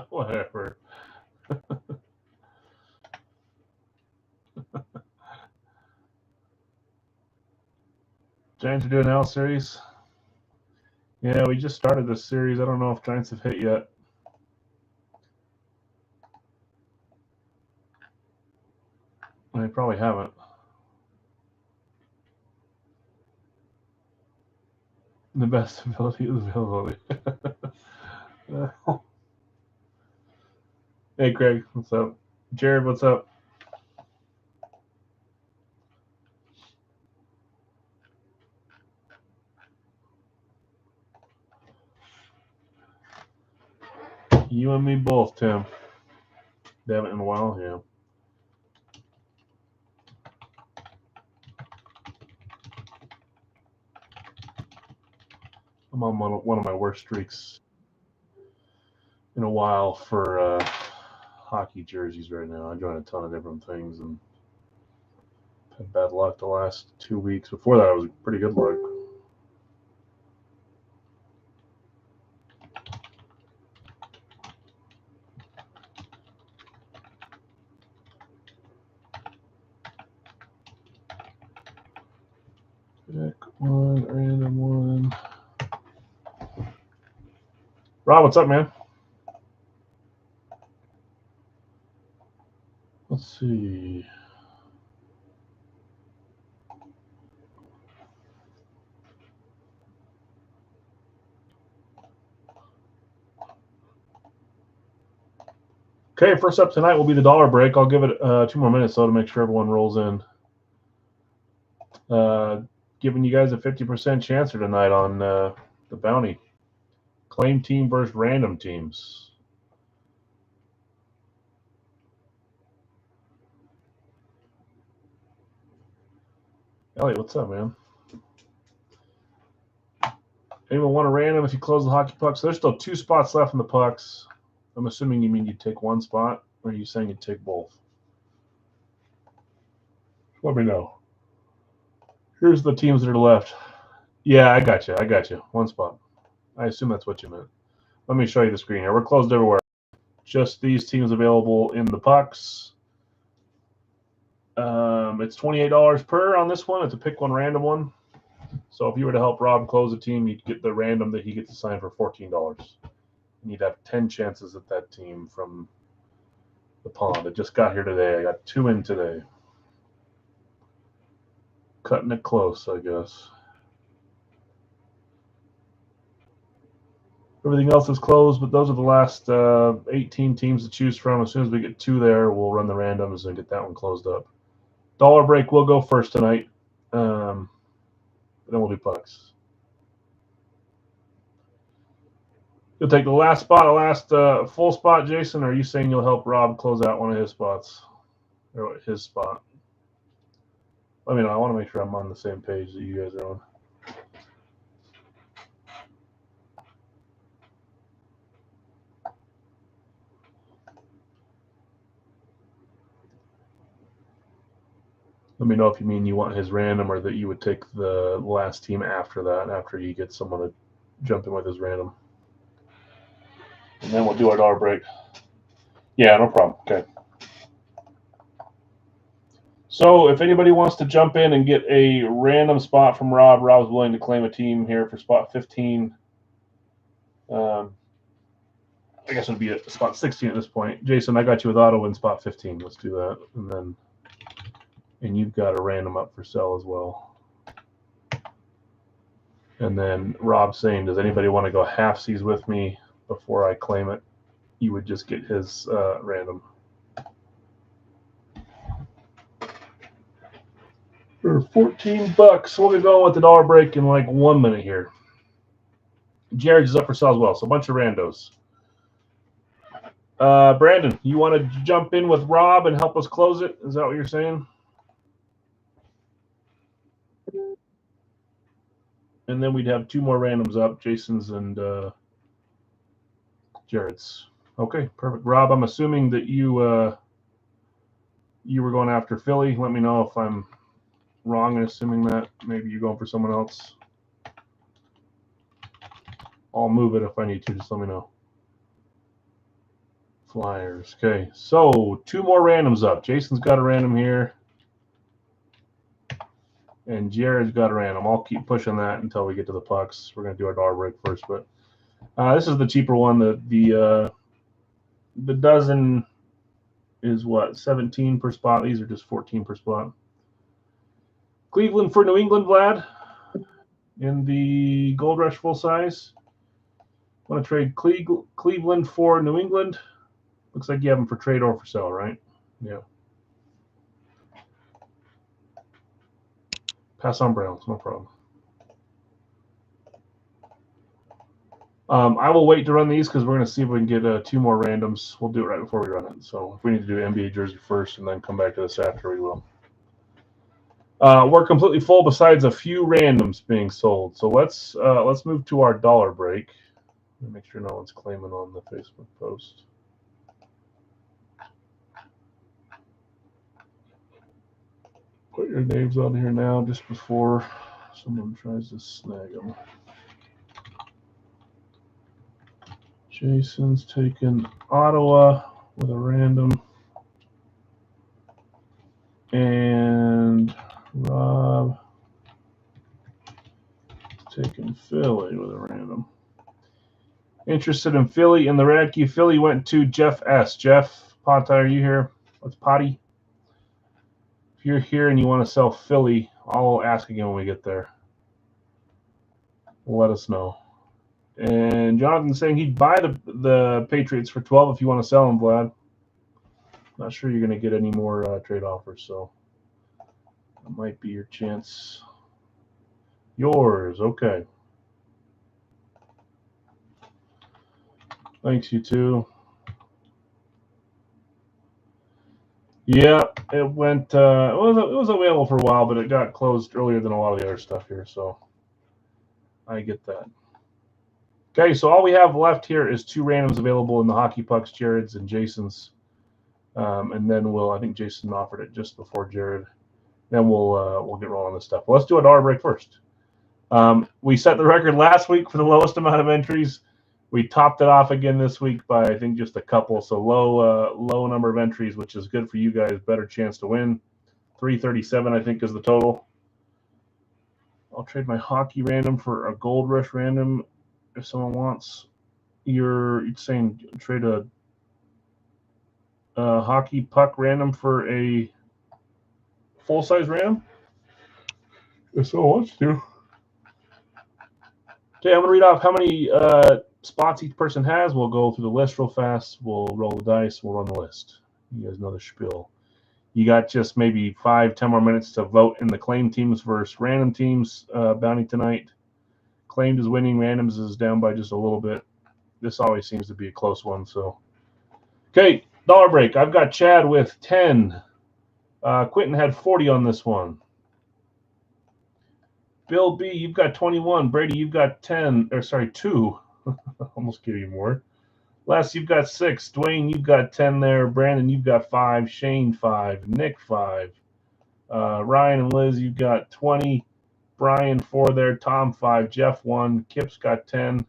Whatever. Giants are doing L series. Yeah, we just started this series. I don't know if Giants have hit yet. They probably haven't. The best ability is availability. Hey, Craig, what's up? Jared, what's up? You and me both, Tim. They haven't in a while, yeah. I'm on one of my worst streaks in a while for hockey jerseys right now. I joined a ton of different things and had bad luck the last 2 weeks. Before that, I was pretty good luck. Pick one, random one. Rob, what's up, man? Let's see. Okay, first up tonight will be the dollar break. I'll give it 2 more minutes though to make sure everyone rolls in. Giving you guys a 50% chance tonight on the bounty. Claim team versus random teams. Elliot, what's up, man? Anyone want a random if you close the hockey pucks? So there's still 2 spots left in the pucks. I'm assuming you mean you'd take 1 spot, or are you saying you'd take both? Let me know. Here's the teams that are left. Yeah, I got you. 1 spot. I assume that's what you meant. Let me show you the screen here. We're closed everywhere. Just these teams available in the pucks. It's $28 per on this one. It's a pick one random one. So if you were to help Rob close a team, you'd get the random that he gets assigned for $14. And you'd have 10 chances at that team from the pond. It just got here today. I got 2 in today. Cutting it close, I guess. Everything else is closed, but those are the last 18 teams to choose from. As soon as we get 2 there, we'll run the randoms and get that one closed up. Dollar break will go first tonight. Then we'll do pucks. You'll take the last spot, the last full spot, Jason, or are you saying you'll help Rob close out one of his spots? Or his spot? Let me know. I want to make sure I'm on the same page that you guys are on. Let me know if you mean you want his random or that you would take the last team after that, after he gets someone to jump in with his random. And then we'll do our dollar break. Yeah, no problem. Okay. So if anybody wants to jump in and get a random spot from Rob, Rob's willing to claim a team here for spot 15. I guess it would be at spot 16 at this point. Jason, I got you with auto in spot 15. Let's do that. And you've got a random up for sale as well. And then Rob saying, does anybody want to go halfsies with me before I claim it? You would just get his random. For $14, we'll be going with the dollar break in like 1 minute here. Jared's is up for sale as well, so a bunch of randos. Brandon, you want to jump in with Rob and help us close it? Is that what you're saying? And then we'd have 2 more randoms up, Jason's and Jared's. Okay, perfect. Rob, I'm assuming that you were going after Philly. Let me know if I'm wrong in assuming that. Maybe you're going for someone else. I'll move it if I need to. Just let me know. Flyers. Okay, so 2 more randoms up. Jason's got a random here. And Jared's got a random. I'll keep pushing that until we get to the pucks. We're going to do our dollar break first, but this is the cheaper one. The dozen is what, 17 per spot. These are just 14 per spot. Cleveland for New England, Vlad, in the Gold Rush full size. Want to trade Cleveland for New England? Looks like you have them for trade or for sale, right? Yeah. Pass on Browns, no problem. I will wait to run these because we're going to see if we can get 2 more randoms. We'll do it right before we run it. So if we need to do NBA jersey first and then come back to this after, we will. We're completely full besides a few randoms being sold. So let's move to our dollar break. Make sure no one's claiming on the Facebook post. Put your names on here now just before someone tries to snag them. Jason's taking Ottawa with a random. And Rob taking Philly with a random. Interested in Philly, and the Radtke Philly went to Jeff S. Jeff Potty, are you here? What's Potty? If you're here and you want to sell Philly, I'll ask again when we get there. Let us know. And Jonathan's saying he'd buy the Patriots for 12 if you want to sell them, Vlad. Not sure you're going to get any more trade offers, so that might be your chance. Yours, okay. Thanks, you too. Yeah, it went. It was available for a while, but it got closed earlier than a lot of the other stuff here, so I get that. Okay, so all we have left here is 2 randoms available in the Hockey Pucks, Jared's and Jason's, and then I think Jason offered it just before Jared. Then we'll get rolling on this stuff. Well, let's do a dollar break first. We set the record last week for the lowest amount of entries. We topped it off again this week by, I think, just a couple. So low number of entries, which is good for you guys. Better chance to win. 337, I think, is the total. I'll trade my hockey random for a Gold Rush random if someone wants. You're saying trade a hockey puck random for a full-size random? If someone wants to. Okay, I'm going to read off how many spots each person has. We'll go through the list real fast. We'll roll the dice. We'll run the list. You guys know the spiel. You got just maybe 5-10 more minutes to vote in the claim teams versus random teams bounty tonight. Claimed is winning. Randoms is down by just a little bit. This always seems to be a close one. So, okay, dollar break. I've got Chad with 10. Quentin had 40 on this one. Bill B, you've got 21. Brady, you've got 10. Or sorry, 2. Almost gave you more. Les, you've got 6. Dwayne, you've got 10 there. Brandon, you've got 5. Shane, 5. Nick, 5. Ryan and Liz, you've got 20. Brian, 4 there. Tom, 5. Jeff, 1. Kip's got 10.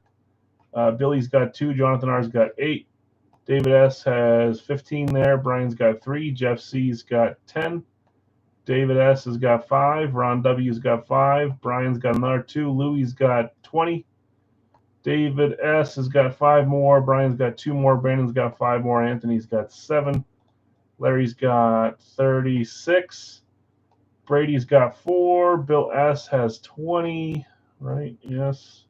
Billy's got 2. Jonathan R's got 8. David S has 15 there. Brian's got 3. Jeff C's got 10. David S has got 5. Ron W's got 5. Brian's got another 2. Louie's got 20. David S has got 5 more. Brian's got 2 more. Brandon's got 5 more. Anthony's got 7. Larry's got 36. Brady's got 4. Bill S has 20. Right? Yes.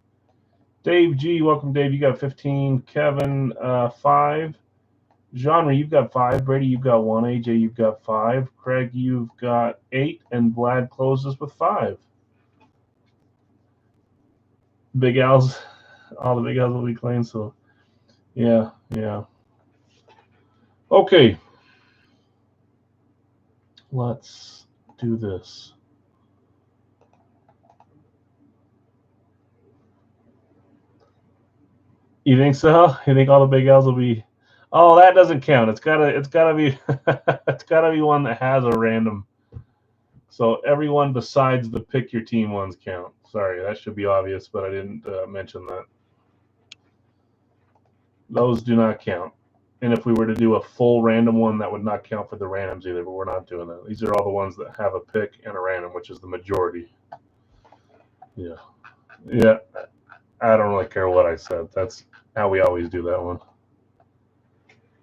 Dave G, welcome, Dave. You got 15. Kevin, 5. Genre, you've got 5. Brady, you've got 1. AJ, you've got 5. Craig, you've got 8. And Vlad closes with 5. Big Al's, all the Big Al's will be claimed. So, yeah. Okay. Let's do this. You think so? You think all the Big L's will be? Oh, that doesn't count. It's gotta be it's gotta be one that has a random. So everyone besides the pick your team ones count. Sorry, that should be obvious, but I didn't mention that. Those do not count. And if we were to do a full random one, that would not count for the randoms either, but we're not doing that. These are all the ones that have a pick and a random, which is the majority. Yeah. Yeah. I don't really care what I said. That's how we always do that one.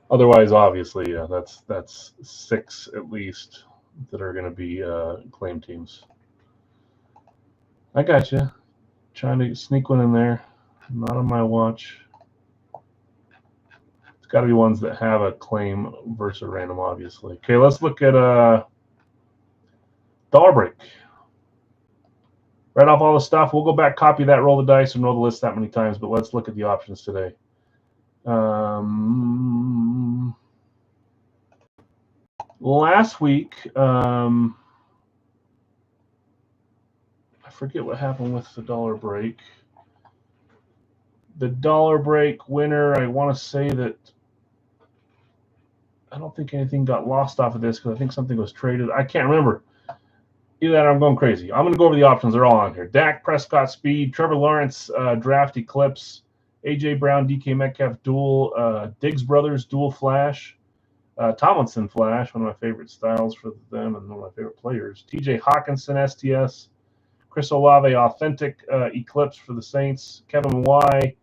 Otherwise, obviously, yeah, that's 6 at least that are going to be claim teams. I got you. Trying to sneak one in there. Not on my watch. It's got to be ones that have a claim versus a random, obviously. Okay, let's look at dollar break. Right off all the stuff. We'll go back, copy that, roll the dice, and roll the list that many times, but let's look at the options today. Last week, I forget what happened with the dollar break. The dollar break winner, I want to say that I don't think anything got lost off of this because I think something was traded. I can't remember. Either that or I'm going crazy. I'm going to go over the options. They're all on here. Dak Prescott Speed, Trevor Lawrence Draft Eclipse, A.J. Brown, DK Metcalf Dual, Diggs Brothers Dual Flash, Tomlinson Flash, one of my favorite styles for them and one of my favorite players. T.J. Hawkinson STS, Chris Olave Authentic Eclipse for the Saints, Kevin Y,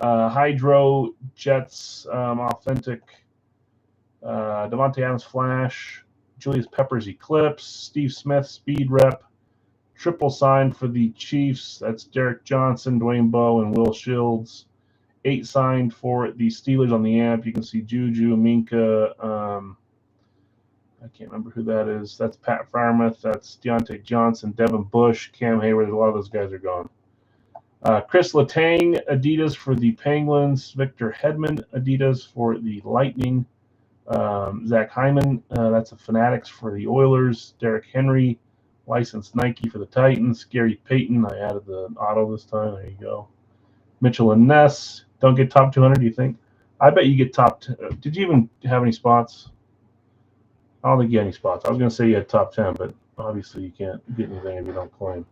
Hydro Jets Authentic, Devontae Adams Flash, Julius Peppers Eclipse, Steve Smith Speed Rep, triple sign for the Chiefs. That's Derek Johnson, Dwayne Bowe, and Will Shields. 8 signed for the Steelers on the amp. You can see Juju, Minka. I can't remember who that is. That's Pat Freiermuth. That's Deontay Johnson, Devin Bush, Cam Hayward. A lot of those guys are gone. Chris Letang, Adidas for the Penguins. Victor Hedman, Adidas for the Lightning. Zach Hyman, that's a Fanatics for the Oilers. Derrick Henry, licensed Nike for the Titans. Gary Payton, I added the auto this time. There you go. Mitchell and Ness, don't get top 200, do you think? I bet you get top 10. Did you even have any spots? I don't think you had any spots. I was going to say you had top 10, but obviously you can't get anything if you don't claim.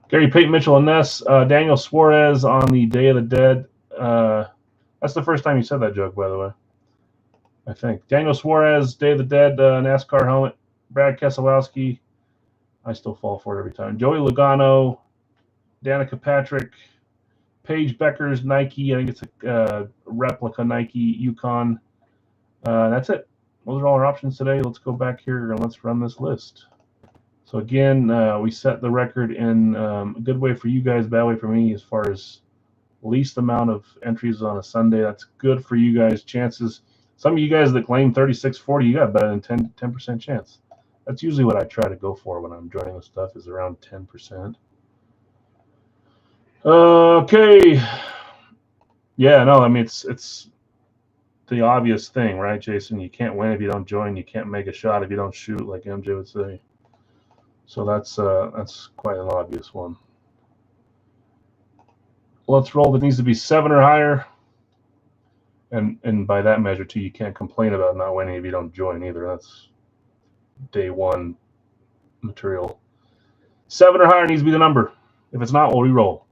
Gary Payton, Mitchell and Ness, Daniel Suarez on the Day of the Dead. That's the first time you said that joke, by the way. I think. Daniel Suarez, Day of the Dead, NASCAR helmet. Brad Keselowski. I still fall for it every time. Joey Logano, Danica Patrick, Paige Becker's Nike. I think it's a replica Nike Yukon. That's it. Those are all our options today. Let's go back here and let's run this list. So again, we set the record in a good way for you guys, bad way for me as far as least amount of entries on a Sunday. That's good for you guys. Chances. Some of you guys that claim 36-40, you got better than 10% chance. That's usually what I try to go for when I'm joining this stuff is around 10%. Okay. Yeah, no, I mean it's the obvious thing, right, Jason? You can't win if you don't join. You can't make a shot if you don't shoot, like MJ would say. So that's quite an obvious one. Let's roll. It needs to be 7 or higher. And by that measure, too, you can't complain about not winning if you don't join either. That's day one material. 7 or higher needs to be the number. If it's not, we'll re-roll.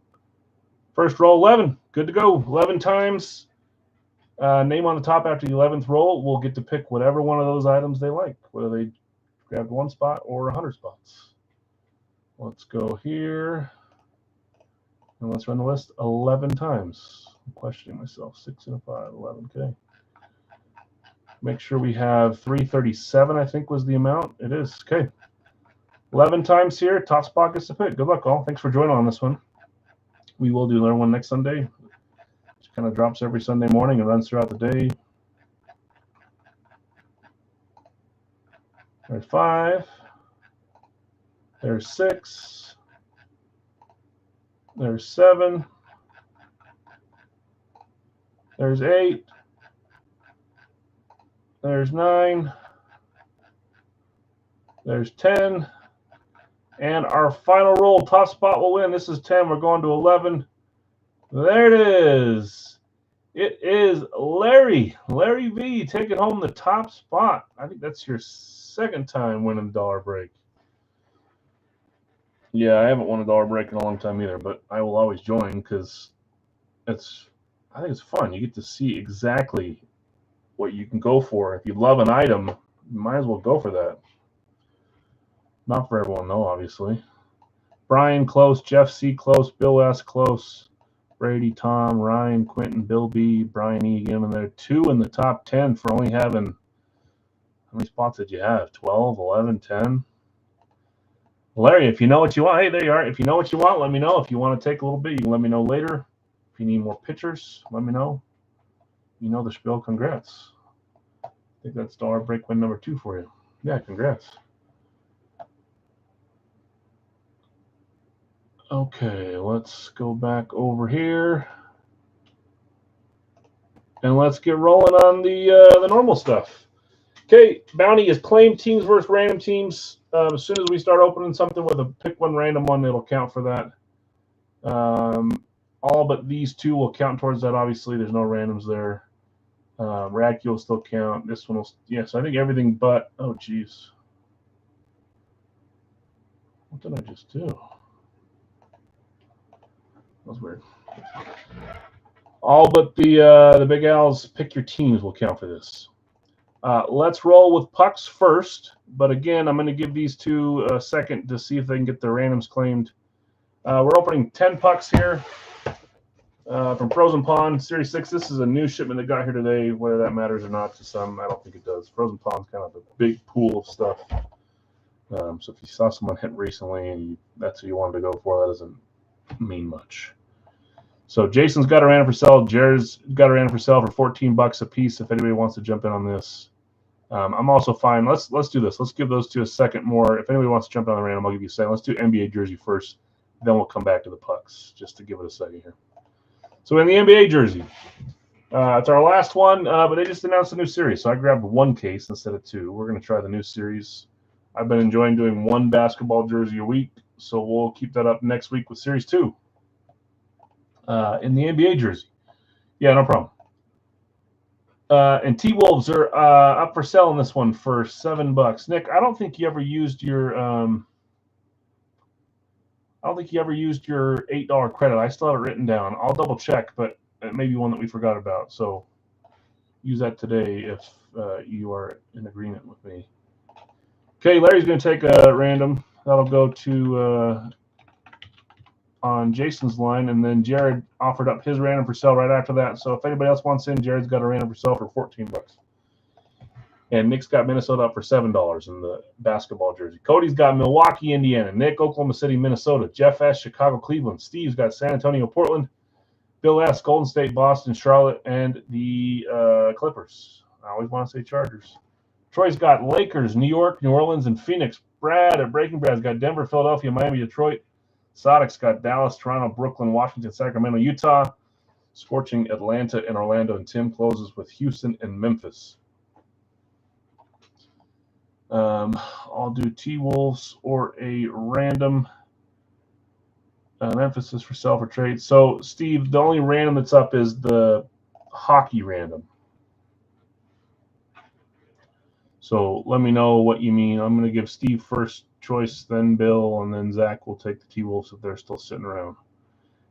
First roll, 11. Good to go. 11 times. Name on the top after the 11th roll. We'll get to pick whatever one of those items they like, whether they grabbed 1 spot or 100 spots. Let's go here. And let's run the list 11 times. I'm questioning myself. 6 and a 5, 11. Okay. Make sure we have 337, I think was the amount. It is. Okay. 11 times here. Top spot gets to pick. Good luck, all. Thanks for joining on this one. We will do another one next Sunday. It kind of drops every Sunday morning and runs throughout the day. There's 5. There's 6. There's 7. There's 8. There's 9. There's 10. And our final roll, top spot will win. This is 10. We're going to 11. There it is. It is Larry V taking home the top spot. I think that's your second time winning dollar break. Yeah, I haven't won a dollar break in a long time either, but I will always join because I think it's fun. You get to see exactly what you can go for. If you love an item, you might as well go for that. Not for everyone, though, obviously. Brian, close. Jeff C, close. Bill S, close. Brady, Tom, Ryan, Quentin, Bill B, Brian E, again in there. 2 in the top 10 for only having, how many spots did you have? 12, 11, 10? Larry, if you know what you want, hey, there you are. If you know what you want, let me know. If you want to take a little bit, you can let me know later. If you need more pictures, let me know. You know the spiel. Congrats. I think that's dollar break win number 2 for you. Yeah, congrats. Okay, let's go back over here. And let's get rolling on the normal stuff. Okay, Bounty is claim teams versus random teams. As soon as we start opening something with a pick one random one, it'll count for that. All but these 2 will count towards that. Obviously, there's no randoms there. Radtke will still count. This one will, yes, I think everything but, oh, geez. What did I just do? That was weird. All but the Big Al's pick your teams will count for this. Let's roll with pucks first. But again, I'm going to give these 2 a second to see if they can get their randoms claimed. We're opening 10 pucks here from Frozen Pond Series 6. This is a new shipment that got here today. Whether that matters or not to some, I don't think it does. Frozen Pond's kind of a big pool of stuff. So if you saw someone hit recently and that's who you wanted to go for, that doesn't mean much. So Jason's got a random for sale. Jared's got a random for sale for $14 a piece. If anybody wants to jump in on this, I'm also fine. Let's do this. Let's give those 2 a second more. If anybody wants to jump in on the random, I'll give you a second. Let's do NBA jersey first. Then we'll come back to the pucks just to give it a second here. So in the NBA jersey, it's our last one, but they just announced a new series. So I grabbed 1 case instead of 2. We're going to try the new series. I've been enjoying doing 1 basketball jersey a week, so we'll keep that up next week with Series 2. In the NBA jersey. Yeah, no problem. And T-Wolves are up for sale in this one for $7. Nick, I don't think you ever used your $8 credit. I still have it written down. I'll double check, but it may be one that we forgot about. So use that today if you are in agreement with me. Okay, Larry's going to take a random. That'll go to on Jason's line, and then Jared offered up his random for sale right after that. So if anybody else wants in, Jared's got a random for sale for $14. And Nick's got Minnesota up for $7 in the basketball jersey. Cody's got Milwaukee, Indiana. Nick, Oklahoma City, Minnesota. Jeff S, Chicago, Cleveland. Steve's got San Antonio, Portland. Bill S, Golden State, Boston, Charlotte, and the Clippers. I always want to say Chargers. Troy's got Lakers, New York, New Orleans, and Phoenix. Brad at Breaking Brad's got Denver, Philadelphia, Miami, Detroit. Sadek's got Dallas, Toronto, Brooklyn, Washington, Sacramento, Utah. Scorching Atlanta and Orlando. And Tim closes with Houston and Memphis. I'll do T-Wolves or a random. Memphis is for sale for trade. So, Steve, the only random that's up is the hockey random. So let me know what you mean. I'm going to give Steve first choice, then Bill, and then Zach will take the T-Wolves if they're still sitting around.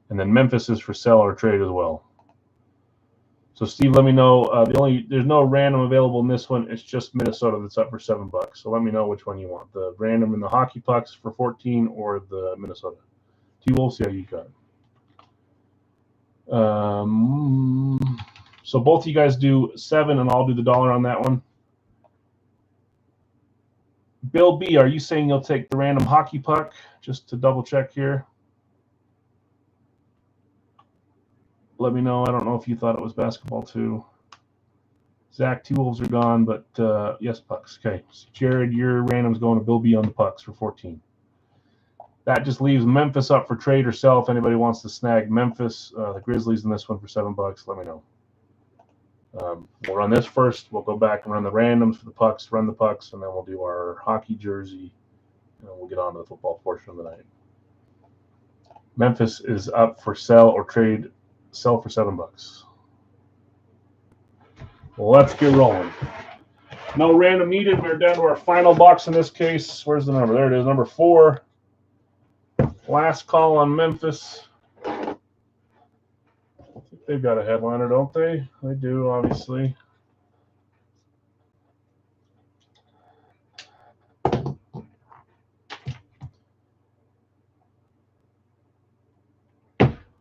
And then Memphis is for sale or trade as well. So Steve, let me know. There's no random available in this one. It's just Minnesota that's up for $7. So let me know which one you want: the random in the hockey pucks for 14 or the Minnesota. T-Wolves, yeah, you got it. So both of you guys do 7, and I'll do the dollar on that one. Bill B, are you saying you'll take the random hockey puck? Just to double check here. Let me know. I don't know if you thought it was basketball too. Zach, T-Wolves are gone, but yes, pucks. Okay. So Jared, your random's going to Bill B on the pucks for 14. That just leaves Memphis up for trade or sell if anybody wants to snag Memphis. The Grizzlies in this one for $7. Let me know. We'll run this first. We'll go back and run the randoms for the pucks, run the pucks, and then we'll do our hockey jersey, and we'll get on to the football portion of the night. Memphis is up for sell or trade. Sell for $7. Well, let's get rolling. No random needed. We're down to our final box in this case. Where's the number? There it is, number 4. Last call on Memphis. I think they've got a headliner, don't they? They do, obviously.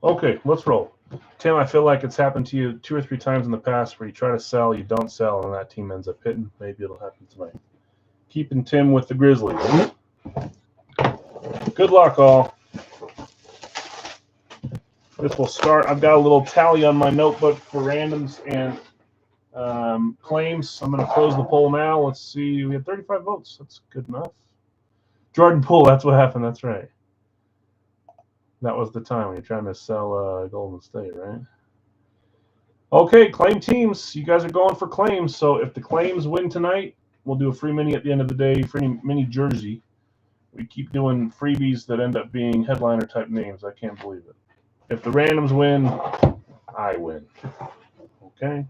Okay, let's roll. Tim, I feel like it's happened to you 2 or 3 times in the past where you try to sell, you don't sell, and that team ends up hitting. Maybe it'll happen tonight. Keeping Tim with the Grizzlies. Good luck, all. This will start. I've got a little tally on my notebook for randoms and claims. I'm going to close the poll now. Let's see. We had 35 votes. That's good enough. Jordan Poole, that's what happened. That's right. That was the time when you're trying to sell Golden State, right? Okay, claim teams. You guys are going for claims. So if the claims win tonight, we'll do a free mini at the end of the day, free mini jersey. We keep doing freebies that end up being headliner type names. I can't believe it. If the randoms win, I win. Okay.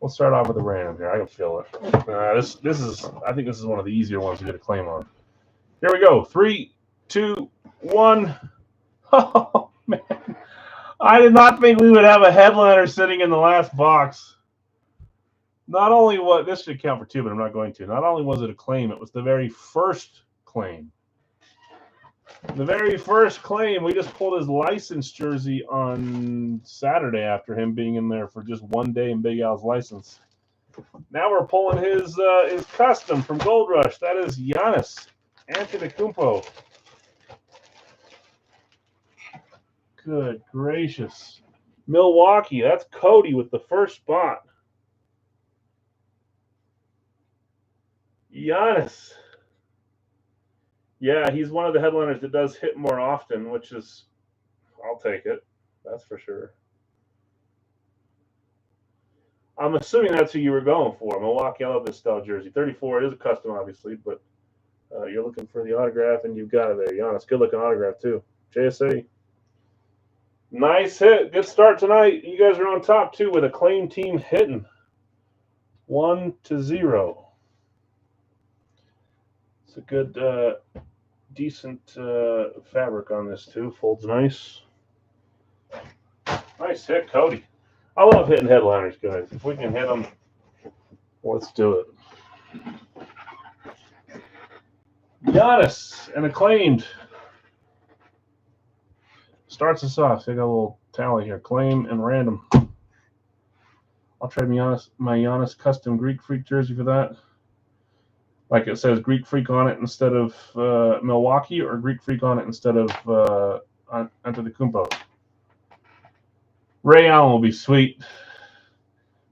We'll start off with a random here. I can feel it. This is. I think this is one of the easier ones to get a claim on. Here we go. 3, 2, 1. Oh man! I did not think we would have a headliner sitting in the last box. Not only what this should count for 2, but I'm not going to. Not only was it a claim, it was the very first claim. The very first claim, we just pulled his license jersey on Saturday after him being in there for just 1 day in Big Al's license. Now we're pulling his custom from Gold Rush. That is Giannis Antetokounmpo. Good gracious. Milwaukee, that's Cody with the first spot. Giannis. Yeah, he's one of the headliners that does hit more often, which is, I'll take it. That's for sure. I'm assuming that's who you were going for. Milwaukee, I love this style jersey. 34, it is a custom, obviously, but you're looking for the autograph, and you've got it there. Giannis, good-looking autograph, too. JSA. Nice hit. Good start tonight. You guys are on top, too, with a claim team hitting. 1-0. It's a good, decent fabric on this, too. Folds nice. Nice hit, Cody. I love hitting headliners, guys. If we can hit them, let's do it. Giannis, and acclaimed. Starts us off. So I got a little tally here. Claim and random. I'll trade my Giannis custom Greek Freak jersey for that. Like it says Greek Freak on it instead of Milwaukee, or Greek Freak on it instead of Antetokounmpo. Ray Allen will be sweet.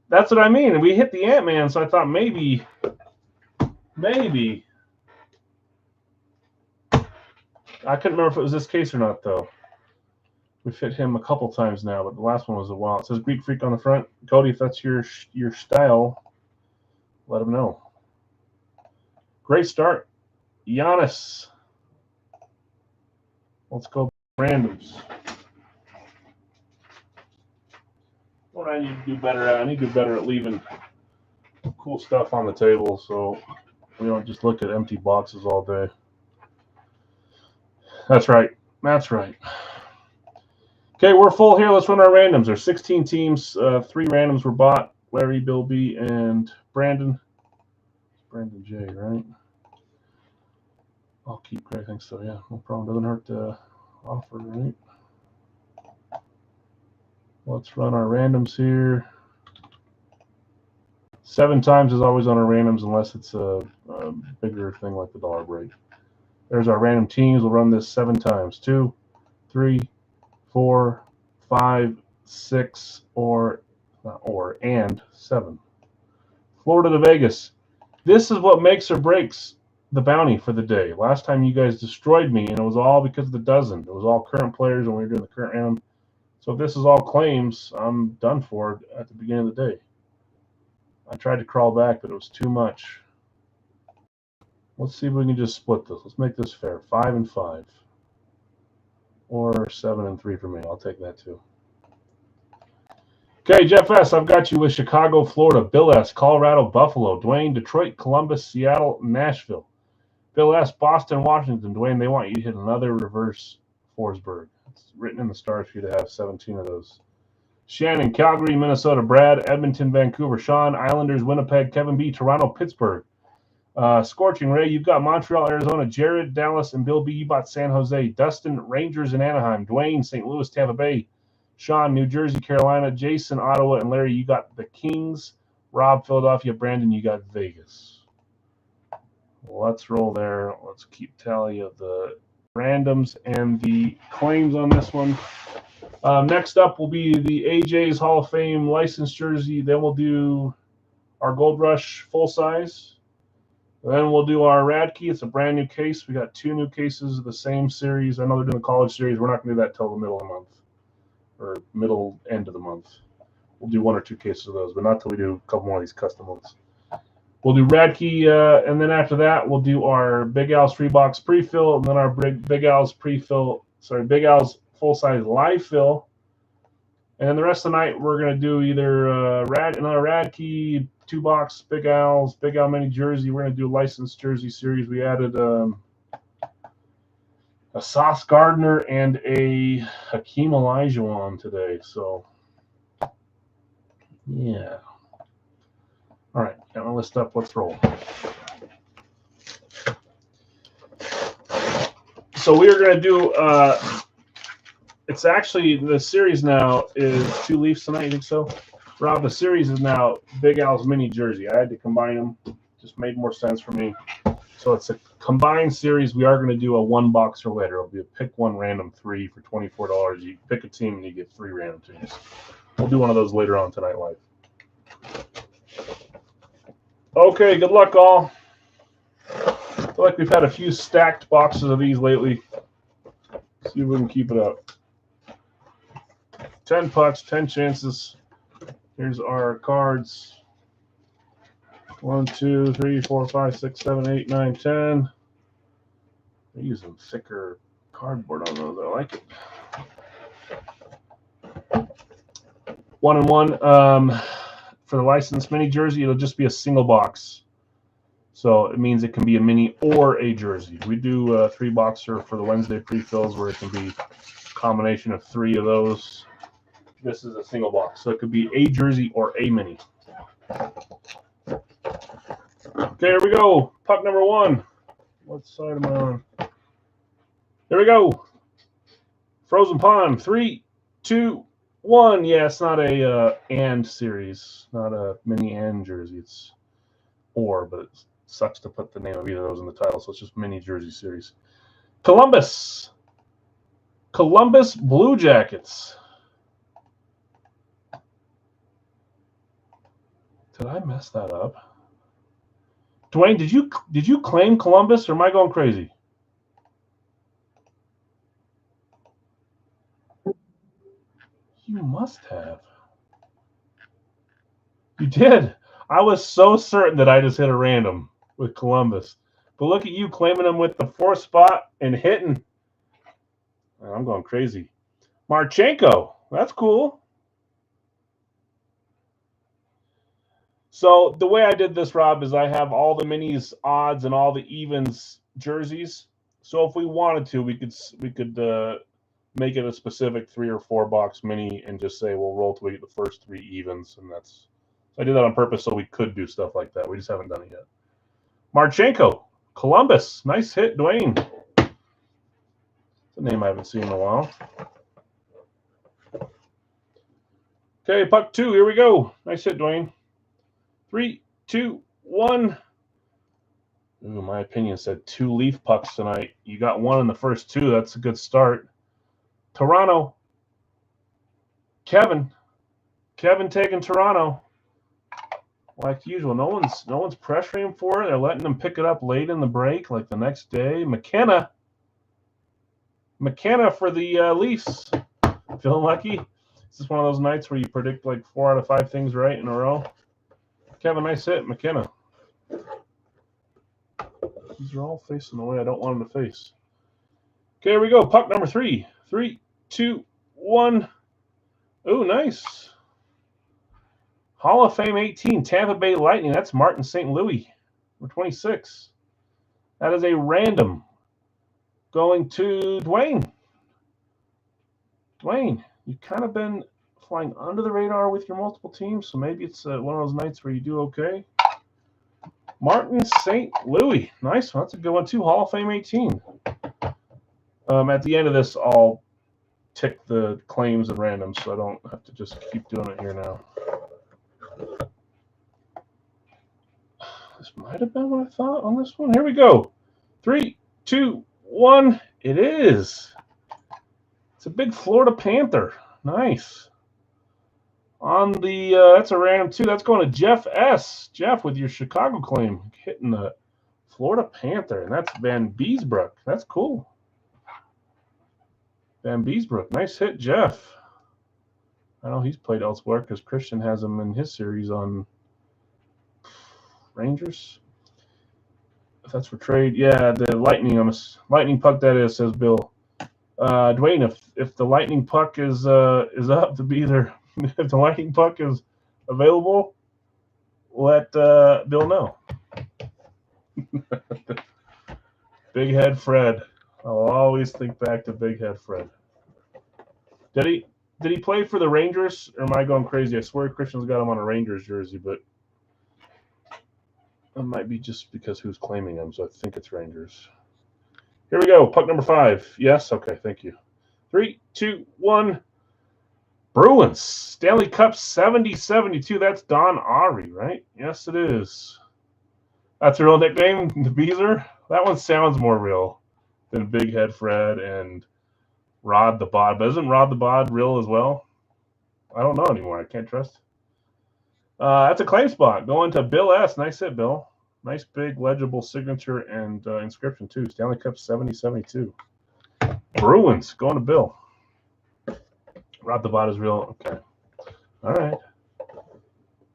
That's what I mean. We hit the Ant-Man, so I thought maybe. I couldn't remember if it was this case or not, though. We've hit him a couple times now, but the last one was a while. It says Greek Freak on the front. Cody, if that's your style, let him know. Great start. Giannis. Let's go randoms. What I need to do better at, I need to do better at leaving cool stuff on the table so we don't just look at empty boxes all day. That's right. That's right. Okay, we're full here. Let's run our randoms. There's 16 teams. 3 randoms were bought. Larry, Bill B, and Brandon. Brandon J, right? I'll keep Craig. I think so, yeah. No problem. Doesn't hurt to offer, right? Let's run our randoms here. 7 times is always on our randoms unless it's a bigger thing like the dollar break. There's our random teams. We'll run this 7 times. 2, 3, 4, 5, 6, and 7. Florida to Vegas. This is what makes or breaks the bounty for the day. Last time you guys destroyed me, and it was all because of the dozen. It was all current players, and we were doing the current round. So if this is all claims, I'm done for at the beginning of the day. I tried to crawl back, but it was too much. Let's see if we can just split this. Let's make this fair. 5 and 5. Or 7 and 3 for me. I'll take that too. Okay, Jeff S., I've got you with Chicago, Florida. Bill S., Colorado, Buffalo. Dwayne, Detroit, Columbus, Seattle, Nashville. Bill S., Boston, Washington. Dwayne, they want you to hit another reverse Forsberg. It's written in the stars for you to have 17 of those. Shannon, Calgary, Minnesota. Brad, Edmonton, Vancouver. Sean, Islanders, Winnipeg. Kevin B., Toronto, Pittsburgh. Scorching Ray, you've got Montreal, Arizona, Jared, Dallas, and Bill B. You bought San Jose. Dustin, Rangers in Anaheim. Dwayne, St. Louis, Tampa Bay. Sean, New Jersey, Carolina. Jason, Ottawa, and Larry, you got the Kings. Rob, Philadelphia. Brandon, you got Vegas. Let's roll there. Let's keep tally of the randoms and the claims on this one. Next up will be the AJ's Hall of Fame licensed jersey. Then we'll do our Gold Rush full size. Then we'll do our Radtke. It's a brand new case. We got 2 new cases of the same series. I know they're doing the college series. We're not going to do that till the middle of the month or middle end of the month. We'll do 1 or 2 cases of those, but not till we do a couple more of these custom ones. We'll do Radtke, and then after that, we'll do our Big Al's free box pre-fill, and then our Big Al's Big Al's full-size live fill. And then the rest of the night, we're going to do either another Radtke, 2-box Big Al mini jersey. We're going to do a licensed jersey series. We added a Sauce Gardner and a Hakeem Olajuwon today. So, yeah. All right, got my list up. Let's roll. So we are going to do. It's actually the series now is 2 Leafs tonight. You think so, Rob? The series is now Big Al's mini jersey. I had to combine them. Just made more sense for me. So it's a combined series. We are going to do a 1-boxer later. It'll be a pick 1 random 3 for $24. You pick a team and you get 3 random teams. We'll do one of those later on tonight live. Okay, good luck, all. I feel like we've had a few stacked boxes of these lately. See if we can keep it up. 10 pucks, 10 chances. Here's our cards. 1, 2, 3, 4, 5, 6, 7, 8, 9, 10. They're using thicker cardboard on those. I like it. 1 and 1. For the licensed mini jersey, it'll just be a single box. So it means it can be a mini or a jersey. We do a 3-boxer for the Wednesday pre-fills where it can be a combination of 3 of those. This is a single box, so it could be a jersey or a mini. Okay, here we go. Puck number 1. What side am I on? Here we go. Frozen Pond. 3, 2, 1. Yeah, it's not a and series. Not a mini and jersey. It's or, but it sucks to put the name of either of those in the title, so it's just mini jersey series. Columbus Blue Jackets. Did I mess that up? Dwayne, did you claim Columbus, or am I going crazy? You must have. You did. I was so certain that I just hit a random with Columbus. But look at you claiming them with the 4th spot and hitting. I'm going crazy. Marchenko. That's cool. So the way I did this, Rob, is I have all the minis odds and all the evens jerseys. So if we wanted to, we could make it a specific 3 or 4 box mini and just say we'll roll till we get the first 3 evens, and that's. I did that on purpose so we could do stuff like that. We just haven't done it yet. Marchenko, Columbus, nice hit, Dwayne. It's a name I haven't seen in a while. Okay, puck 2, here we go. Nice hit, Dwayne. 3, 2, 1. Ooh, my opinion said 2 Leaf pucks tonight. You got 1 in the first 2. That's a good start. Toronto. Kevin taking Toronto. Like usual, no one's pressuring him for it. They're letting him pick it up late in the break, like the next day. McKenna for the Leafs. Feeling lucky? Is this one of those nights where you predict like 4 out of 5 things right in a row? Kevin, nice hit, McKenna. These are all facing the way I don't want them to face. Okay, here we go. Puck number 3. 3, 2, 1. Ooh, nice. Hall of Fame 18, Tampa Bay Lightning. That's Martin St. Louis, number 26. That is a random going to Dwayne. Dwayne, you've kind of been flying under the radar with your multiple teams, so maybe it's one of those nights where you do okay. Martin St. Louis. Nice one. That's a good one, too. Hall of Fame 18. At the end of this, I'll tick the claims and randoms, so I don't have to just keep doing it here now. This might have been what I thought on this one. Here we go. 3, 2, 1. It is. It's a big Florida Panther. Nice. On the, that's a random, too. That's going to Jeff S. Jeff, with your Chicago claim, hitting the Florida Panther, and that's Van Beesbrook. That's cool. Van Beesbrook. Nice hit, Jeff. I know he's played elsewhere because Christian has him in his series on Rangers. If that's for trade, yeah, the Lightning. Lightning puck that is, says Bill. Dwayne, if the Lightning puck is up to be there, if the Lightning puck is available, let Bill know. Big Head Fred. I'll always think back to Big Head Fred. Did he play for the Rangers, or am I going crazy? I swear Christian's got him on a Rangers jersey, but it might be just because who's claiming him, so I think it's Rangers. Here we go. Puck number 5. Yes? Okay, thank you. 3, 2, 1. Bruins. Stanley Cup 70-72. That's Don Ari, right? Yes, it is. That's your real nickname, the Beezer? That one sounds more real than Big Head Fred and Rod the Bod. But isn't Rod the Bod real as well? I don't know anymore. I can't trust. That's a claim spot. Going to Bill S. Nice hit, Bill. Nice big legible signature and inscription, too. Stanley Cup 70-72. Bruins. Going to Bill. Rod the Bod is real. Okay. All right.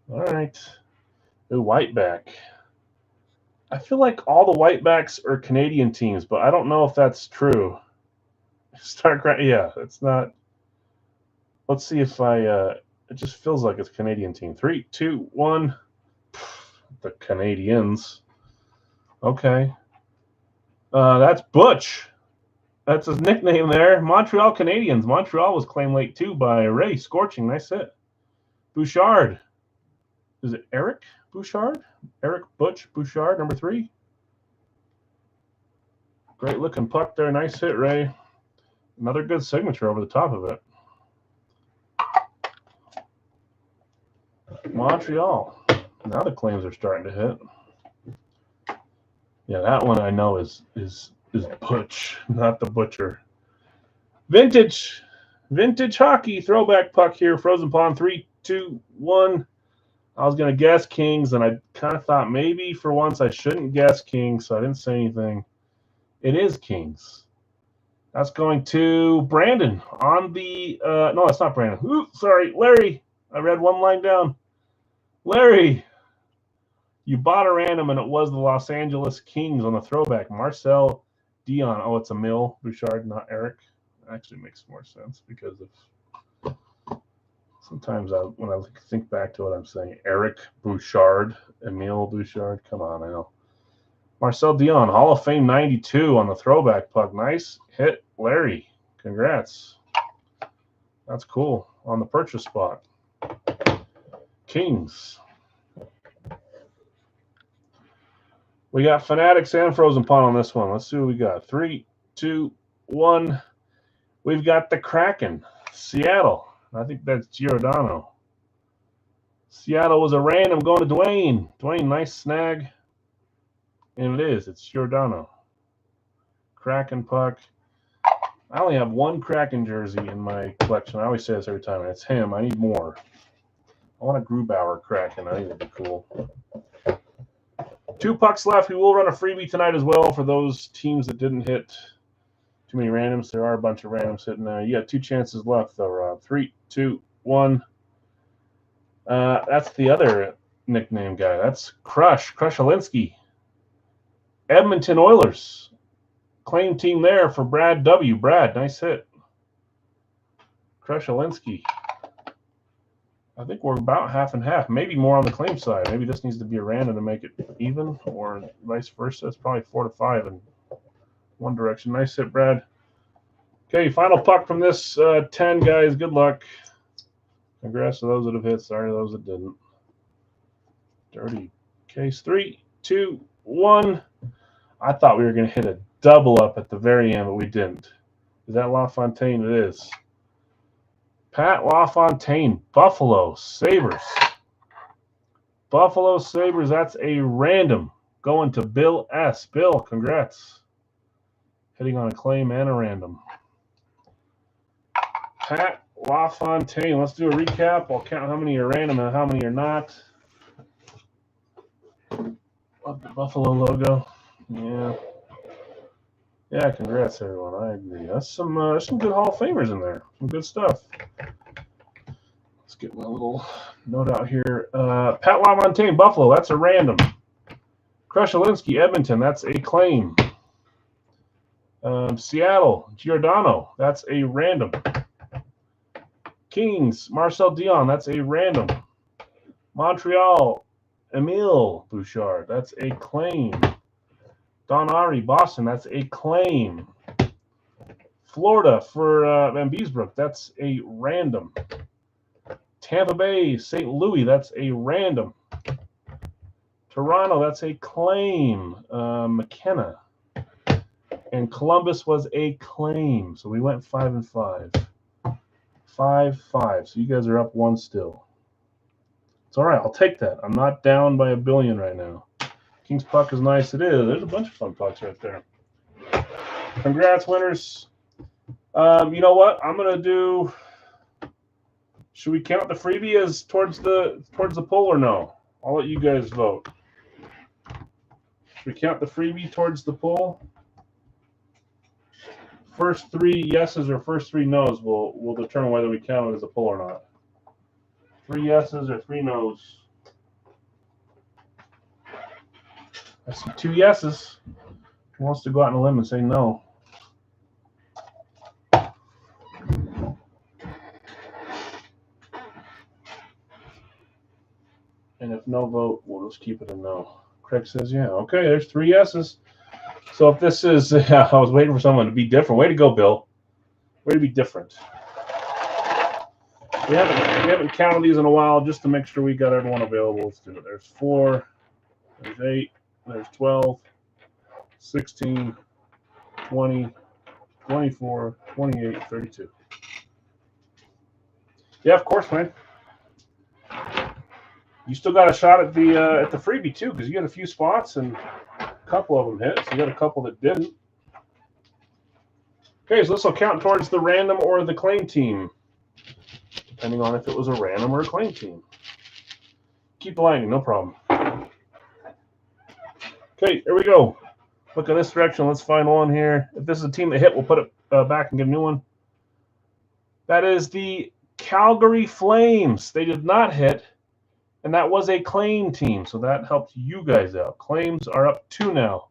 All right. The Whiteback. I feel like all the Whitebacks are Canadian teams, but I don't know if that's true. Yeah, it's not. Let's see if I. It just feels like it's Canadian team. 3, 2, 1. The Canadians. Okay. That's Butch. That's his nickname there. Montreal Canadiens. Montreal was claimed late, too, by Ray Scorching. Nice hit. Bouchard. Is it Eric Bouchard? Eric Butch Bouchard, number 3. Great looking puck there. Nice hit, Ray. Another good signature over the top of it. Montreal. Now the claims are starting to hit. Yeah, that one I know is Butch, not the Butcher. Vintage hockey throwback puck here. Frozen Pond. 3, 2, 1. I was going to guess Kings, and I kind of thought maybe for once I shouldn't guess Kings, so I didn't say anything. It is Kings. That's going to Brandon on the no, that's not Brandon. Ooh, sorry, Larry. I read one line down. Larry, you bought a random, and it was the Los Angeles Kings on the throwback. Marcel Dion. Oh, it's Emile Bouchard, not Eric. Actually makes more sense because of sometimes when I think back to what I'm saying, Eric Bouchard, Emile Bouchard. Come on, I know. Marcel Dion, Hall of Fame 92 on the throwback puck. Nice hit, Larry. Congrats. That's cool. On the purchase spot. Kings. We got Fanatics and Frozen Pond on this one. Let's see what we got. 3, 2, 1. We've got the Kraken. Seattle. I think that's Giordano. Seattle was a random going to Dwayne. Dwayne, nice snag. And it is. It's Giordano. Kraken puck. I only have one Kraken jersey in my collection. I always say this every time. And it's him. I need more. I want a Grubauer Kraken. I think it'd be cool. 2 pucks left. We will run a freebie tonight as well for those teams that didn't hit too many randoms. There are a bunch of randoms sitting there. You got 2 chances left, though, Rob. 3, 2, 1. That's the other nickname guy. That's Krushelinski. Edmonton Oilers. Claim team there for Brad W. Brad, nice hit. Krushelinski. I think we're about half and half. Maybe more on the claim side. Maybe this needs to be a random to make it even, or vice versa. It's probably 4 to 5 in one direction. Nice hit, Brad. Okay, final puck from this 10, guys. Good luck. Congrats to those that have hit. Sorry to those that didn't. Dirty Case 3, 2, 1. I thought we were going to hit a double up at the very end, but we didn't. Is that LaFontaine? It is. Pat LaFontaine, Buffalo Sabres. Buffalo Sabres, that's a random. Going to Bill S. Bill, congrats. Hitting on a claim and a random. Pat LaFontaine. Let's do a recap. I'll count how many are random and how many are not. Love the Buffalo logo. Yeah. Yeah, congrats, everyone. I agree. That's some good Hall of Famers in there. Some good stuff. Let's get my little note out here. Pat LaFontaine, Buffalo. That's a random. Krushelinski, Edmonton. That's a claim. Seattle, Giordano. That's a random. Kings, Marcel Dion. That's a random. Montreal, Emile Bouchard. That's a claim. Don Ari, Boston, that's a claim. Florida for Van Beesbrook, that's a random. Tampa Bay, St. Louis, that's a random. Toronto, that's a claim. McKenna. And Columbus was a claim. So we went 5 and 5. 5-5. So you guys are up 1 still. It's all right. I'll take that. I'm not down by $1 billion right now. King's puck is nice. It is. There's a bunch of fun pucks right there. Congrats, winners. You know what? I'm gonna do. Should we count the freebie as towards the poll or no? I'll let you guys vote. Should we count the freebie towards the poll? First 3 yeses or first 3 nos will determine whether we count it as a poll or not. 3 yeses or 3 nos. I see 2 yeses. Who wants to go out on a limb and say no? And if no vote, we'll just keep it a no. Craig says yeah. Okay, there's 3 yeses. So if this is, I was waiting for someone to be different. Way to go, Bill. Way to be different. We haven't counted these in a while just to make sure we got everyone available. Let's do it. There's 4. There's 8. There's 12, 16, 20, 24, 28, 32. Yeah, of course, man. You still got a shot at the freebie too, because you got a few spots and a couple of them hit. So you got a couple that didn't. Okay, so this will count towards the random or the claim team, depending on if it was a random or a claim team. Keep lining, no problem. Okay, here we go. Look in this direction. Let's find one here. If this is a team that hit, we'll put it back and get a new one. That is the Calgary Flames. They did not hit, and that was a claim team, so that helped you guys out. Claims are up 2 now.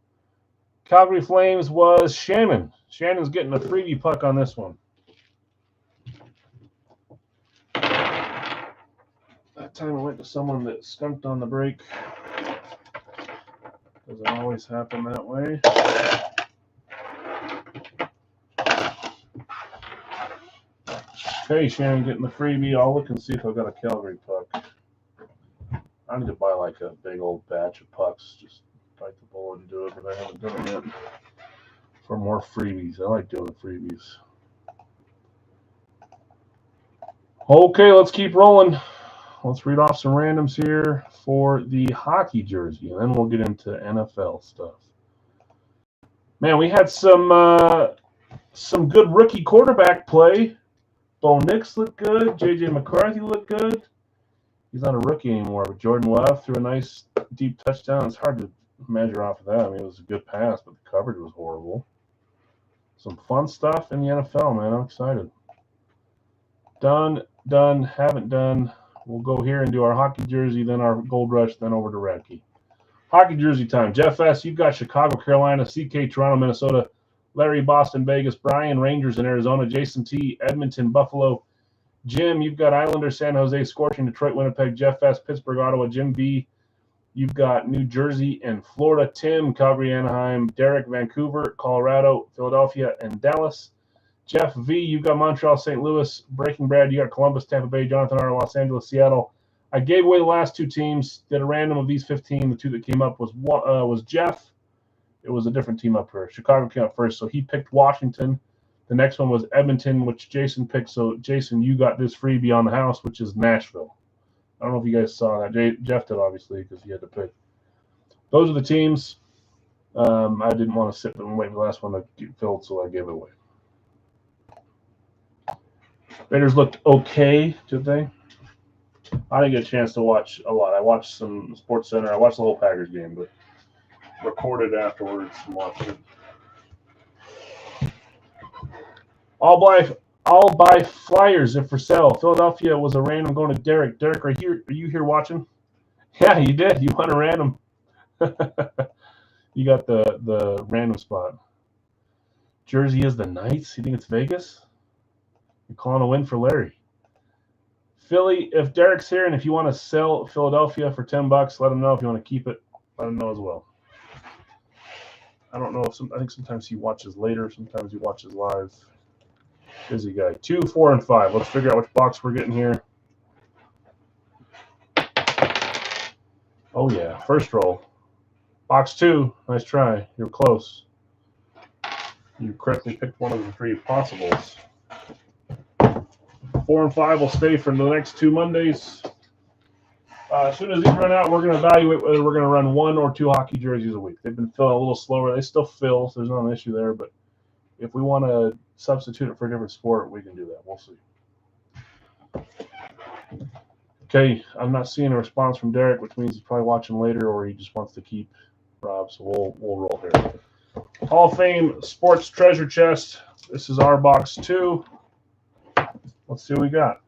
Calgary Flames was Shannon. Shannon's getting a freebie puck on this one. That time I went to someone that skunked on the break. Doesn't always happen that way. Okay, Shannon getting the freebie. I'll look and see if I've got a Calgary puck. I need to buy like a big old batch of pucks. Just bite the bullet and do it, but I haven't done it yet. For more freebies. I like doing the freebies. Okay, let's keep rolling. Let's read off some randoms here for the hockey jersey, and then we'll get into NFL stuff. Man, we had some good rookie quarterback play. Bo Nix looked good. J.J. McCarthy looked good. He's not a rookie anymore, but Jordan Love threw a nice deep touchdown. It's hard to measure off of that. I mean, it was a good pass, but the coverage was horrible. Some fun stuff in the NFL, man. I'm excited. Done, haven't done. We'll go here and do our hockey jersey, then our gold rush, then over to Radtke. Hockey jersey time. Jeff S., you've got Chicago, Carolina, CK, Toronto, Minnesota, Larry, Boston, Vegas, Brian, Rangers in Arizona, Jason T., Edmonton, Buffalo, Jim, you've got Islanders, San Jose, Scorching, Detroit, Winnipeg, Jeff S., Pittsburgh, Ottawa, Jim B., you've got New Jersey and Florida, Tim, Calgary, Anaheim, Derek, Vancouver, Colorado, Philadelphia, and Dallas. Jeff V., you've got Montreal, St. Louis, Breaking Brad, you got Columbus, Tampa Bay, Jonathan R., Los Angeles, Seattle, I gave away the last two teams. Did a random of these 15. The two that came up was Jeff. It was a different team up here. Chicago came up first, so he picked Washington. The next one was Edmonton, which Jason picked. So, Jason, you got this freebie on the house, which is Nashville. I don't know if you guys saw that. Jeff did, obviously, because he had to pick. Those are the teams. I didn't want to sit and wait for the last one to get filled, so I gave it away. Raiders looked okay, did they? I didn't get a chance to watch a lot. I watched some Sports Center. I watched the whole Packers game, but recorded afterwards and watched it. I'll buy flyers if for sale. Philadelphia was a random going to Derek. Derek, are you here watching? Yeah, you did. You won a random. You got the random spot. Jersey is the Knights. You think it's Vegas? You're calling a win for Larry. Philly, if Derek's here and if you want to sell Philadelphia for $10, let him know. If you want to keep it, let him know as well. I don't know I think sometimes he watches later, sometimes he watches live. Busy guy. 2, 4, and 5. Let's figure out which box we're getting here. Oh yeah, first roll. Box 2. Nice try. You're close. You correctly picked one of the 3 possibles. 4 and 5 will stay for the next 2 Mondays. As soon as these run out, we're going to evaluate whether we're going to run 1 or 2 hockey jerseys a week. They've been filling a little slower. They still fill, so there's not an issue there. But if we want to substitute it for a different sport, we can do that. We'll see. Okay, I'm not seeing a response from Derek, which means he's probably watching later or he just wants to keep Rob. So we'll roll here. Hall of Fame Sports Treasure Chest. This is our box 2. Let's see what we got.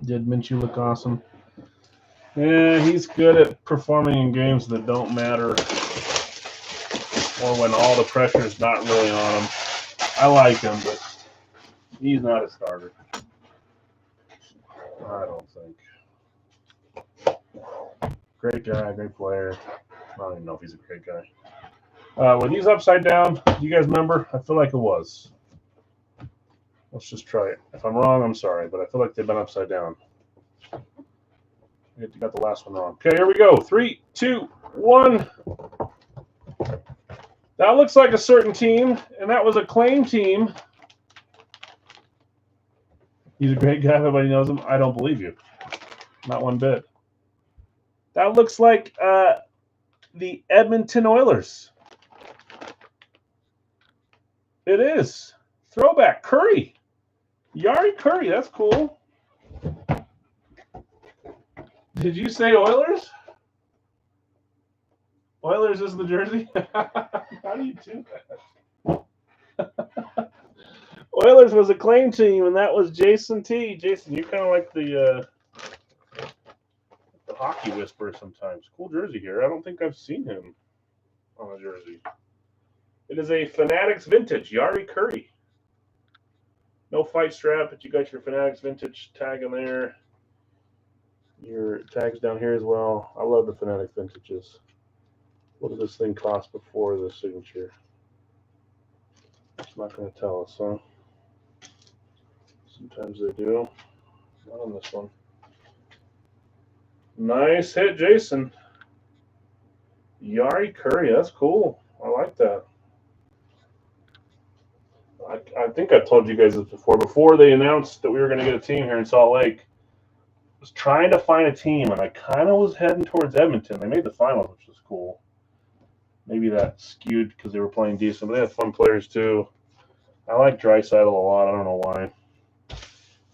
Did Minshew look awesome? Yeah, he's good at performing in games that don't matter or when all the pressure is not really on him. I like him, but he's not a starter. I don't think. Great guy, great player. I don't even know if he's a great guy. Were these upside down? Do you guys remember? I feel like it was. Let's just try it. If I'm wrong, I'm sorry, but I feel like they've been upside down. You got the last one wrong. Okay, here we go. 3, 2, 1. That looks like a certain team, and that was a claim team. He's a great guy. Everybody knows him. I don't believe you. Not one bit. That looks like the Edmonton Oilers. It is. Throwback. Curry. Yari Curry. That's cool. Did you say Oilers? Oilers is the jersey? How do you do that? Oilers was a claim team, and that was Jason T. Jason, you're kind of like the hockey whisperer sometimes. Cool jersey here. I don't think I've seen him on a jersey. It is a Fanatics Vintage, Yari Curry. No fight strap, but you got your Fanatics Vintage tag in there. Your tags down here as well. I love the Fanatics Vintages. What does this thing cost before the signature? It's not going to tell us, huh? Sometimes they do. Not on this one. Nice hit, Jason. Yari Curry, that's cool. I like that. I think I've told you guys this before. Before they announced that we were going to get a team here in Salt Lake, I was trying to find a team, and I kind of was heading towards Edmonton. They made the finals, which was cool. Maybe that skewed because they were playing decent, but they had fun players too. I like Draisaitl a lot. I don't know why.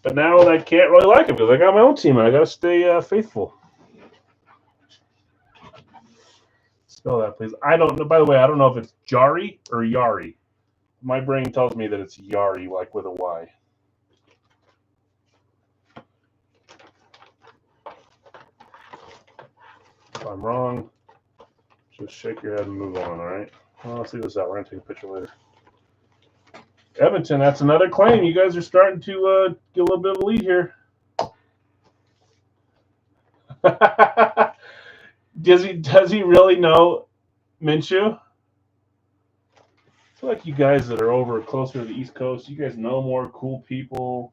But now I can't really like him because I got my own team, and I got to stay faithful. Spell that, please. I don't know. By the way, I don't know if it's Jari or Yari. My brain tells me that it's Yari, like with a Y. If I'm wrong, just shake your head and move on, all right? Well, let's leave this out. We're going to take a picture later. Edmonton, that's another claim. You guys are starting to get a little bit of a lead here. Does he really know Minshew? I feel like you guys that are over closer to the East Coast, you guys know more cool people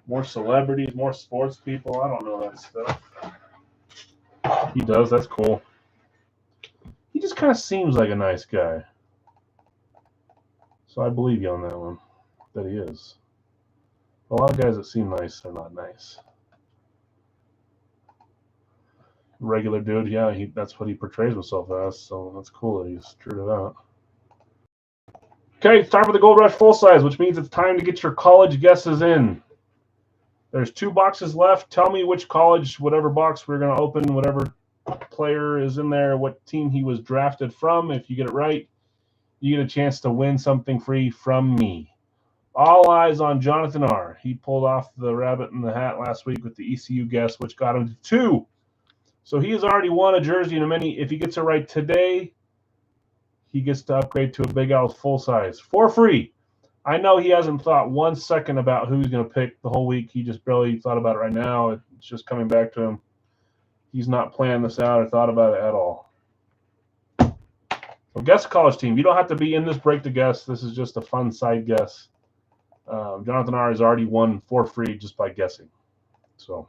More celebrities, more sports people. I don't know that stuff. He does. That's cool. He just kind of seems like a nice guy. So I believe you on that one, that he is. A lot of guys that seem nice are not nice. Regular dude, yeah, that's what he portrays himself as, so that's cool that he's true to that. Okay, it's time for the Gold Rush full size, which means it's time to get your college guesses in. There's 2 boxes left. Tell me which college, whatever box we're going to open, whatever player is in there, what team he was drafted from. If you get it right, you get a chance to win something free from me. All eyes on Jonathan R. He pulled off the rabbit in the hat last week with the ECU guess, which got him to 2. So he has already won a jersey and a mini. If he gets it right today, he gets to upgrade to a Big Al's full size for free. I know he hasn't thought 1 second about who he's going to pick the whole week. He just barely thought about it right now. It's just coming back to him. He's not planned this out or thought about it at all. So guess college team. You don't have to be in this break to guess. This is just a fun side guess. Jonathan R. has already won for free just by guessing. So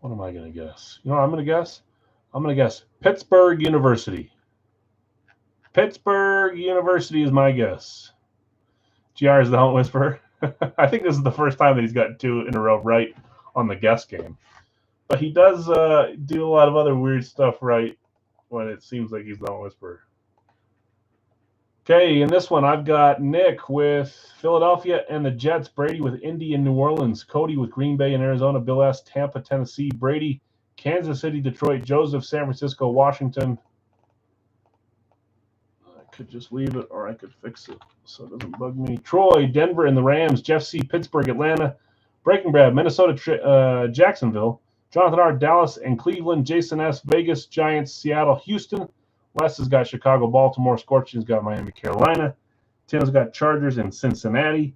what am I going to guess? You know what I'm going to guess? I'm going to guess Pittsburgh University. Pittsburgh University is my guess. GR is the Helmet Whisperer. I think this is the first time that he's got 2 in a row right on the guess game. But he does do a lot of other weird stuff right when it seems like he's the Helmet Whisperer. Okay, in this one, I've got Nick with Philadelphia and the Jets, Brady with Indy and New Orleans, Cody with Green Bay and Arizona, Bill S., Tampa, Tennessee, Brady, Kansas City, Detroit, Joseph, San Francisco, Washington. I could just leave it or I could fix it so it doesn't bug me. Troy, Denver and the Rams, Jeff C., Pittsburgh, Atlanta, Breaking Bad, Minnesota, Jacksonville, Jonathan R., Dallas and Cleveland, Jason S., Vegas, Giants, Seattle, Houston. Les has got Chicago, Baltimore. Scorchion's got Miami, Carolina. Tim's got Chargers and Cincinnati.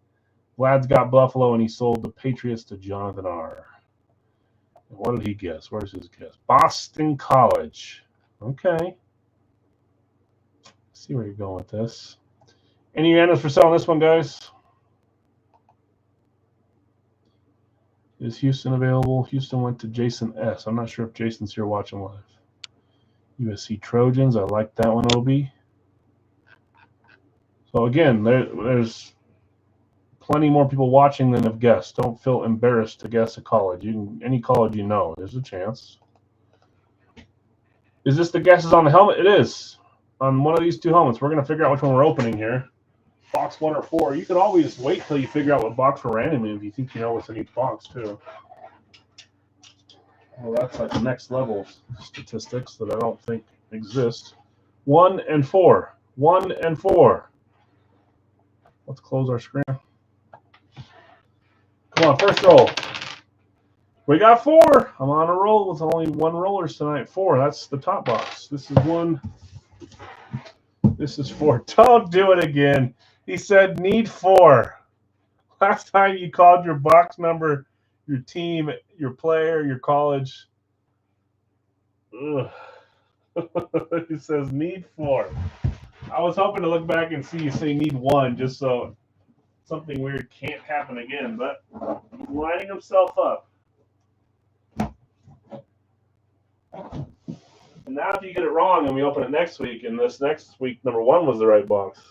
Vlad's got Buffalo, and he sold the Patriots to Jonathan R. What did he guess? Where's his guess? Boston College. Okay. Let's see where you're going with this. Any randoms for selling this one, guys? Is Houston available? Houston went to Jason S. I'm not sure if Jason's here watching live. USC Trojans. I like that one, Obi. So again, there's plenty more people watching than have guessed. Don't feel embarrassed to guess a college. Any college you know, there's a chance. Is this the guesses on the helmet? It is. On one of these 2 helmets. We're going to figure out which one we're opening here. Box 1 or 4. You can always wait till you figure out what box we're randoming if you think you know what's in each box, too. Well, that's like the next level statistics that I don't think exist. 1 and 4. 1 and 4. Let's close our screen. Come on, first roll. We got 4. I'm on a roll with only 1 rollers tonight. 4. That's the top box. This is 1. This is 4. Don't do it again. He said need 4. Last time you called your box number, your team, your player, your college. Ugh. He says need 4. I was hoping to look back and see you say need 1 just so something weird can't happen again, but he's lining himself up. And now if you get it wrong and we open it next week, and this next week number 1 was the right box.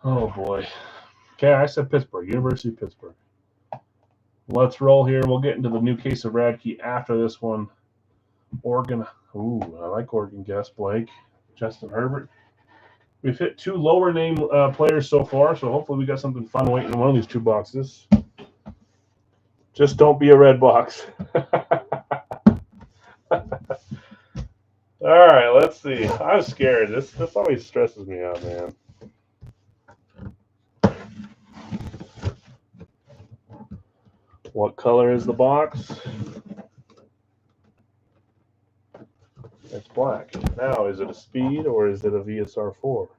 Oh boy. Okay, I said Pittsburgh, University of Pittsburgh. Let's roll here. We'll get into the new case of Radtke after this one. Oregon. Ooh, I like Oregon guess, Blake. Justin Herbert. We've hit 2 lower name players so far, so hopefully we got something fun waiting in one of these 2 boxes. Just don't be a red box. All right, let's see. I'm scared. This always stresses me out, man. What color is the box? It's black. Now, is it a Speed or is it a VSR 4?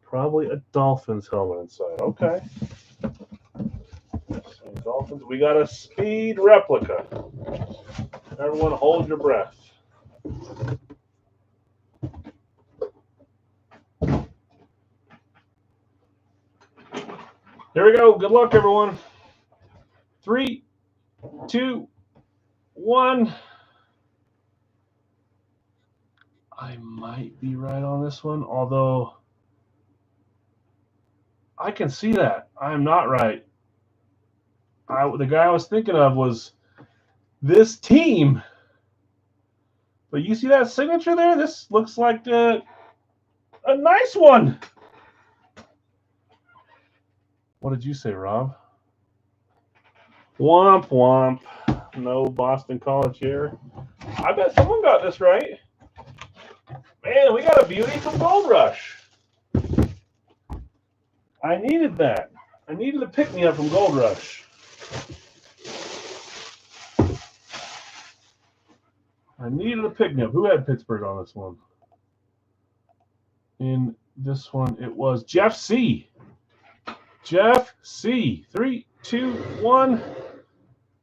Probably a Dolphins helmet inside. Okay. So Dolphins. We got a Speed replica. Everyone hold your breath. Here we go. Good luck, everyone. 3, 2, 1. I might be right on this one, although I can see that. I'm not right. The guy I was thinking of was this team. But you see that signature there? This looks like a nice one. What did you say, Rob? Womp womp. No Boston College here. I bet someone got this right. Man, we got a beauty from Gold Rush. I needed that. I needed a pick-me-up from Gold Rush. I needed a pick-me-up. Who had Pittsburgh on this one? In this one, it was Jeff C. Jeff C. 3, 2, 1.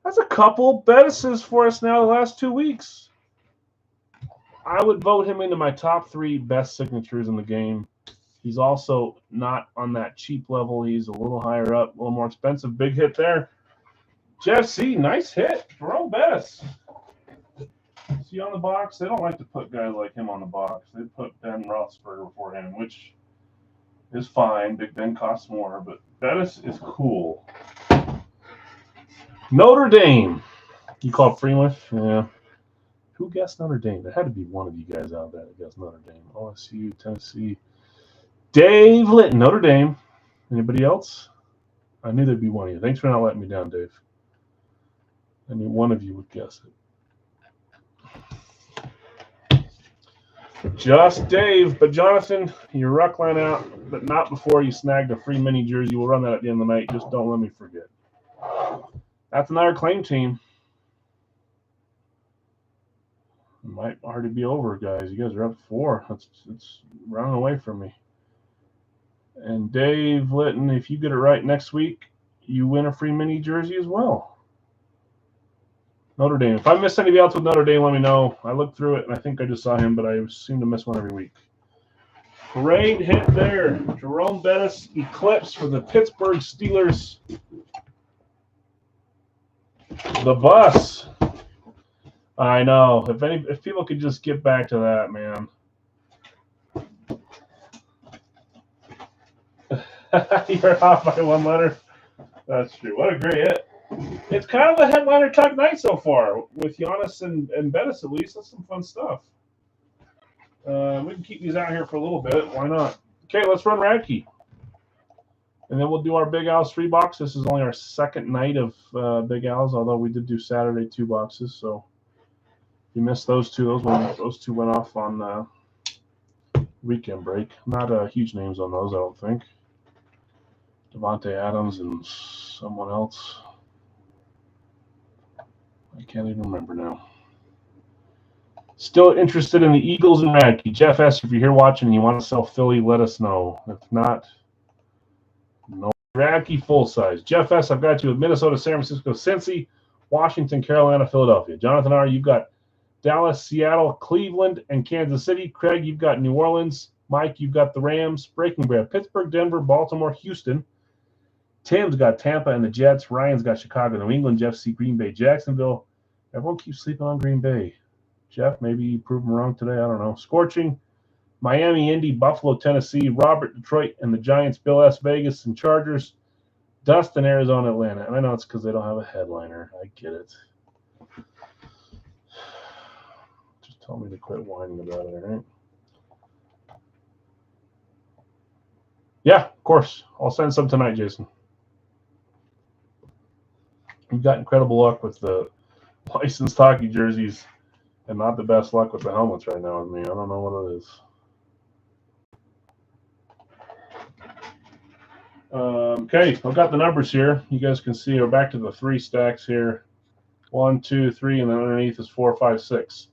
That's a couple Bettises for us now the last 2 weeks. I would vote him into my top 3 best signatures in the game. He's also not on that cheap level. He's a little higher up, a little more expensive. Big hit there. Jeff C., nice hit. Jerome Bettis. See on the box? They don't like to put guys like him on the box. They put Ben Roethlisberger before him, which is fine. Big Ben costs more, but Bettis is cool. Notre Dame. You call it Freeman? Yeah. Who guessed Notre Dame? There had to be one of you guys out there that guessed Notre Dame. OSU, Tennessee. Dave Litton, Notre Dame. Anybody else? I knew there'd be one of you. Thanks for not letting me down, Dave. I knew one of you would guess it. Just Dave. But Jonathan, your ruck line out, but not before you snagged a free mini jersey. We'll run that at the end of the night. Just don't let me forget. That's another claim team. It might already be over, guys. You guys are up 4. It's running away from me. And Dave Litton, if you get it right next week, you win a free mini jersey as well. Notre Dame. If I missed anybody else with Notre Dame, let me know. I looked through it, and I think I just saw him, but I seem to miss one every week. Great hit there. Jerome Bettis, Eclipse for the Pittsburgh Steelers. The bus. I know. If people could just get back to that, man. You're off by 1 letter. That's true. What a great hit. It's kind of a headliner type night so far with Giannis and Bettis at least. That's some fun stuff. We can keep these out here for a little bit. Why not? Okay, let's run Radtke. And then we'll do our Big Al's 3 box. This is only our second night of Big Al's, although we did do Saturday 2 boxes. So if you missed those two, those two went off on weekend break. Not huge names on those, I don't think. Devontae Adams and someone else. I can't even remember now. Still interested in the Eagles and Radtke. Jeff S., if you're here watching and you want to sell Philly, let us know. If not, no. Radtke full size. Jeff S., I've got you with Minnesota, San Francisco, Cincy, Washington, Carolina, Philadelphia. Jonathan R., you've got Dallas, Seattle, Cleveland, and Kansas City. Craig, you've got New Orleans. Mike, you've got the Rams. Breaking Bread, Pittsburgh, Denver, Baltimore, Houston. Tim's got Tampa and the Jets. Ryan's got Chicago, New England. Jeff C., Green Bay, Jacksonville. Everyone keeps sleeping on Green Bay. Jeff, maybe you prove them wrong today. I don't know. Scorching, Miami, Indy, Buffalo, Tennessee. Robert, Detroit, and the Giants. Bill S., Vegas, and Chargers. Dustin, Arizona, Atlanta. And I know it's because they don't have a headliner. I get it. Just tell me to quit whining about it, all right? Yeah, of course. I'll send some tonight, Jason. We've got incredible luck with the licensed hockey jerseys and not the best luck with the helmets right now with me. I don't know what it is. Okay, I've got the numbers here. You guys can see we're back to the 3 stacks here. 1, 2, 3, and then underneath is 4, 5, 6.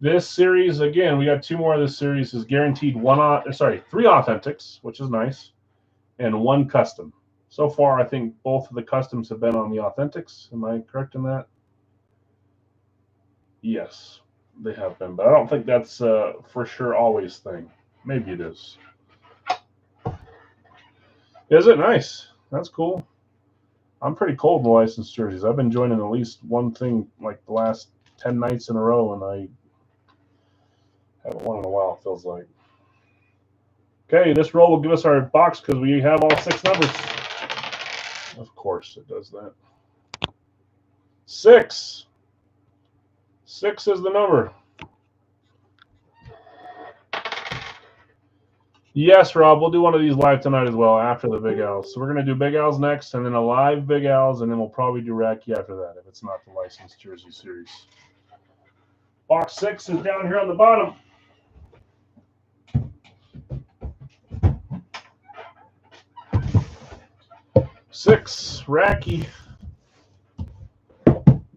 This series, again, we got 2 more of this series, is guaranteed 3 authentics, which is nice, and 1 custom. So far, I think both of the customs have been on the authentics. Am I correct in that? Yes, they have been, but I don't think that's for sure always thing. Maybe it is. Is it nice? That's cool. I'm pretty cold in the licensed jerseys. I've been joining at least one thing like the last 10 nights in a row, and I haven't won in a while, it feels like. Okay, this roll will give us our box because we have all 6 numbers. Of course it does that. 6. 6 is the number. Yes, Rob, we'll do one of these live tonight as well after the Big L's. So we're going to do Big L's next, and then a live Big L's, and then we'll probably do Radtke after that if it's not the licensed jersey series. Box 6 is down here on the bottom. Six, Radtke.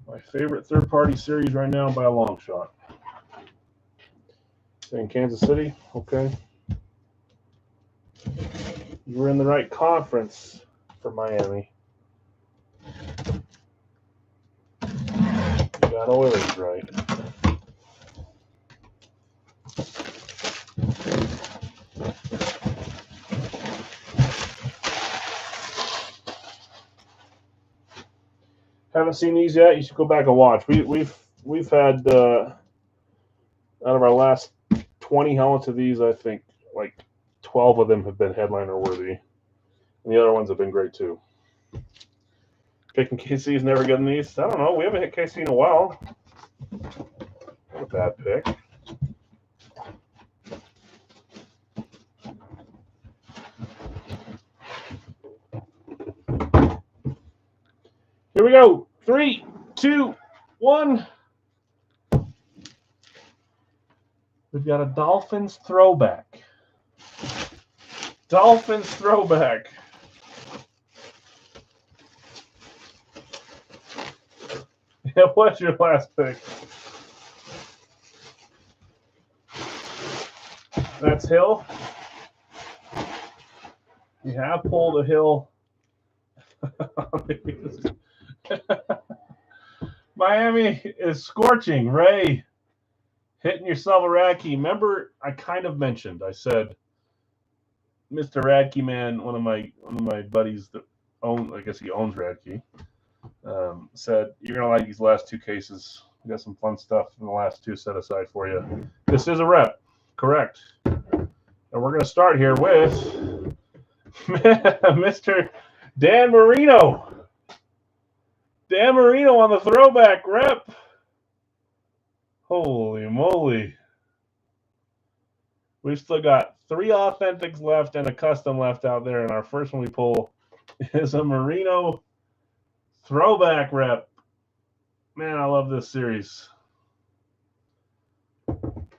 My favorite third-party series right now by a long shot. In Kansas City, okay. You were in the right conference for Miami. You got Oilers right. Haven't seen these yet. You should go back and watch. We've had out of our last 20 helmets of these, I think like 12 of them have been headliner worthy, and the other ones have been great too. Picking KC's never getting these. I don't know. We haven't hit KC in a while. Not a bad pick. Here we go. 3, 2, 1. We've got a Dolphins throwback. Dolphins throwback. Yeah, what's your last pick? That's Hill. You have pulled a Hill. Miami is scorching. Ray, hitting yourself a Radtke. Remember, I kind of mentioned. I said, Mr. Radtke man, one of my buddies that I guess he owns Radtke, said you're gonna like these last 2 cases. We got some fun stuff in the last 2 set aside for you. This is a rep, correct? And we're gonna start here with Mr. Dan Marino. Dan Marino on the throwback rep. Holy moly. We've still got 3 authentics left and a custom left out there, and our first one we pull is a Marino throwback rep. Man, I love this series.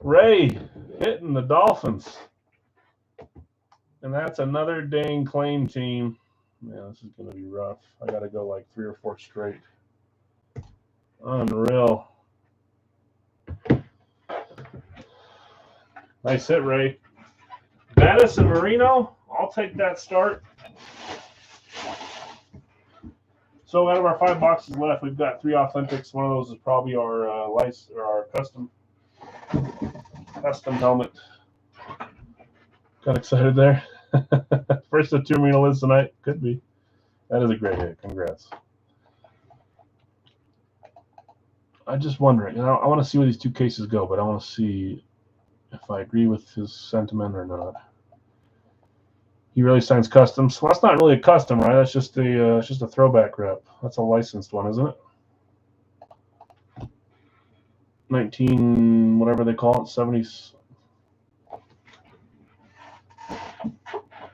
Ray hitting the Dolphins. And that's another dang claim team. Man, this is going to be rough. I got to go like 3 or 4 straight. Unreal. Nice hit, Ray. Bettis and Marino, I'll take that start. So out of our 5 boxes left, we've got 3 authentics. One of those is probably our our custom helmet. Got excited there. First of 2 Marino lids tonight. Could be. That is a great hit. Congrats. I'm just wondering. I want to see where these 2 cases go, but I want to see if I agree with his sentiment or not. He really signs customs. Well, that's not really a custom, right? That's just a throwback rep. That's a licensed one, isn't it? 19, whatever they call it, 70s.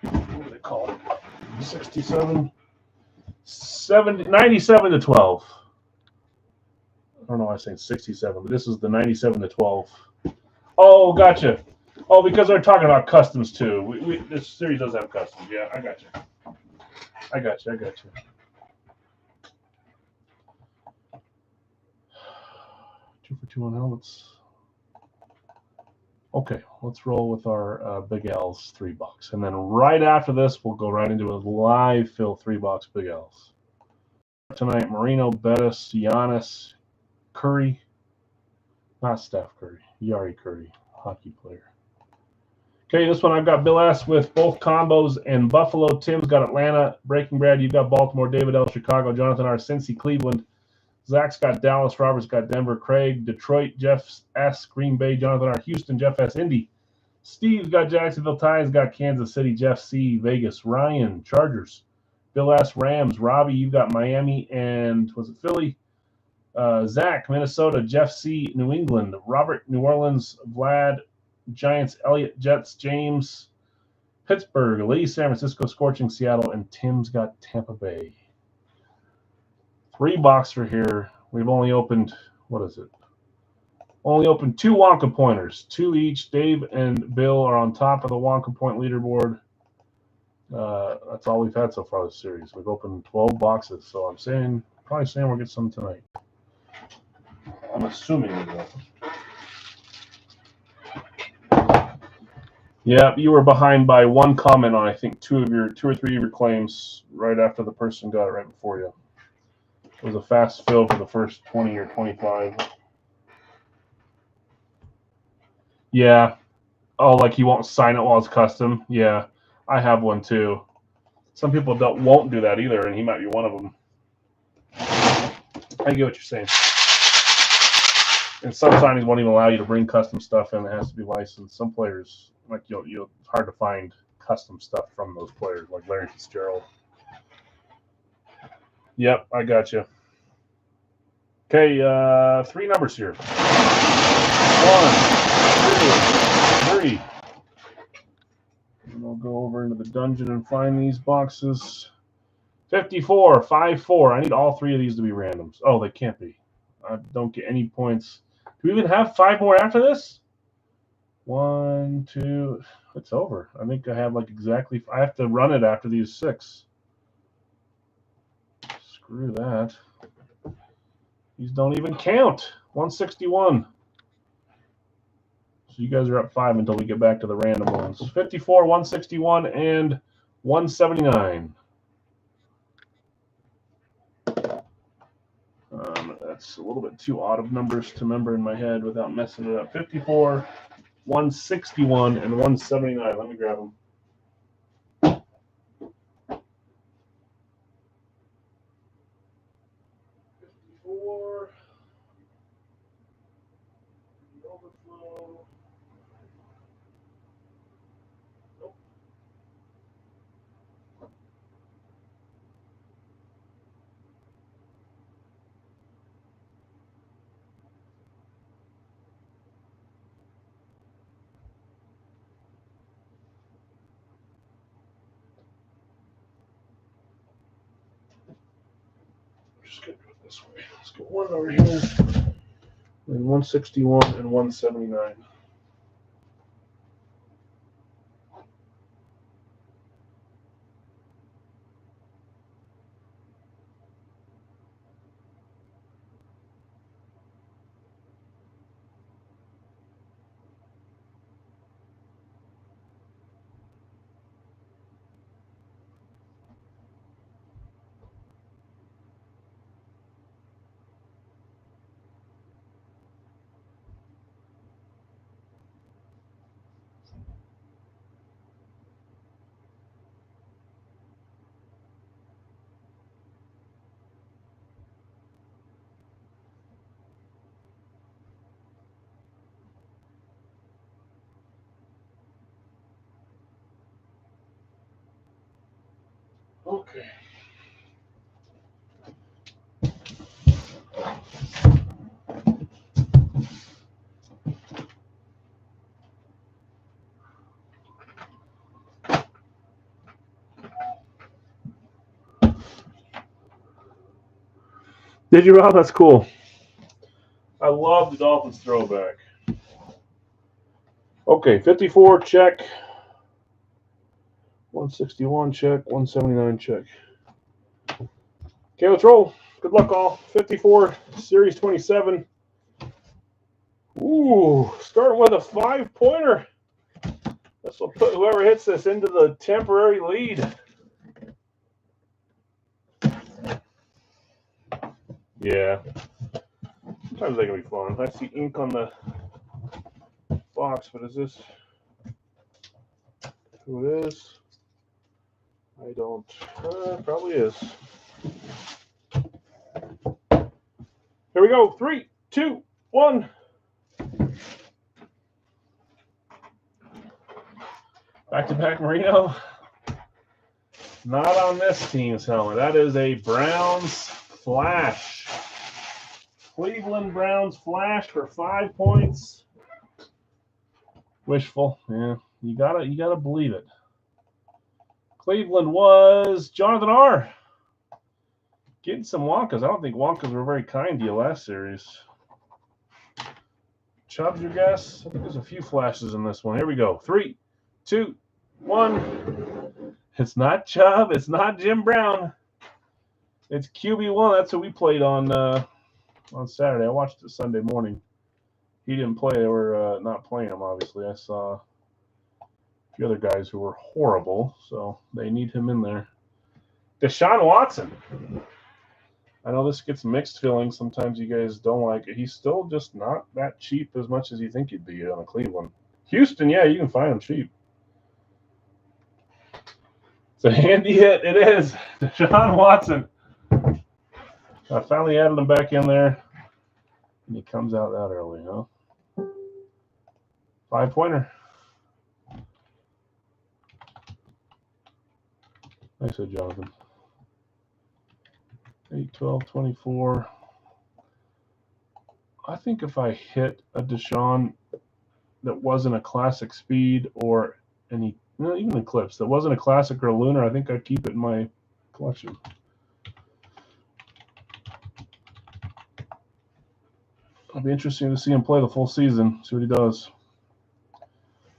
What do they call it? 67, 70, 97 to 12. I don't know why I say 67, but this is the 97 to 12. Oh, gotcha. Oh, because they're talking about customs too. This series does have customs. Yeah, I got you. I got you. 2 for 2 on helmets. Okay, let's roll with our Big L's 3 box. And then right after this, we'll go right into a live fill 3-box Big L's. Tonight, Marino, Bettis, Giannis, Curry. Not Steph Curry. Yari Curry, hockey player. Okay, this one I've got Bill S. with both combos and Buffalo. Tim's got Atlanta. Breaking Brad, you've got Baltimore. David L. Chicago. Jonathan R. Cincy, Cleveland. Zach's got Dallas. Robert's got Denver. Craig, Detroit. Jeff S. Green Bay. Jonathan R. Houston. Jeff S. Indy. Steve's got Jacksonville. Ty's got Kansas City. Jeff C. Vegas. Ryan, Chargers. Bill S. Rams. Robbie, you've got Miami and was it Philly? Zach, Minnesota. Jeff C. New England. Robert, New Orleans. Vlad, Giants. Elliott, Jets. James, Pittsburgh. Lee, San Francisco. Scorching, Seattle. And Tim's got Tampa Bay. 3 boxer here. We've only opened, what is it? Only opened 2 Wonka pointers. 2 each. Dave and Bill are on top of the Wonka point leaderboard. That's all we've had so far this series. We've opened 12 boxes, so I'm probably saying we'll get some tonight. I'm assuming we will. Yeah, you were behind by 1 comment on I think 2 or 3 of your claims right after the person got it right before you. It was a fast fill for the first 20 or 25. Yeah. Oh, like he won't sign it while it's custom? Yeah. I have one too. Some people won't do that either, and he might be one of them. I get what you're saying. And some signings won't even allow you to bring custom stuff in. It has to be licensed. Some players, like it's hard to find custom stuff from those players, like Larry Fitzgerald. Yep, I got you. Okay, 3 numbers here. 1, 2, 3. And we'll go over into the dungeon and find these boxes. 54, 5-4. I need all 3 of these to be randoms. Oh, they can't be. I don't get any points. Do we even have 5 more after this? 1, 2. It's over. I think I have like exactly. I have to run it after these 6. Screw that. These don't even count. 161. So you guys are up 5 until we get back to the random ones. 54, 161, and 179. That's a little bit too odd of numbers to remember in my head without messing it up. 54, 161, and 179. Let me grab them. 54. Overflow. Nope. Just gonna do it this way. Let's go 1 over here, and 161 and 179. Okay. Did you, Rob? That's cool. I love the Dolphins throwback. Okay, 54, check. 161, check. 179, check. Okay, let's roll. Good luck, all. 54, Series 27. Ooh, starting with a 5-pointer. This will put whoever hits this into the temporary lead. Yeah. Sometimes they can be fun. I see ink on the box. What is this? who it is. I don't. Probably is. Here we go. 3, 2, 1. Back-to-back Marino. Not on this team's helmet. That is a Browns Flash. Cleveland Browns Flash for 5 points. Wishful. Yeah, you gotta believe it. Cleveland was Jonathan R. Getting some Wonkas. I don't think Wonkas were very kind to you last series. Chubb's your guess? I think there's a few flashes in this one. Here we go. 3, 2, 1. It's not Chubb. It's not Jim Brown. It's QB1. That's who we played on Saturday. I watched it Sunday morning. He didn't play. They were not playing him, obviously. I saw a few other guys who were horrible, so they need him in there. Deshaun Watson. I know this gets mixed feelings. Sometimes you guys don't like it. He's still just not that cheap as much as you think he'd be on a Cleveland. Houston, yeah, you can find him cheap. It's a handy hit. It is. Deshaun Watson. I finally added him back in there. And he comes out that early, huh? 5-pointer. Nice hit, Jonathan. 8, 12, 24. I think if I hit a Deshaun that wasn't a classic speed or any, even Eclipse, that wasn't a classic or a lunar, I think I'd keep it in my collection. It'll be interesting to see him play the full season, see what he does.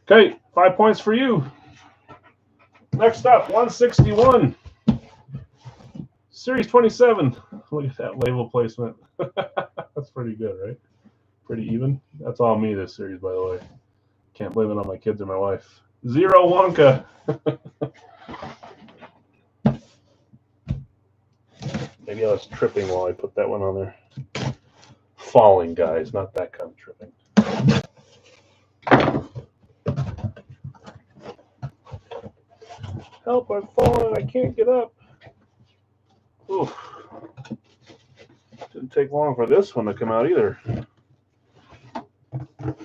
Okay, 5 points for you. Next up, 161. Series 27. Look at that label placement. That's pretty good, right? Pretty even. That's all me this series, by the way. Can't blame it on my kids or my wife. 0 Wonka. Maybe I was tripping while I put that one on there. Falling, guys, not that kind of tripping. Help, I'm falling. I can't get up. Oof. Didn't take long for this one to come out either.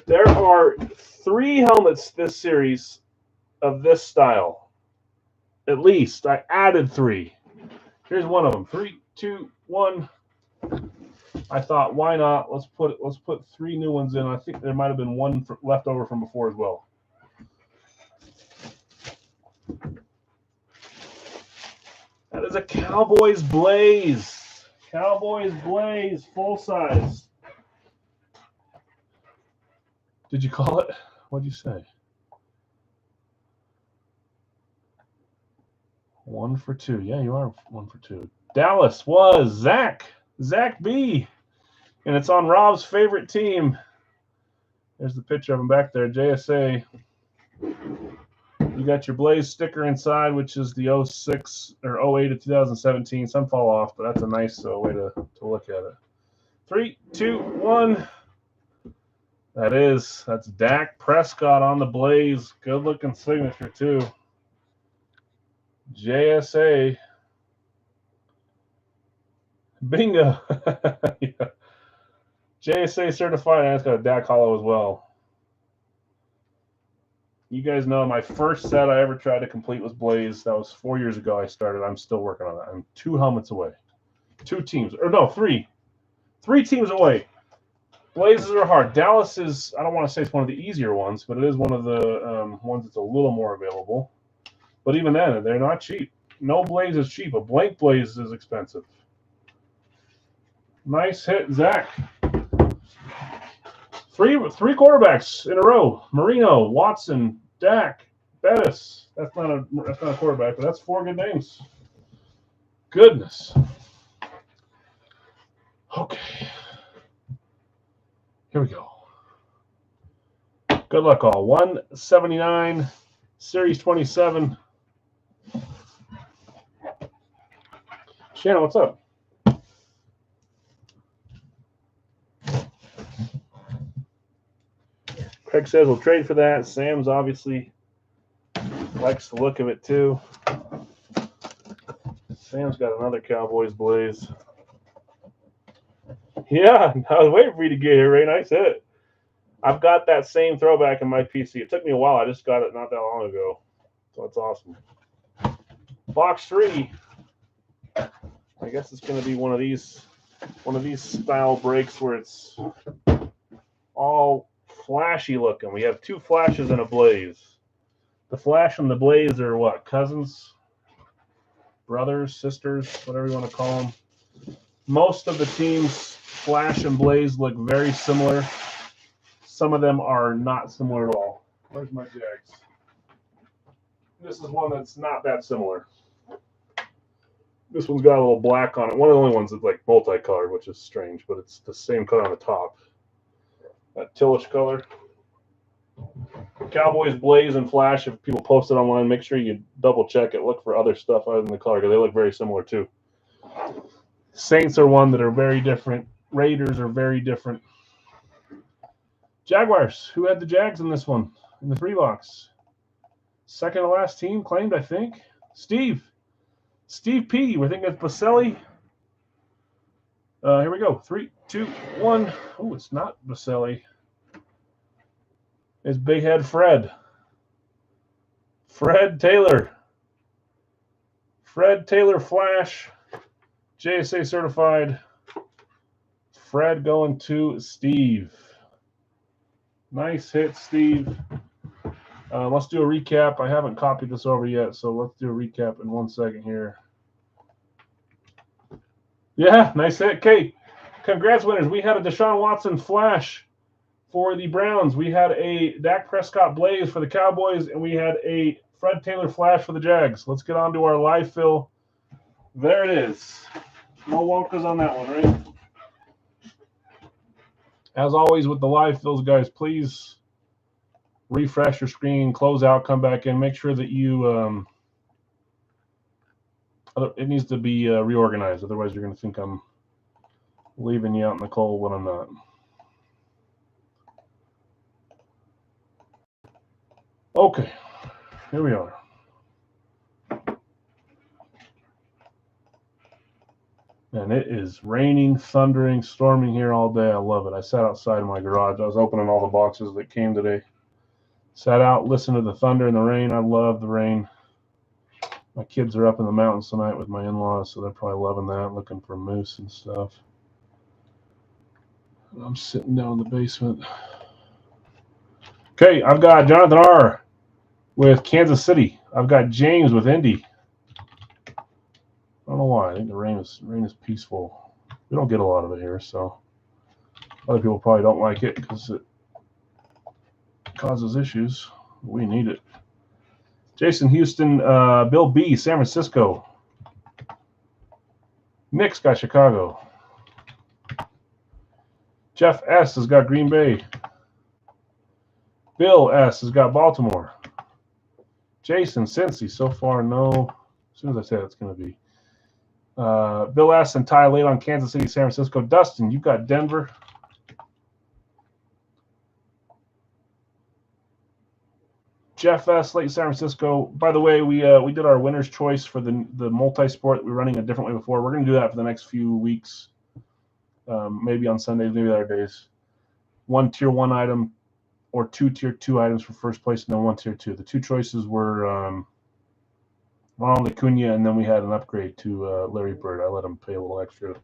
There are 3 helmets this series of this style. At least. I added 3. Here's one of them. 3, 2, 1. I thought, why not? Let's put 3 new ones in. I think there might have been one left over from before as well. That is a Cowboys Blaze. Cowboys Blaze, full size. Did you call it? What'd you say? 1 for 2. Yeah, you are 1 for 2. Dallas was Zach B. And it's on Rob's favorite team. There's the picture of him back there, JSA. You got your Blaze sticker inside, which is the 06 or 08 of 2017. Some fall off, but that's a nice way to look at it. 3, 2, 1. That's Dak Prescott on the Blaze. Good looking signature too. JSA. Bingo. Yeah. JSA certified, and it's got a Dak Hollow as well. You guys know my first set I ever tried to complete was Blaze. That was 4 years ago I started. I'm still working on that. I'm 2 helmets away. 2 teams. Or no, 3. 3 teams away. Blazes are hard. Dallas is, I don't want to say it's one of the easier ones, but it is one of the ones that's a little more available. But even then, they're not cheap. No Blaze is cheap. A blank Blaze is expensive. Nice hit, Zach. Three quarterbacks in a row. Marino, Watson, Dak, Bettis. That's not a quarterback, but that's 4 good names. Goodness. Okay. Here we go. Good luck, all. 179, Series 27. Shannon, what's up? Craig says we'll trade for that. Sam's obviously Likes the look of it too. Sam's got another Cowboys blaze. Yeah, I was waiting for you to get here, Ray. Nice hit. I've got that same throwback in my PC. It took me a while. I just got it not that long ago. So that's awesome. Box 3. I guess it's going to be one of these style breaks where it's all flashy looking. We have 2 flashes and a blaze. The flash and the blaze are what? Cousins? Brothers? Sisters? Whatever you want to call them. Most of the teams' flash and blaze look very similar. Some of them are not similar at all. Where's my Jags? This is one that's not that similar. This one's got a little black on it. One of the only ones that's like multicolored, which is strange, but it's the same color on the top. That tealish color. Cowboys blaze and flash. If people post it online, make sure you double check it. Look for other stuff other than the color because they look very similar too. Saints are one that are very different. Raiders are very different. Jaguars. Who had the Jags in this one? In the 3 box. Second to last team claimed, I think. Steve P. We think that's Baselli. Here we go. 3, 2, 1. Oh, it's not Baselli. It's Big Head Fred. Fred Taylor. Fred Taylor Flash. JSA certified. Fred going to Steve. Nice hit, Steve. Let's do a recap. I haven't copied this over yet, so let's do a recap in 1 second here. Yeah, nice hit. Okay, congrats, winners. We had a Deshaun Watson flash for the Browns. We had a Dak Prescott blaze for the Cowboys, and we had a Fred Taylor flash for the Jags. Let's get on to our live fill. There it is. No Wonkas on that one, right? As always with the live fills, guys, please refresh your screen, close out, come back in. Make sure that you it needs to be reorganized. Otherwise, you're going to think I'm leaving you out in the cold when I'm not. Okay, here we are. And it is raining, thundering, storming here all day. I love it. I sat outside in my garage. I was opening all the boxes that came today. Sat out, listened to the thunder and the rain. I love the rain. My kids are up in the mountains tonight with my in-laws, so they're probably loving that, looking for moose and stuff. I'm sitting down in the basement. Okay, I've got Jonathan R. with Kansas City. I've got James with Indy. I don't know why. I think the rain is peaceful. We don't get a lot of it here, so other people probably don't like it because it causes issues. We need it. Jason Houston, Bill B, San Francisco. Nick's got Chicago. Jeff S has got Green Bay. Bill S has got Baltimore. Jason Cincy, so far no. As soon as I say it's going to be. Bill S and Ty late on Kansas City, San Francisco. Dustin, you've got Denver. Jeff S, late San Francisco. By the way, we did our winner's choice for the multi-sport. We're running a different way before. We're going to do that for the next few weeks. Maybe on Sundays, maybe other days. 1 tier 1 item or 2 tier 2 items for first place, and then 1 tier 2. The 2 choices were Ronald Acuna, and then we had an upgrade to Larry Bird. I let him pay a little extra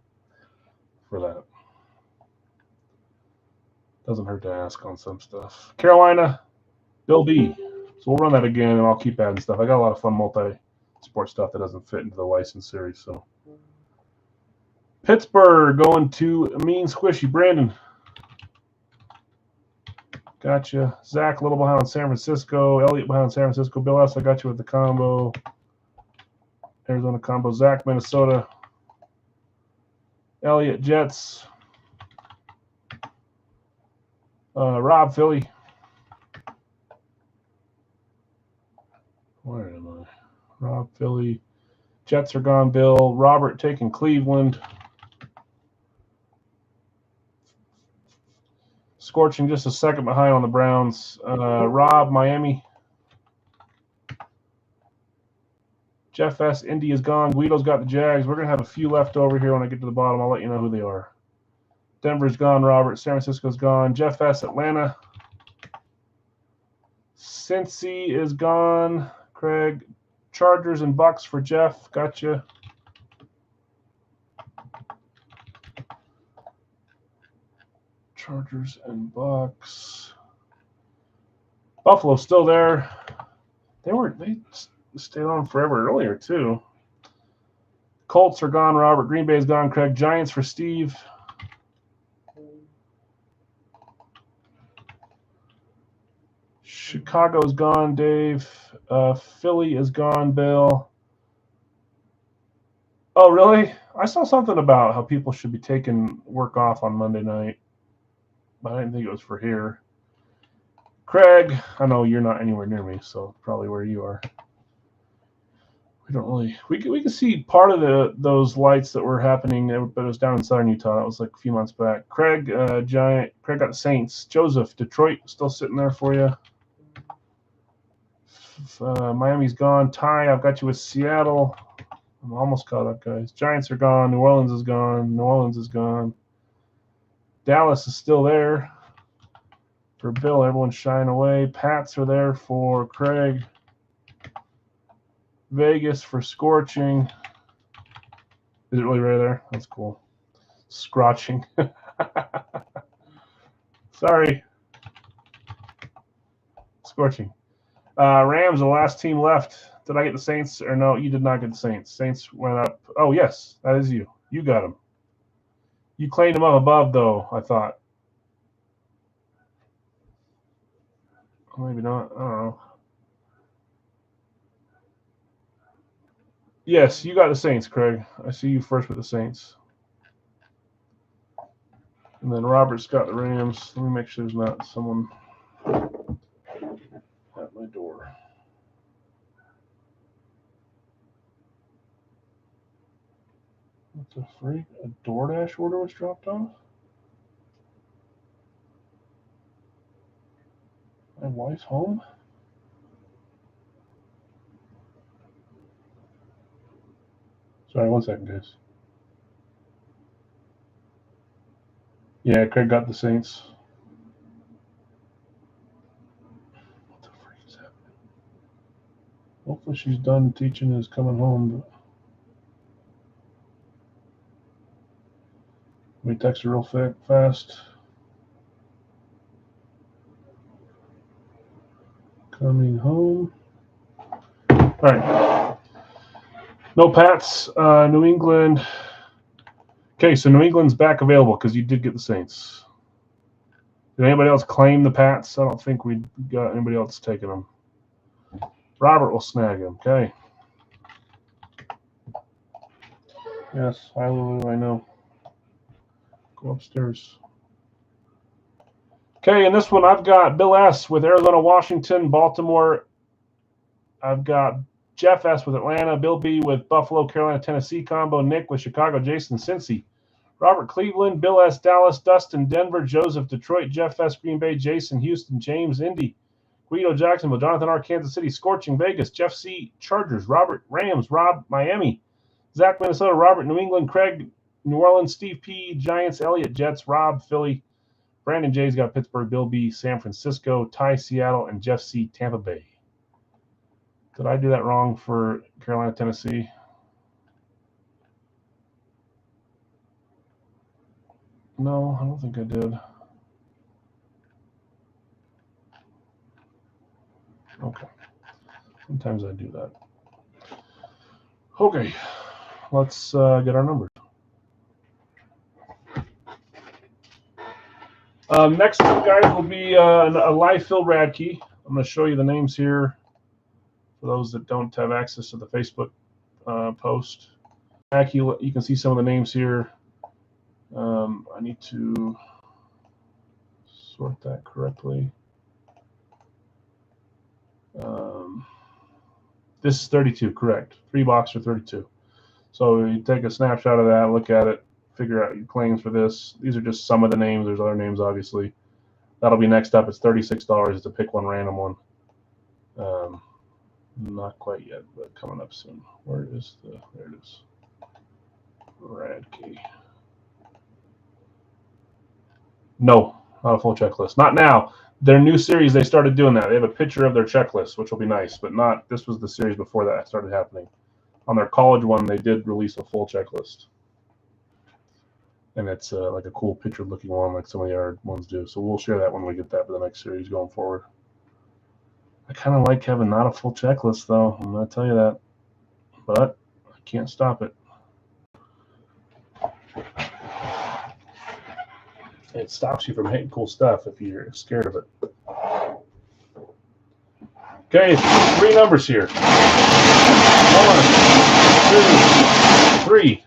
for that. Doesn't hurt to ask on some stuff. Carolina, Bill B. So we'll run that again, and I'll keep adding stuff. I got a lot of fun multi-sport stuff that doesn't fit into the license series. So Pittsburgh going to Mean Squishy. Brandon. Gotcha. Zach, a little behind on San Francisco. Elliot behind on San Francisco. Bill S, I got you with the combo. Arizona combo. Zach, Minnesota. Elliot, Jets. Rob, Philly. Where am I? Rob, Philly. Jets are gone, Bill. Robert taking Cleveland. Scorching just a second behind on the Browns. Rob, Miami. Jeff S. Indy is gone. Guido's got the Jags. We're going to have a few left over here when I get to the bottom. I'll let you know who they are. Denver's gone, Robert. San Francisco's gone. Jeff S. Atlanta. Cincy is gone. Craig. Chargers and Bucks for Jeff. Gotcha. Chargers and Bucks. Buffalo's still there. They stayed on forever earlier too. Colts are gone, Robert. Green Bay's gone, Craig. Giants for Steve. Chicago's gone, Dave. Philly is gone, Bill. Oh, really? I saw something about how people should be taking work off on Monday night, but I didn't think it was for here. Craig, I know you're not anywhere near me, so probably where you are. We don't really. We can see part of those lights that were happening, but it was down in southern Utah. That was like a few months back. Craig, Giant. Craig got the Saints. Joseph, Detroit, still sitting there for you. Miami's gone. Ty, I've got you with Seattle. I'm almost caught up, guys. Giants are gone. New Orleans is gone. New Orleans is gone. Dallas is still there for Bill. Everyone's shying away. Pats are there for Craig. Vegas for Scorching. Is it really right there? That's cool. Scratching. Sorry. Scorching. Rams, the last team left. Did I get the Saints? Or no, you did not get the Saints. Saints went up. Oh, yes, that is you. You got them. You claimed them up above, though, I thought. Maybe not. I don't know. Yes, you got the Saints, Craig. I see you first with the Saints. And then Robert's got the Rams. Let me make sure there's not someone at my door. What's a freak? A DoorDash order was dropped off? My wife's home? Sorry, 1 second, guys. Yeah, Craig got the Saints. What the freak is happening? Hopefully she's done teaching and is coming home. But let me text her real fast. Coming home. All right. No Pats. New England. Okay, so New England's back available because you did get the Saints. Did anybody else claim the Pats? I don't think we got anybody else taking them. Robert will snag them. Okay. Yes, hi Lulu, I know. Go upstairs. Okay, in this one I've got Bill S. with Arizona, Washington, Baltimore. I've got Jeff S. with Atlanta, Bill B. with Buffalo, Carolina, Tennessee combo, Nick with Chicago, Jason Cincy, Robert Cleveland, Bill S. Dallas, Dustin Denver, Joseph Detroit, Jeff S. Green Bay, Jason Houston, James Indy, Guido Jacksonville, Jonathan R. Kansas City, Scorching Vegas, Jeff C. Chargers, Robert Rams, Rob Miami, Zach Minnesota, Robert New England, Craig New Orleans, Steve P. Giants, Elliott Jets, Rob Philly, Brandon J's got Pittsburgh, Bill B. San Francisco, Ty Seattle, and Jeff C. Tampa Bay. Did I do that wrong for Carolina, Tennessee? No, I don't think I did. Okay. Sometimes I do that. Okay. Let's get our numbers. Next one, guys, will be a live fill Radtke. I'm going to show you the names here for those that don't have access to the Facebook post. You can see some of the names here. I need to sort that correctly. This is 32, correct. 3 box for 32. So you take a snapshot of that, look at it, figure out your claims for this. These are just some of the names. There's other names, obviously. That'll be next up. It's $36 to pick one random one. Not quite yet, but coming up soon. Where is the? There it is. Radtke. No, not a full checklist. Not now. Their new series, they started doing that. They have a picture of their checklist, which will be nice, but not. This was the series before that started happening. On their college one, they did release a full checklist, and it's like a cool picture-looking one, like some of the other ones do. So we'll share that when we get that for the next series going forward. I kind of like having not a full checklist, though. I'm going to tell you that, but I can't stop it. It stops you from hitting cool stuff if you're scared of it. Okay, 3 numbers here. 1, 2, 3.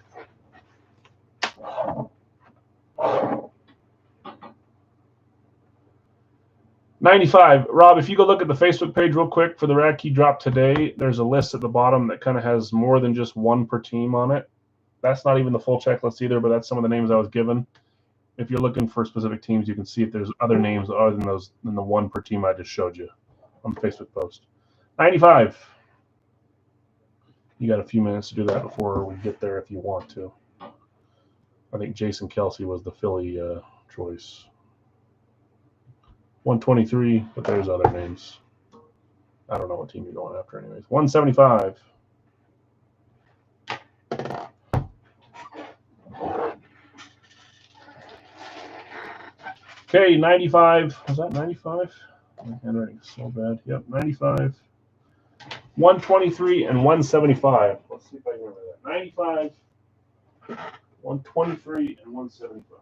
$95. Rob, if you go look at the Facebook page real quick for the Radtke drop today, there's a list at the bottom that kind of has more than just one per team on it. That's not even the full checklist either, but that's some of the names I was given. If you're looking for specific teams, you can see if there's other names other than the one per team I just showed you on the Facebook post. 95. You got a few minutes to do that before we get there if you want to. I think Jason Kelsey was the Philly choice. 123, but there's other names. I don't know what team you're going after anyways. 175. Okay, 95. Was that 95? My handwriting's so bad. Yep, 95. 123 and 175. Let's see if I can remember that. 95, 123, and 175.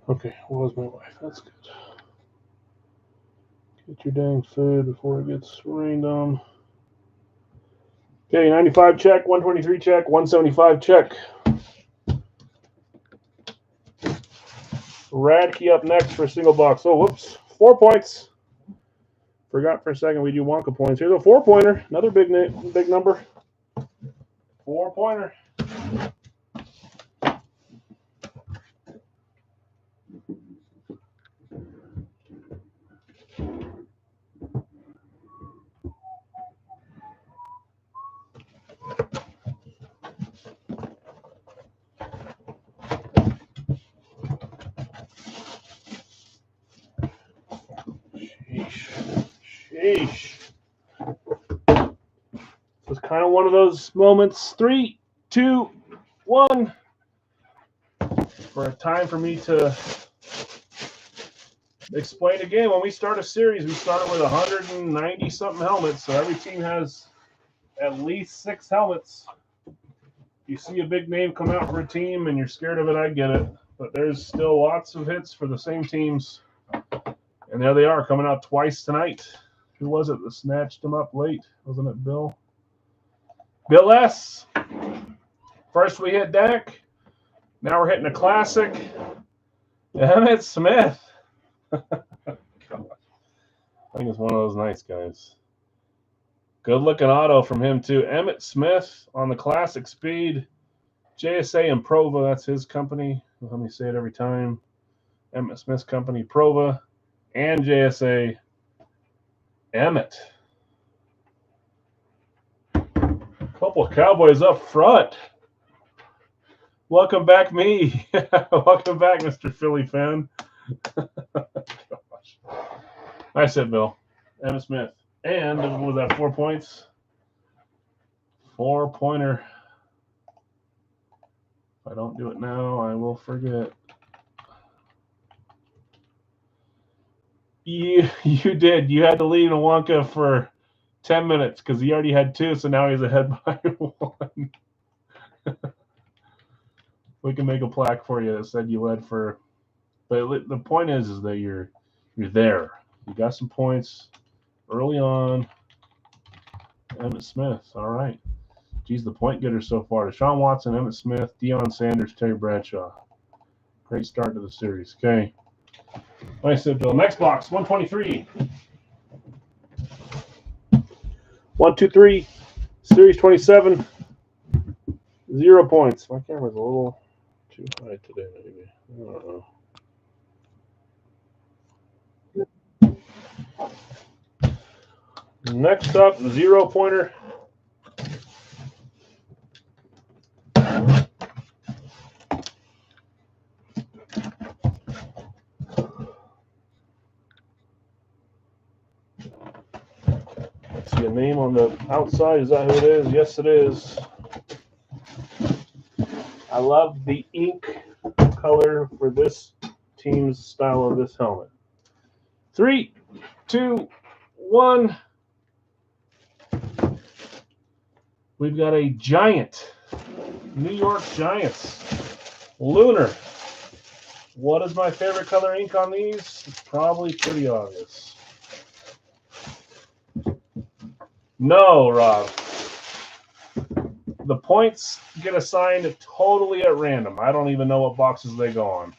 Okay, well, was my wife. That's good. Get your dang food before it gets rained on. Okay, 95 check, 123 check, 175 check. Radtke up next for a single box. Oh, whoops. 4 points. Forgot for a second we do Wonka points. Here's a 4-pointer. Another big number. 4-pointer. Sheesh. It was kind of one of those moments. 3, 2, 1 for a time for me to explain again. When we start a series, we started with 190-something helmets, so every team has at least 6 helmets. You see a big name come out for a team and you're scared of it, I get it. But there's still lots of hits for the same teams. And there they are, coming out twice tonight. Who was it that snatched them up late? Wasn't it Bill? Bill S. First we hit Dak. Now we're hitting a classic. Emmitt Smith. I think it's one of those nights, guys. Good looking auto from him too. Emmitt Smith on the classic speed. JSA and Prova, that's his company. Let me say it every time. Emmitt Smith's company, Prova, and JSA. Emmitt. Couple of Cowboys up front. Welcome back, me. Welcome back, Mr. Philly fan. Gosh. Nice hit, Bill. Emmitt Smith. And what was that, 4 points? 4-pointer. If I don't do it now, I will forget. You did. You had to leave Nwonka for 10 minutes because he already had 2, so now he's ahead by 1. We can make a plaque for you that said you led for. But the point is that you're there. You got some points early on. Emmitt Smith. All right. Geez, the point getter so far. Deshaun Watson, Emmitt Smith, Deion Sanders, Terry Bradshaw. Great start to the series. Okay. Nice hit, Bill. Next box, 123. 1, 2, 3. Series 27. 0 points. My camera's a little too high today, maybe. I don't know. Next up, 0-pointer. See a name on the outside. Is that who it is? Yes, it is. I love the ink color for this team's style of this helmet. 3, 2, 1. We've got a giant. New York Giants. Lunar. What is my favorite color ink on these? It's probably pretty obvious. No, Rob. The points get assigned totally at random. I don't even know what boxes they go on.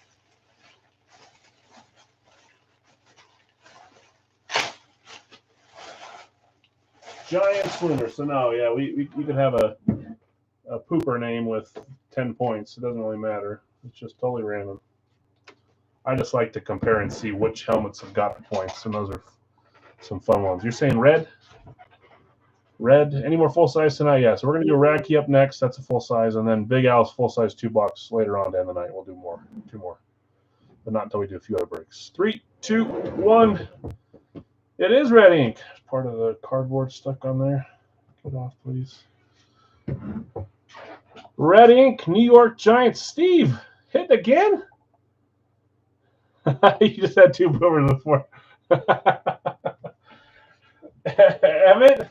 Giants Lunar. So no, yeah, we could have a pooper name with 10 points. It doesn't really matter. It's just totally random. I just like to compare and see which helmets have got the points, and those are some fun ones. You're saying red? Red. Any more full size tonight? Yeah. So we're gonna do Radtke up next. That's a full size, and then Big Al's full size 2-box later on down the night. We'll do more, 2 more, but not until we do a few other breaks. 3, 2, 1. It is red ink. Part of the cardboard stuck on there. Get off, please. Red ink. New York Giants. Steve, hit again. You just had 2 boomers before. Emmitt.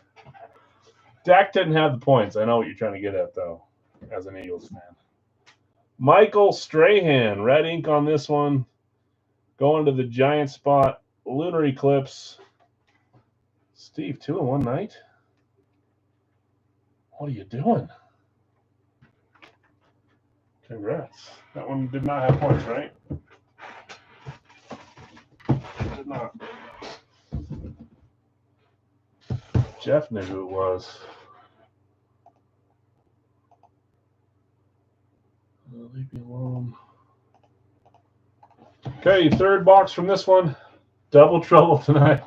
Dak didn't have the points. I know what you're trying to get at, though, as an Eagles fan. Michael Strahan, red ink on this one. Going to the Giant spot. Lunar Eclipse. Steve, 2 in one night? What are you doing? Congrats. That one did not have points, right? It did not. Jeff knew who it was. Leave me alone. Okay, 3rd box from this one. Double trouble tonight.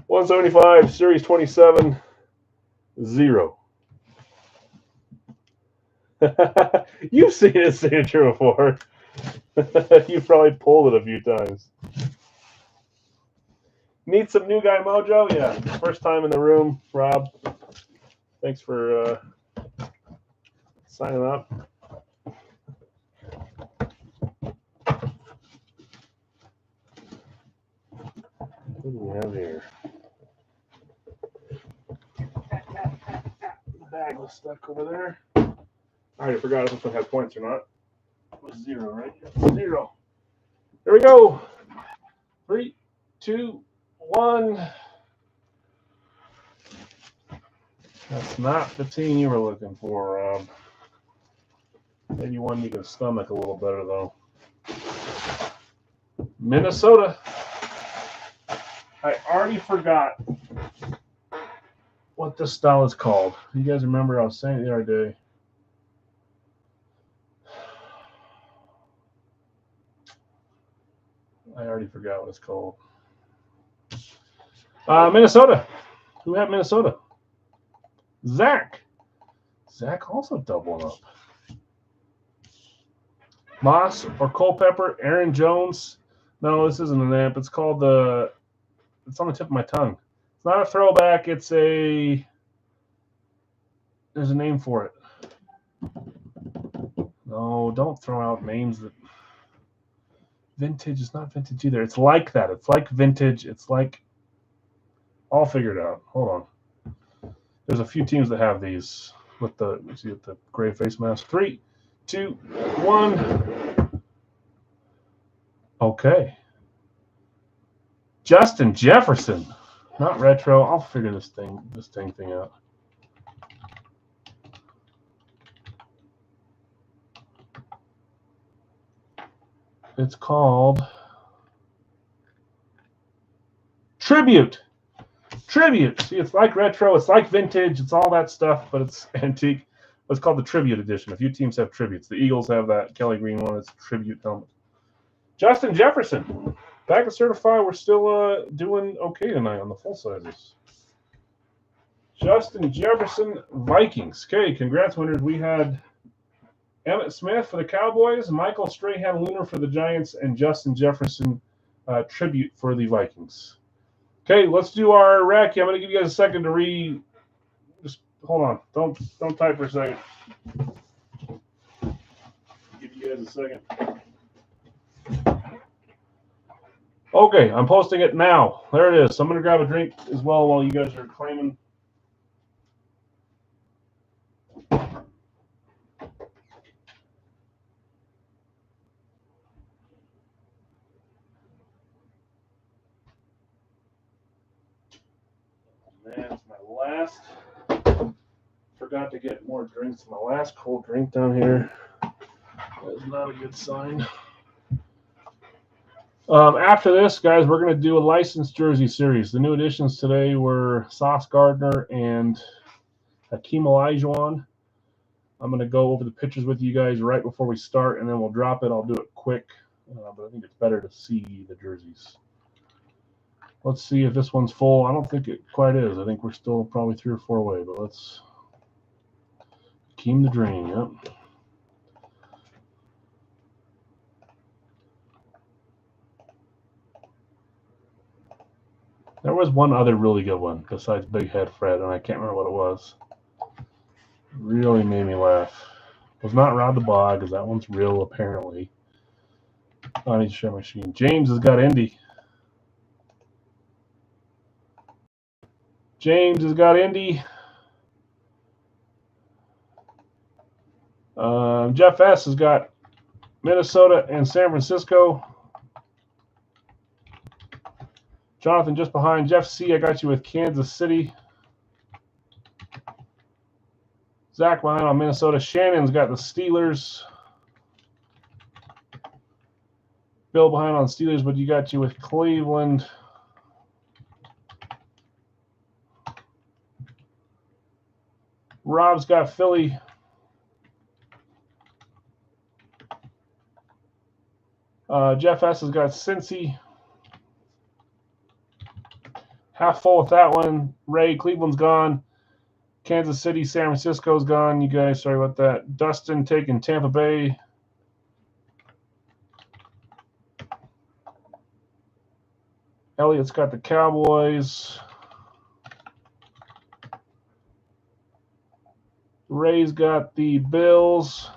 175, Series 27, 0. You've seen his signature before. You've probably pulled it a few times. Need some new guy mojo? Yeah, first time in the room, Rob. Thanks for signing up. What do we have here? The bag was stuck over there. I already forgot if this one had points or not. It was 0, right? 0. There we go. 3, 2, 1. That's not the team you were looking for, Rob. Maybe one you can stomach a little better, though. Minnesota. I already forgot what this style is called. You guys remember I was saying it the other day. I already forgot what it's called. Minnesota. Who had Minnesota? Zach. Zach also doubling up. Moss or Culpepper, Aaron Jones. No, this isn't an amp. It's called the. It's on the tip of my tongue. It's not a throwback. It's a. There's a name for it. No, don't throw out names that. Vintage is not vintage either. It's like that. It's like vintage. It's like. I'll figure it out. Hold on. There's a few teams that have these with the. Let's see, with the gray face mask. 3, 2, 1. Okay. Justin Jefferson, not retro. I'll figure this thing out. It's called Tribute. Tribute. See, it's like retro. It's like vintage. It's all that stuff, but it's antique. It's called the Tribute Edition. A few teams have tributes. The Eagles have that Kelly Green one. It's a tribute helmet. Justin Jefferson. Back to certified. We're still doing okay tonight on the full sizes. Justin Jefferson, Vikings. Okay, congrats, winners. We had Emmitt Smith for the Cowboys, Michael Strahan Lunar for the Giants, and Justin Jefferson tribute for the Vikings. Okay, let's do our rack. I'm going to give you guys a second to read. Just hold on. Don't type for a second. Give you guys a second. Okay, I'm posting it now. There it is. So I'm going to grab a drink as well while you guys are claiming. Man, it's my last. Forgot to get more drinks. My last cold drink down here. That is not a good sign. After this, guys, we're going to do a licensed jersey series. The new additions today were Sauce Gardner and Hakeem Olajuwon. I'm going to go over the pictures with you guys right before we start, and then we'll drop it. I'll do it quick, but I think it's better to see the jerseys. Let's see if this one's full. I don't think it quite is. I think we're still probably 3 or 4 away, but let's Hakeem the Dream. Yep. There was one other really good one besides Big Head Fred, and I can't remember what it was. Really made me laugh. It was not Rod the Bog, because that one's real, apparently. I need to share my screen. James has got Indy. James has got Indy. Jeff S. has got Minnesota and San Francisco. Jonathan just behind. Jeff C., I got you with Kansas City. Zach behind on Minnesota. Shannon's got the Steelers. Bill behind on Steelers, but you got you with Cleveland. Rob's got Philly. Jeff S. has got Cincy. Half full with that one. Ray, Cleveland's gone. Kansas City, San Francisco's gone. You guys, sorry about that. Dustin taking Tampa Bay. Elliot's got the Cowboys. Ray's got the Bills.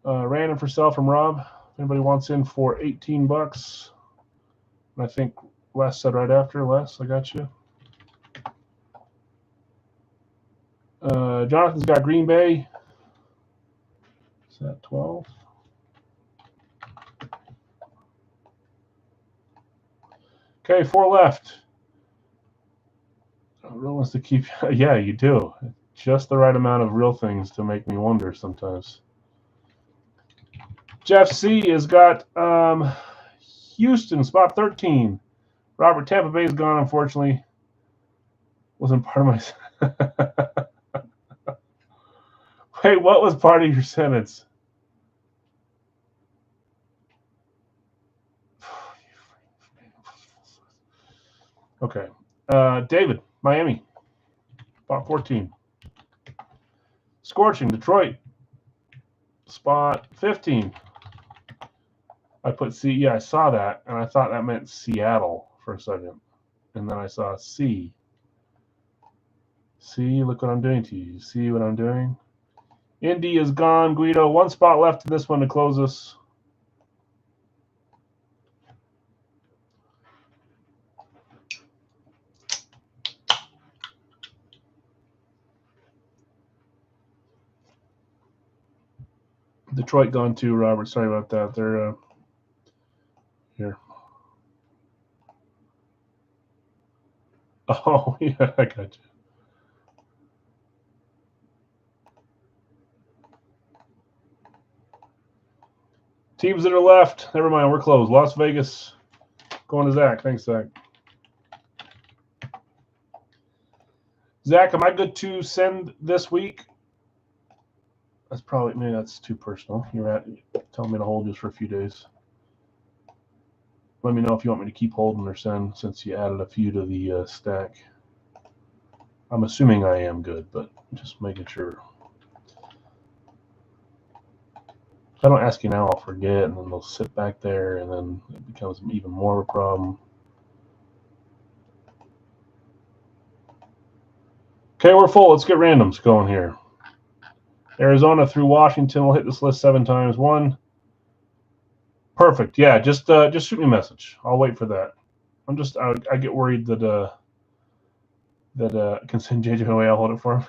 Random for sale from Rob. If anybody wants in for $18. And I think Les said right after. Les, I got you. Jonathan's got Green Bay. Is that 12? Okay, 4 left. Real wants to keep. Yeah, you do. Just the right amount of real things to make me wonder sometimes. Jeff C has got Houston, spot 13. Robert, Tampa Bay is gone, unfortunately. Wasn't part of my. Wait, what was part of your sentence? Okay. David, Miami, spot 14. Scorching, Detroit, spot 15. I put C. Yeah, I saw that, and I thought that meant Seattle for a second. And then I saw C. See, look what I'm doing to you. See what I'm doing? Indy is gone, Guido. 1 spot left in this one to close us. Detroit gone too, Robert. Sorry about that. They're here. Oh, yeah, I got you. Teams that are left. Never mind, we're closed. Las Vegas going to Zach. Thanks, Zach. Zach, am I good to send this week? That's probably, maybe that's too personal. You're telling me to hold just for a few days. Let me know if you want me to keep holding or send, since you added a few to the stack. I'm assuming I am good, but just making sure. If I don't ask you now, I'll forget, and then they'll sit back there, and then it becomes even more of a problem. Okay, we're full. Let's get randoms going here. Arizona through Washington. We'll hit this list 7 times. 1. Perfect. Yeah, just shoot me a message. I'll wait for that. I get worried that can send JJ away. I'll hold it for him.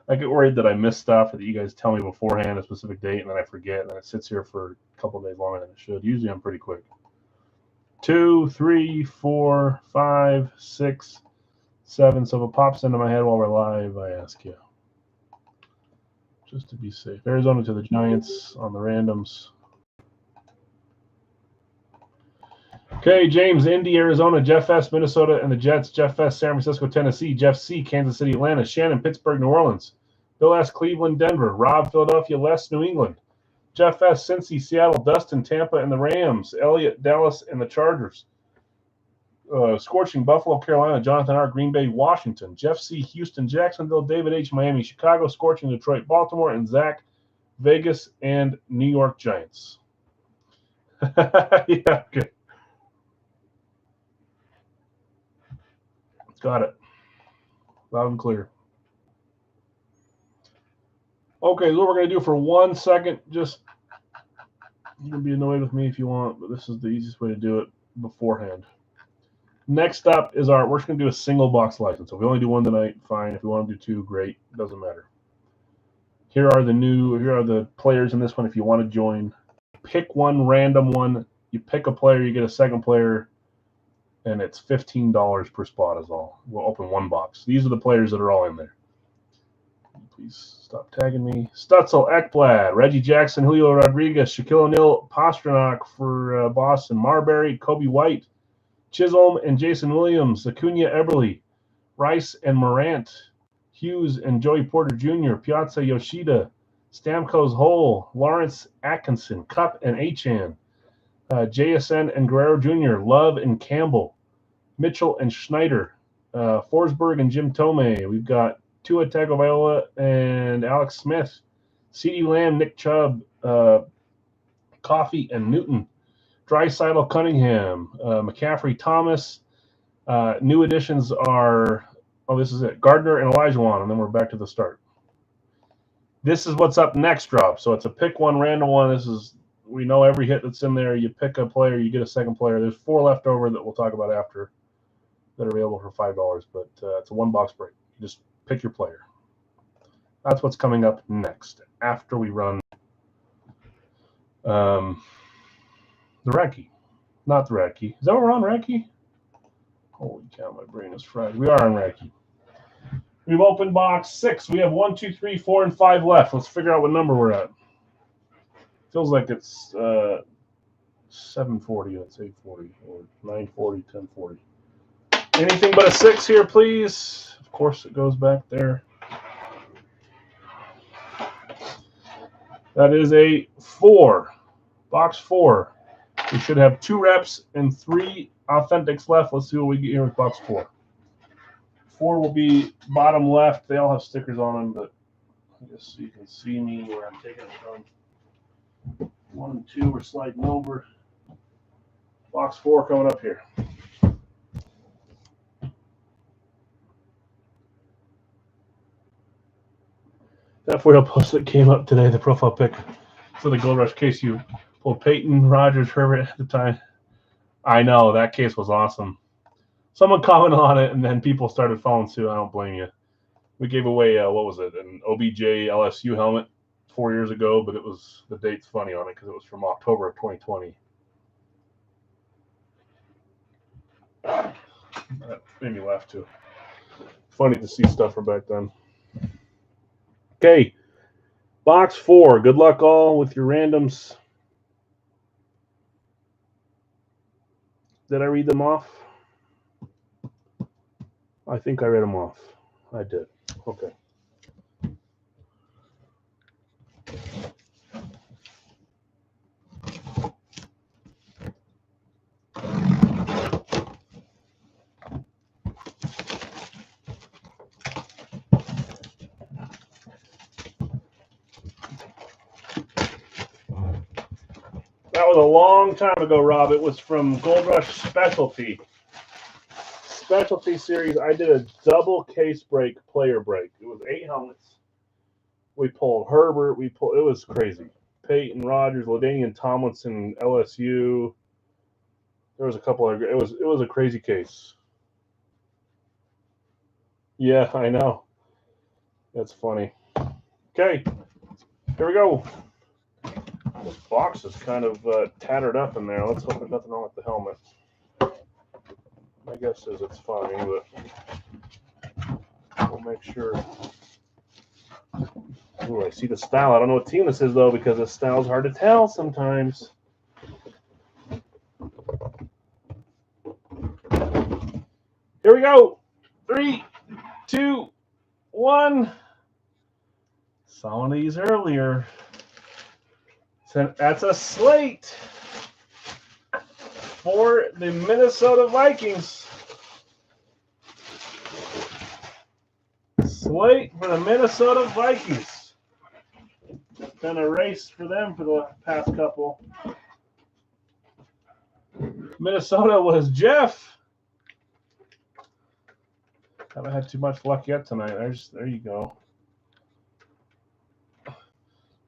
I get worried that I miss stuff, or that you guys tell me beforehand a specific date, and then I forget, and then it sits here for a couple of days longer than it should. Usually I'm pretty quick. 2, 3, 4, 5, 6, 7. So if it pops into my head while we're live, I ask you. Just to be safe. Arizona to the Giants on the randoms. Okay, James, Indy, Arizona, Jeff S, Minnesota, and the Jets. Jeff S, San Francisco, Tennessee. Jeff C, Kansas City, Atlanta. Shannon, Pittsburgh, New Orleans. Bill S, Cleveland, Denver. Rob, Philadelphia, Les, New England. Jeff S, Cincy, Seattle. Dustin, Tampa, and the Rams. Elliott, Dallas, and the Chargers. Scorching, Buffalo, Carolina. Jonathan R, Green Bay, Washington. Jeff C, Houston, Jacksonville. David H, Miami, Chicago. Scorching, Detroit, Baltimore. And Zach, Vegas, and New York Giants. Yeah, good. Got it. Loud and clear. Okay, so what we're going to do for 1 second, just, you can be annoyed with me if you want, but this is the easiest way to do it beforehand. Next up is we're just going to do a single box license. So if we only do 1 tonight, fine. If we want to do 2, great. It doesn't matter. Here are the players in this one if you want to join. Pick one, random one. You pick a player, you get a second player, and it's $15 per spot is all. We'll open 1 box. These are the players that are all in there. Please stop tagging me. Stutzel, Ekblad, Reggie Jackson, Julio Rodriguez, Shaquille O'Neal, Pasternak for Boston, Marbury, Kobe White, Chisholm and Jason Williams, Acuna Eberle, Rice and Morant, Hughes and Joey Porter Jr., Piazza Yoshida, Stamkos Hole, Lawrence Atkinson, Cup and Achan, JSN and Guerrero Jr., Love and Campbell, Mitchell and Schneider, Forsberg and Jim Tomei. We've got Tua Tagovailoa and Alex Smith, CeeDee Lamb, Nick Chubb, Coffey and Newton, Draisaitl, Cunningham, McCaffrey, Thomas, New additions are, oh, this is it. Gardner and Elijah, and then we're back to the start. This is what's up next drop. So it's a pick one, random one. This is, we know every hit that's in there. You pick a player, you get a second player. There's 4 left over that we'll talk about after that are available for $5, but it's a 1-box break. You just pick your player. That's what's coming up next after we run the Radtke. Not the Radtke. Is that what we're on, Radtke? Holy cow, my brain is fried. We are on Radtke. We've opened box 6. We have 1, 2, 3, 4, and 5 left. Let's figure out what number we're at. Feels like it's 740. It's 840 or 940, 1040. Anything but a 6 here, please. Of course, it goes back there. That is a 4. Box 4. We should have 2 reps and 3 authentics left. Let's see what we get here with box 4. 4 will be bottom left. They all have stickers on them, but I guess so you can see me where I'm taking it from. 1 and 2 are sliding over. Box 4 coming up here. That foil post that came up today, the profile pic for the Gold Rush case, you pulled Peyton, Rogers, Herbert at the time. I know, that case was awesome. Someone commented on it, and then people started following suit. I don't blame you. We gave away, what was it, an OBJ LSU helmet 4 years ago, but it was, the date's funny on it because it was from October of 2020. That made me laugh too. Funny to see stuff from back then. Okay, box 4. Good luck all with your randoms. Did I read them off? I think I read them off. I did. Okay. That was a long time ago, Rob. It was from Gold Rush Specialty. Specialty series. I did a double case break, player break. It was 8 helmets. We pulled Herbert. It was crazy. Peyton, Rogers, LaDainian Tomlinson, LSU. There was a couple of, it was a crazy case. Yeah, I know. That's funny. Okay, here we go. This box is kind of tattered up in there. Let's hope there's nothing wrong with the helmet. My guess is it's fine, but we'll make sure. Ooh, I see the style. I don't know what team this is, though, because the style's hard to tell sometimes. Here we go. 3, 2, 1. Saw one of these earlier. So that's a slate for the Minnesota Vikings. Slate for the Minnesota Vikings. It's been a race for them for the past couple. Minnesota was Jeff. Haven't had too much luck yet tonight. There you go.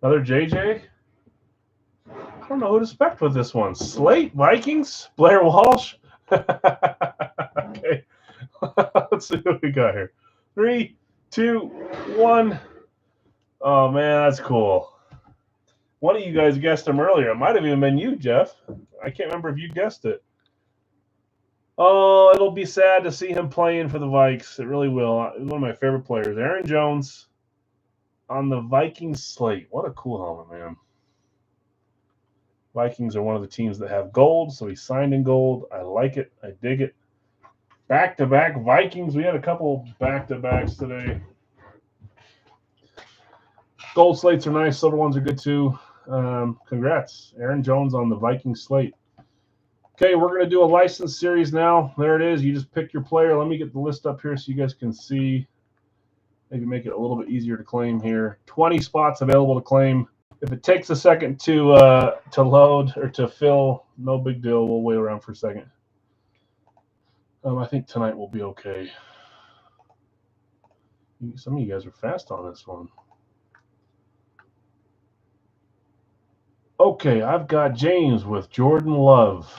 Another JJ. I don't know who to expect with this one. Slate, Vikings, Blair Walsh. Okay. Let's see what we got here. 3, 2, 1. Oh, man, that's cool. One of you guys guessed him earlier. It might have even been you, Jeff. I can't remember if you guessed it. Oh, it'll be sad to see him playing for the Vikes. It really will. One of my favorite players, Aaron Jones, on the Vikings slate. What a cool helmet, man. Vikings are one of the teams that have gold, so he signed in gold. I like it. I dig it. Back-to-back Vikings. We had a couple back-to-backs today. Gold slates are nice. Silver ones are good, too. Congrats. Aaron Jones on the Vikings slate. Okay, we're going to do a license series now. There it is. You just pick your player. Let me get the list up here so you guys can see. Maybe make it a little bit easier to claim here. 20 spots available to claim. If it takes a second to load or to fill, no big deal. We'll wait around for a second. I think tonight will be okay. Some of you guys are fast on this one. Okay, I've got James with Jordan Love.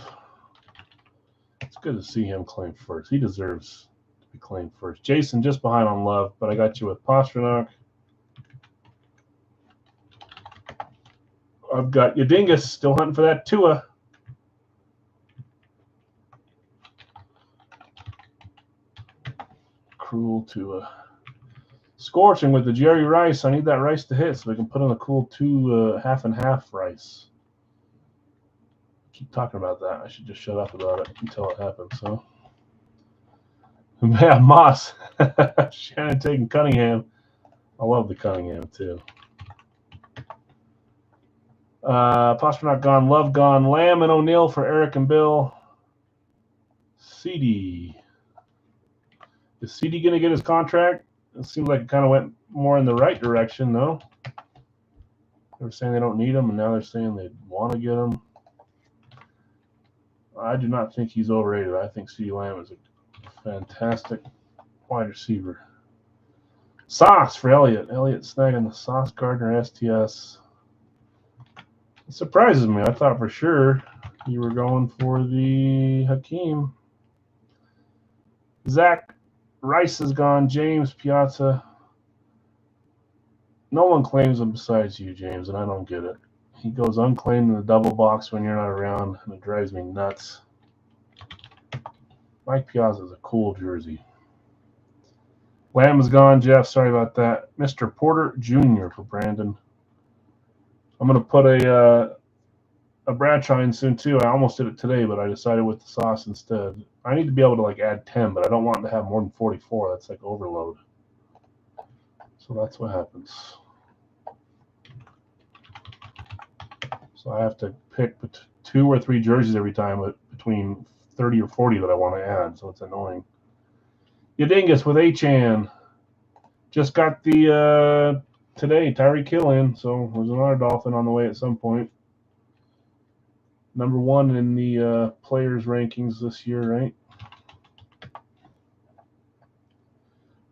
It's good to see him claim first. He deserves to be claimed first. Jason just behind on Love, but I got you with Pasternak. I've got Yadingas still hunting for that Tua. Cruel Tua. Scorching with the Jerry Rice. I need that Rice to hit so we can put on a cool 2 half and half Rice. Keep talking about that. I should just shut up about it until it happens. So, yeah, Moss. Shannon taking Cunningham. I love the Cunningham too. Pasternak gone, Love gone, Lamb and O'Neill for Eric and Bill. CD. Is CD going to get his contract? It seems like it kind of went more in the right direction, though. They were saying they don't need him, and now they're saying they want to get him. I do not think he's overrated. I think CD Lamb is a fantastic wide receiver. Sauce for Elliott. Elliott snagging the Sauce Gardner STS. It surprises me. I thought for sure you were going for the Hakeem. Zach Rice is gone. James Piazza. No one claims him besides you, James, and I don't get it. He goes unclaimed in the double box when you're not around, and it drives me nuts. Mike Piazza is a cool jersey. Lamb is gone, Jeff. Sorry about that. Mr. Porter Jr. for Brandon. I'm going to put a Bradshaw in soon, too. I almost did it today, but I decided with the Sauce instead. I need to be able to add 10, but I don't want to have more than 44. That's like overload. So that's what happens. So I have to pick 2 or 3 jerseys every time between 30 or 40 that I want to add, so it's annoying. Yadingas with Achan. Just got the today Tyreek Hill in, so there's another Dolphin on the way at some point. Number 1 in the players rankings this year, right?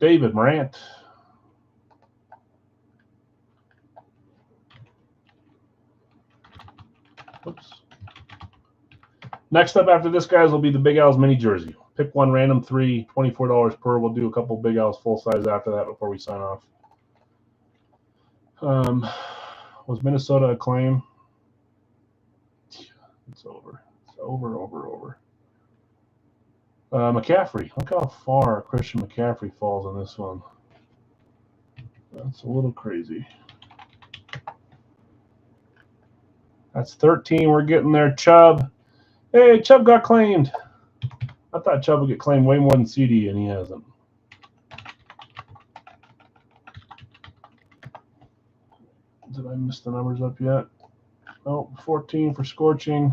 David Morant. Oops. Next up after this, guys, will be the Big Al's mini jersey. Pick one random 3, $24 per. We'll do a couple Big Al's full size after that before we sign off. Was Minnesota a claim? It's over. It's over. McCaffrey. Look how far Christian McCaffrey falls on this one. That's a little crazy. That's 13. We're getting there. Chubb. Hey, Chubb got claimed. I thought Chubb would get claimed way more than CD, and he hasn't. Did I miss the numbers up yet? Oh, 14 for Scorching.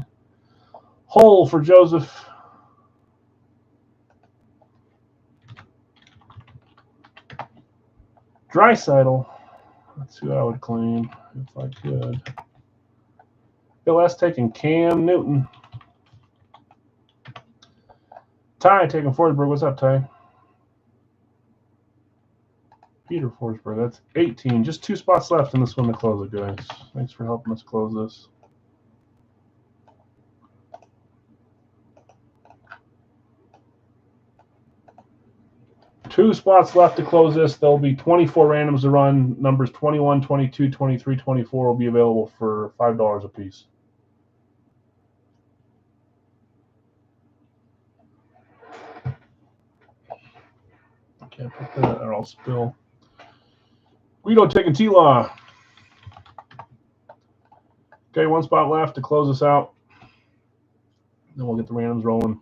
Hole for Joseph. Dreisaitl. That's who I would claim if I could. Bill S. taking Cam Newton. Ty taking Forsberg. What's up, Ty? Peter Forsberg. That's 18. Just 2 spots left in this one to close it, guys. Thanks for helping us close this. Two spots left to close this. There'll be 24 randoms to run. Numbers 21, 22, 23, 24 will be available for $5 a piece. Can't put that or I'll spill. Guido taking T-Law. Okay, 1 spot left to close us out. Then we'll get the randoms rolling.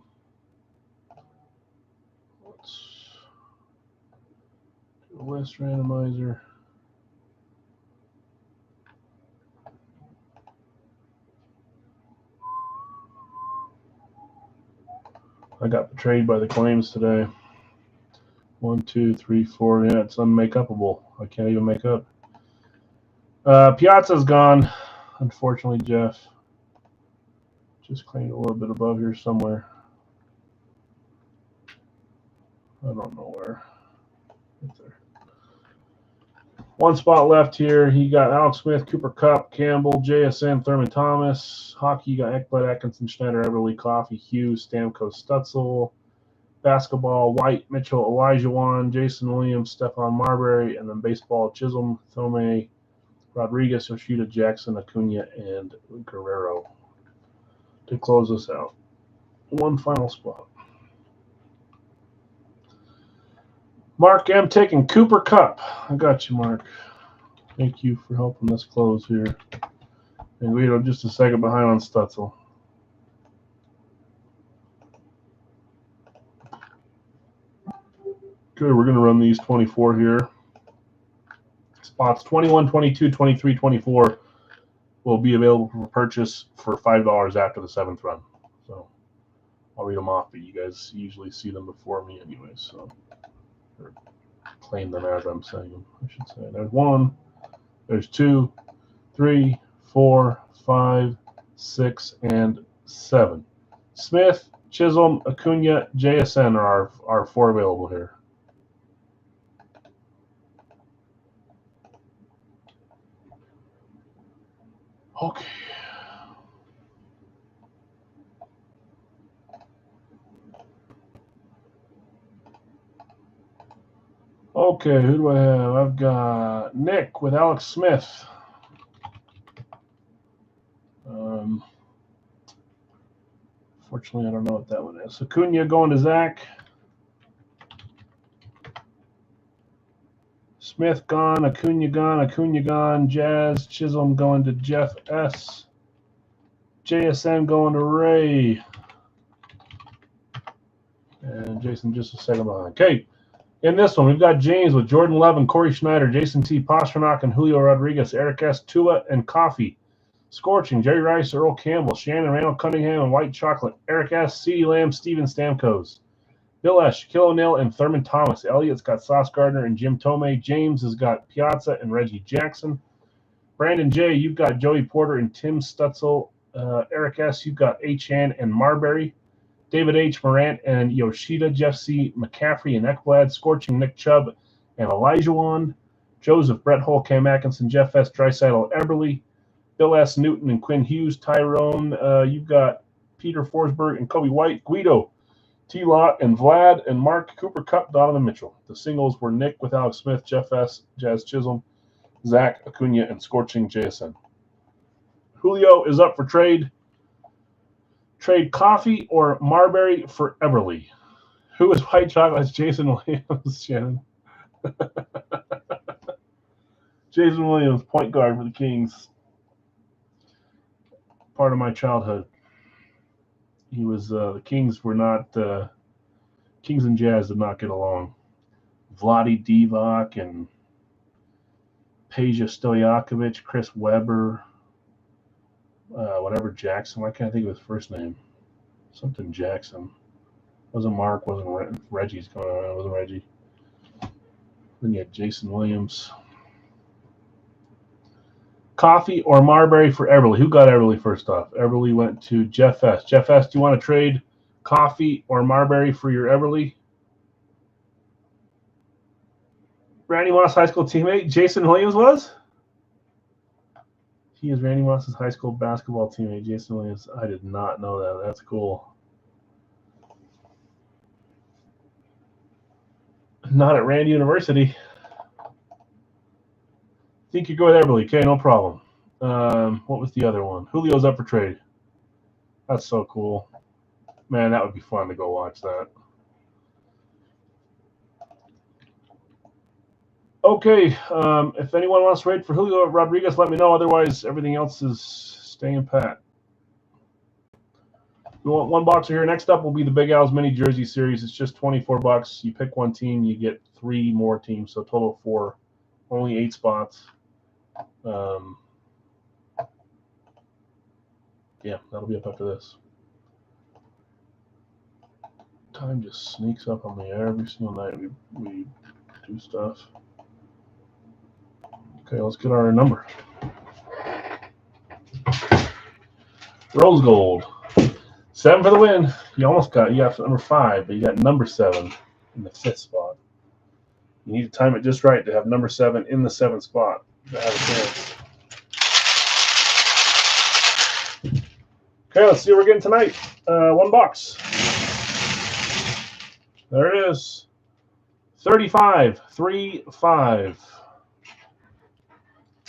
Let's do a list randomizer. I got betrayed by the claims today. 1, 2, 3, 4. Yeah, it's unmakeupable. I can't even make up. Piazza's gone. Unfortunately, Jeff. Just claimed a little bit above here somewhere. I don't know where. Right there. One spot left here. He got Alex Smith, Cooper Kupp, Campbell, JSN, Thurman Thomas. Hockey, you got Ekblad, Atkinson, Schneider, Everly, Coffee, Hughes, Stamkos, Stutzel. Basketball, White, Mitchell, Elijah Jason Williams, Stephon Marbury, and then baseball, Chisholm, Thome, Rodriguez, Yoshida, Jackson, Acuna, and Guerrero to close us out. One final spot. Mark M. taking Cooper Kupp. I got you, Mark. Thank you for helping us close here. And we're just a second behind on Stutzel. Good, we're going to run these 24 here. Spots 21, 22, 23, 24 will be available for purchase for $5 after the 7th run. So I'll read them off, but you guys usually see them before me anyway, so or claim them as I'm saying them, I should say. There's 1, there's 2, 3, 4, 5, 6, and 7. Smith, Chisholm, Acuna, JSN are our 4 available here. Okay. Okay, who do I have? I've got Nick with Alex Smith. Fortunately, I don't know what that one is. Acuna going to Zach. Smith gone, Acuna gone, Jazz, Chisholm going to Jeff S. JSN going to Ray. And Jason just a second behind. Okay, in this one, we've got James with Jordan Love and Corey Schneider, Jason T. Pasternak and Julio Rodriguez, Eric S. Tua and Coffee. Scorching, Jerry Rice, Earl Campbell, Shannon Randall Cunningham, and White Chocolate, Eric S., C.D. Lamb, Steven Stamkos. Bill S., Shaquille O'Neal, and Thurman Thomas. Elliott's got Sauce Gardner and Jim Tomei. James has got Piazza and Reggie Jackson. Brandon J., you've got Joey Porter and Tim Stutzel. Eric S., you've got H.N. and Marbury. David H., Morant and Yoshida. Jeff C., McCaffrey and Ekblad. Scorching, Nick Chubb and Elijah Wand. Joseph, Brett Hull, Cam Atkinson, Jeff S., Draisaitl, Eberle. Bill S. Newton and Quinn Hughes. Tyrone, you've got Peter Forsberg and Kobe White. Guido, T-Lot and Vlad and Mark, Cooper Kupp, Donovan Mitchell. The singles were Nick with Alex Smith, Jeff S., Jazz Chisholm, Zach, Acuna, and Scorching JSN. Julio is up for trade. Trade Coffee or Marbury for Eberle. Who is White Chocolate? It's Jason Williams, Shannon. Jason Williams, point guard for the Kings. Part of my childhood. He was the Kings were not Kings and Jazz did not get along. Vlade Divac and Peja Stojakovic, Chris Webber, whatever Jackson. Why can't I think of his first name? Something Jackson. Wasn't Mark? Wasn't Reggie's going on? Wasn't Reggie? Then you had Jason Williams. Coffee or Marbury for Eberle. Who got Eberle first off? Eberle went to Jeff S. Jeff S., do you want to trade Coffee or Marbury for your Eberle? Randy Moss high school teammate Jason Williams was? He is Randy Moss's high school basketball teammate, Jason Williams. I did not know that. That's cool. Not at Randy University. Think you go with Eberle. Okay, no problem. What was the other one? Julio's up for trade. That's so cool. Man, that would be fun to go watch that. Okay, if anyone wants to trade for Julio Rodriguez, let me know. Otherwise, everything else is staying pat. We want one boxer here. Next up will be the Big Al's mini jersey series. It's just $24. You pick one team, you get 3 more teams, so total of 4. Only 8 spots. Yeah, that'll be up after this. Time just sneaks up on me every single night we do stuff. Okay, let's get our number. Rose gold. 7 for the win. You got number 5, but you got number 7. in the 5th spot. You need to time it just right to have number 7 in the 7th spot to have a chance. Okay, let's see what we're getting tonight. 1 box. There it is. 35, 3-5.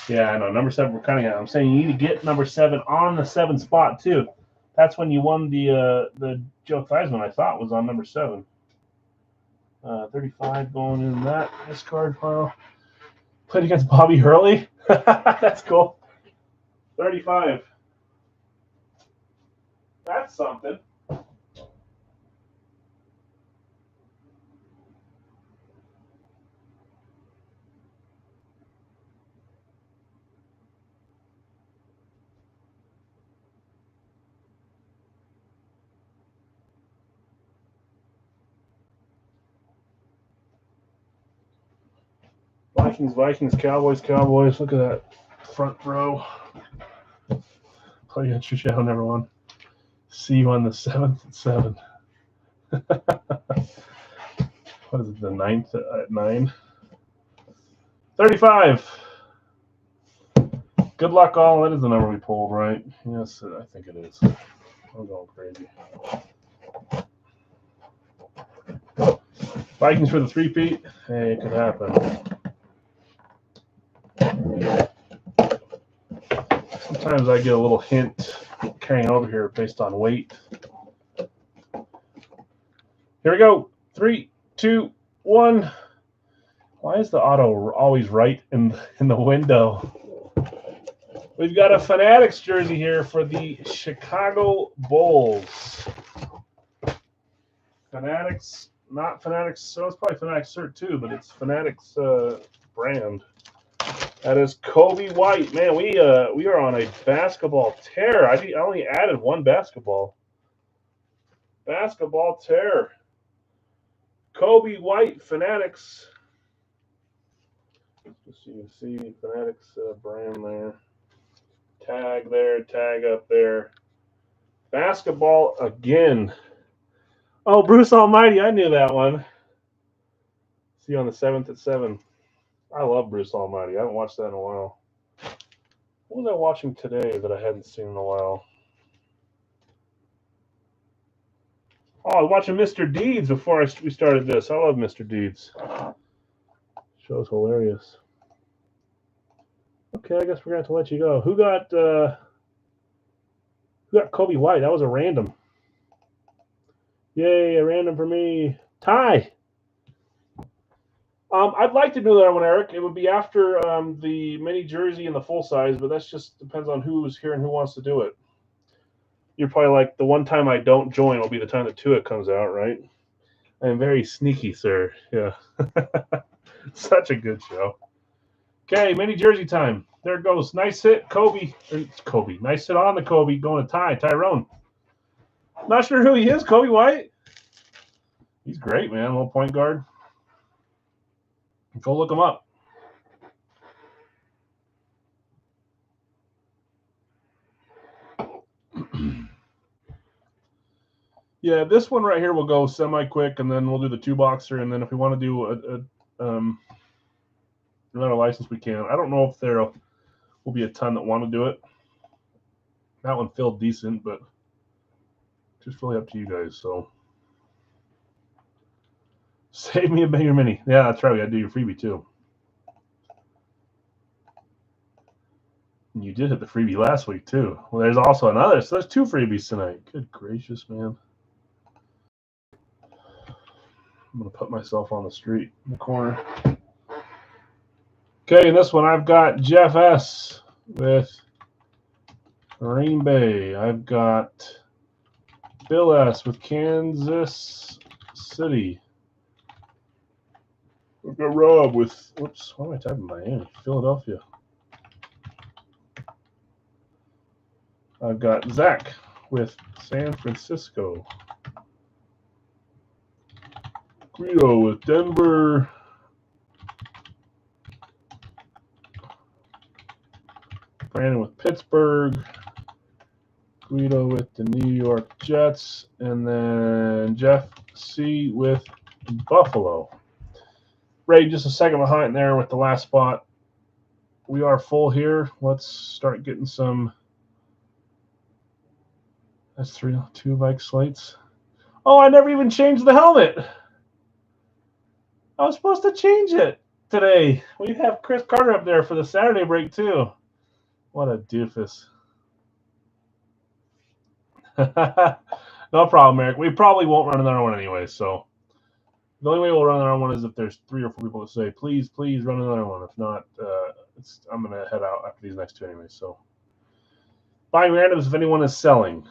Yeah, I know. Number 7, we're cutting out. I'm saying you need to get number 7 on the 7th spot, too. That's when you won the Joe Theismann, I thought, was on number 7. 35 going in that discard pile. Played against Bobby Hurley. That's cool. 35. That's something. Vikings, Vikings, Cowboys, Cowboys. Look at that front row. Play against your shadow, number 1. See you on the 7th at 7. What is it, the 9th at 9? 35. Good luck, all. That is the number we pulled, right? Yes, I think it is. I'm going crazy. Vikings for the 3-peat. Hey, it could happen. Sometimes I get a little hint carrying over here based on weight. Here we go. 3, 2, 1. Why is the auto always right in the window? We've got a Fanatics jersey here for the Chicago Bulls. Fanatics, not Fanatics. So it's probably Fanatics shirt too, but it's Fanatics brand. That is Kobe White. Man, we are on a basketball tear. I only added 1 basketball. Basketball tear. Kobe White, Fanatics. Just so you can see Fanatics brand there. Tag there, tag up there. Basketball again. Oh, Bruce Almighty, I knew that one. See you on the 7th at 7. I love Bruce Almighty. I haven't watched that in a while. What was I watching today that I hadn't seen in a while? Oh, I was watching Mr. Deeds before we started this. I love Mr. Deeds. Show's hilarious. Okay, I guess we're going to have to let you go. Who got Kobe White? That was a random. Yay, a random for me. Ty. I'd like to do that one, Eric. It would be after the mini jersey and the full size, but that just depends on who's here and who wants to do it. You're probably like, the one time I don't join will be the time that Tua comes out, right? I am very sneaky, sir. Yeah. Such a good show. Okay, mini jersey time. There it goes. Nice hit, Kobe. It's Kobe. Nice hit on the Kobe. Going to Tyrone. Not sure who he is, Kobe White. He's great, man. Little point guard. Go look him up. Yeah, this one right here will go semi-quick, and then we'll do the 2-boxer, and then if we want to do another license, we can. I don't know if there will be a ton that want to do it. That one filled decent, but just really up to you guys. So save me a banger mini. Yeah, that's right. We got to do your freebie too. And you did hit the freebie last week too. Well, there's also another. So there's 2 freebies tonight. Good gracious, man. I'm going to put myself on the street in the corner. Okay, in this one, I've got Jeff S. with Green Bay. I've got Bill S. with Kansas City. We've got Rob with, whoops, why am I typing Miami? Philadelphia. I've got Zach with San Francisco. Guido with Denver. Brandon with Pittsburgh. Guido with the New York Jets. And then Jeff C. with Buffalo. Ray, just a second behind there with the last spot. We are full here. Let's start getting some. That's 2 bike slates. Oh, I never even changed the helmet. I was supposed to change it today. We have Chris Carter up there for the Saturday break, too. What a doofus. No problem, Eric. We probably won't run another one anyway, so the only way we'll run another one is if there's 3 or 4 people that say, please run another one. If not, I'm going to head out after these next 2 anyway. So buying randoms if anyone is selling.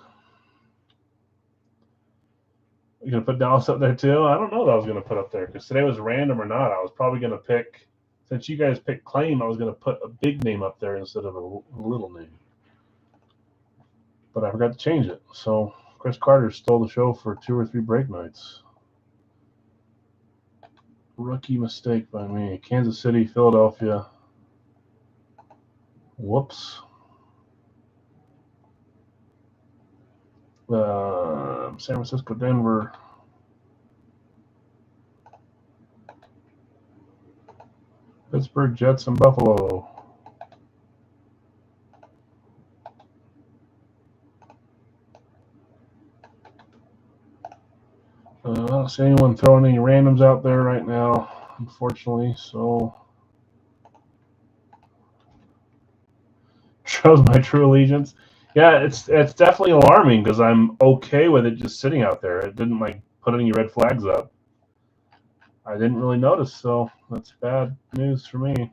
You going to put Dallas up there too? I don't know what I was going to put up there because today was random or not. I was probably going to pick, since you guys picked claim, I was going to put a big name up there instead of a little name. But I forgot to change it. So Chris Carter stole the show for 2 or 3 break nights. Rookie mistake by me. Kansas City, Philadelphia. Whoops. San Francisco, Denver. Pittsburgh, Jets, and Buffalo. I don't see anyone throwing any randoms out there right now, unfortunately, so shows my true allegiance. Yeah, it's definitely alarming because I'm okay with it just sitting out there. It didn't like put any red flags up. I didn't really notice, so that's bad news for me.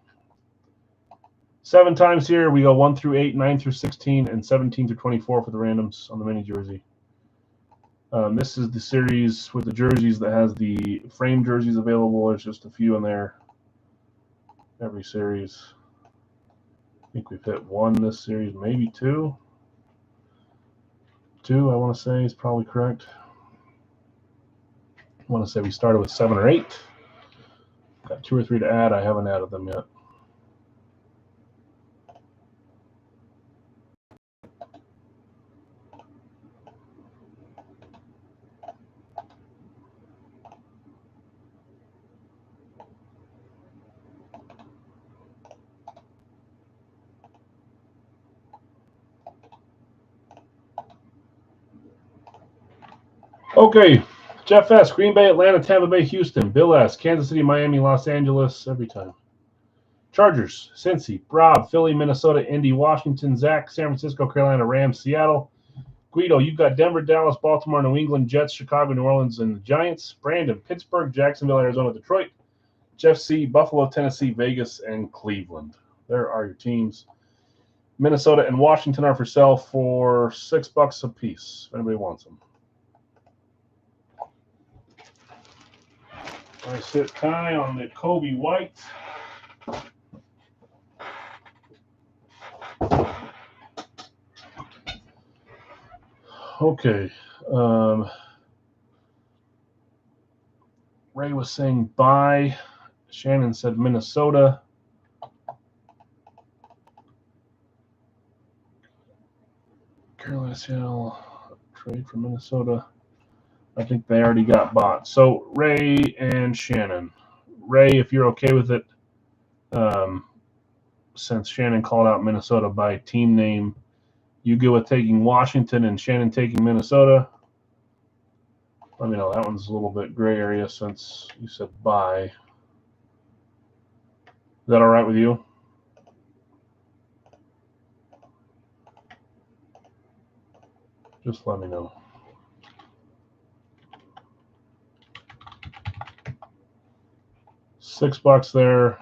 7 times here. We go 1 through 8, 9 through 16, and 17 through 24 for the randoms on the mini jersey. This is the series with the jerseys that has the frame jerseys available. There's just a few in there. Every series. I think we've hit 1 this series, maybe 2. 2, I want to say, is probably correct. I want to say we started with 7 or 8. Got 2 or 3 to add. I haven't added them yet. Okay, Jeff S., Green Bay, Atlanta, Tampa Bay, Houston. Bill S., Kansas City, Miami, Los Angeles, every time. Chargers, Cincy, Rob, Philly, Minnesota, Indy, Washington, Zach, San Francisco, Carolina, Rams, Seattle. Guido, you've got Denver, Dallas, Baltimore, New England, Jets, Chicago, New Orleans, and the Giants. Brandon, Pittsburgh, Jacksonville, Arizona, Detroit. Jeff C., Buffalo, Tennessee, Vegas, and Cleveland. There are your teams. Minnesota and Washington are for sale for $6 a piece, if anybody wants them. I sit Kai on the Kobe White. Okay. Ray was saying bye. Shannon said Minnesota. Carolina, Seattle, trade for Minnesota. I think they already got bought. So Ray and Shannon. Ray, if you're okay with it, since Shannon called out Minnesota by team name, you go with taking Washington and Shannon taking Minnesota. Let me know. That one's a little bit gray area since you said bye. Is that all right with you? Just let me know. $6 there.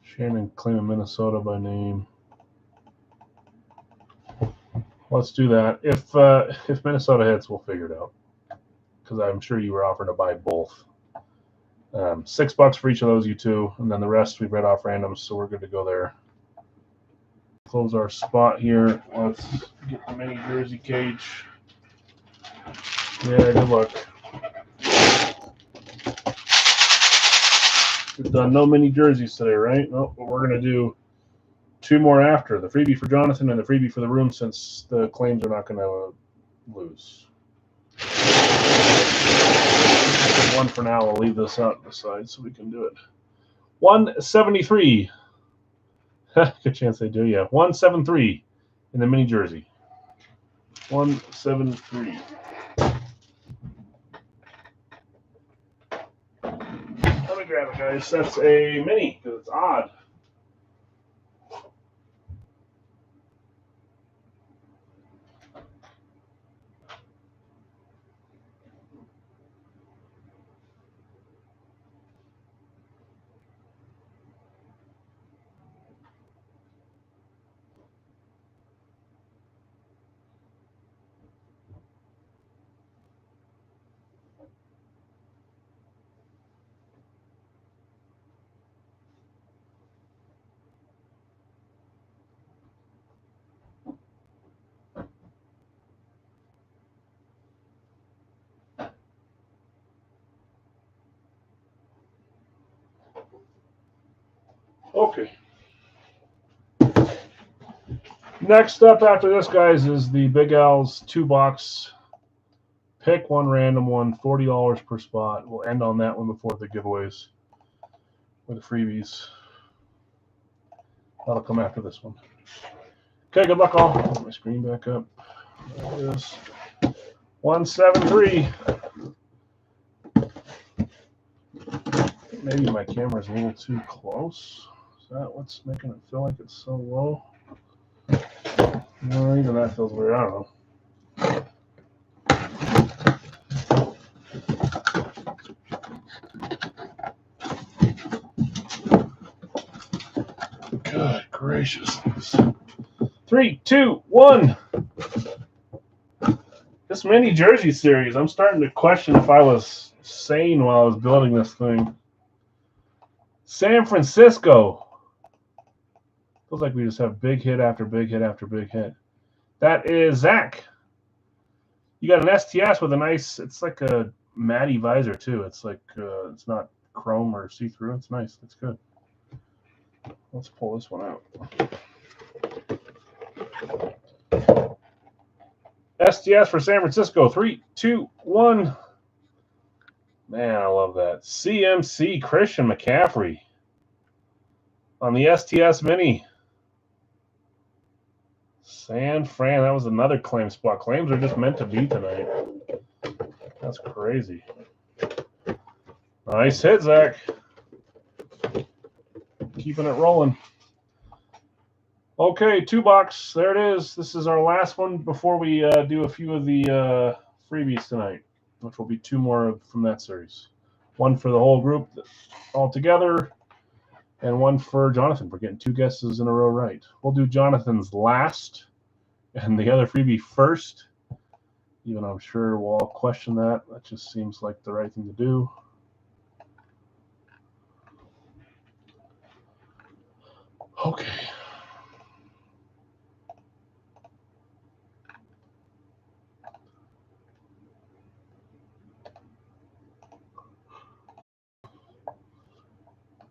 Shannon claiming Minnesota by name. Let's do that. If Minnesota hits, we'll figure it out. Because I'm sure you were offering to buy both. $6 for each of those, you two, and then the rest we read off randoms, so we're good to go there. Close our spot here. Let's get the mini jersey cage. Yeah, good luck. We've done no mini jerseys today, right? No, but we're going to do 2 more after. The freebie for Jonathan and the freebie for the room, since the claims are not going to lose. One for now. We'll leave this out the side so we can do it. 173. Good chance they do, yeah. 173 in the mini jersey. 173. Let me grab it, guys. That's a mini because it's odd. Okay. Next up after this, guys, is the Big Al's 2-box. Pick one random one, $40 per spot. We'll end on that one before the giveaways or the freebies. That'll come after this one. Okay, good luck all. Put my screen back up. There it is. 173. Maybe my camera's a little too close. Is that what's making it feel like it's so low? No, even that feels weird. I don't know. Good gracious. 3, 2, 1. This mini jersey series, I'm starting to question if I was sane while I was building this thing. San Francisco. Feels like we just have big hit after big hit after big hit. That is Zach. You got an STS with a nice, it's like a matte visor too. It's like, it's not chrome or see-through. It's nice. It's good. Let's pull this one out. STS for San Francisco. 3, 2, 1. Man, I love that. CMC Christian McCaffrey on the STS Mini. San Fran. That was another claim spot. Claims are just meant to be tonight. That's crazy. Nice hit, Zach. Keeping it rolling. Okay, 2-box. There it is. This is our last one before we do a few of the freebies tonight, which will be 2 more from that series. One for the whole group all together, and one for Jonathan. We're getting 2 guesses in a row right. We'll do Jonathan's last and the other freebie first. Even I'm sure we'll all question that. That just seems like the right thing to do. Okay.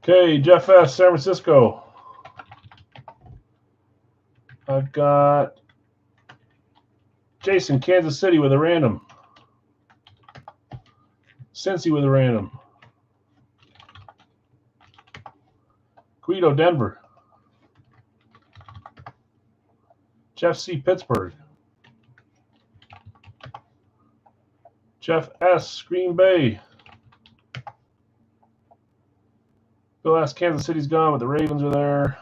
Okay, Jeff S., San Francisco. I've got Jason, Kansas City with a random. Cincy with a random. Guido, Denver. Jeff C., Pittsburgh. Jeff S., Green Bay. Bill S., Kansas City's gone, but the Ravens are there.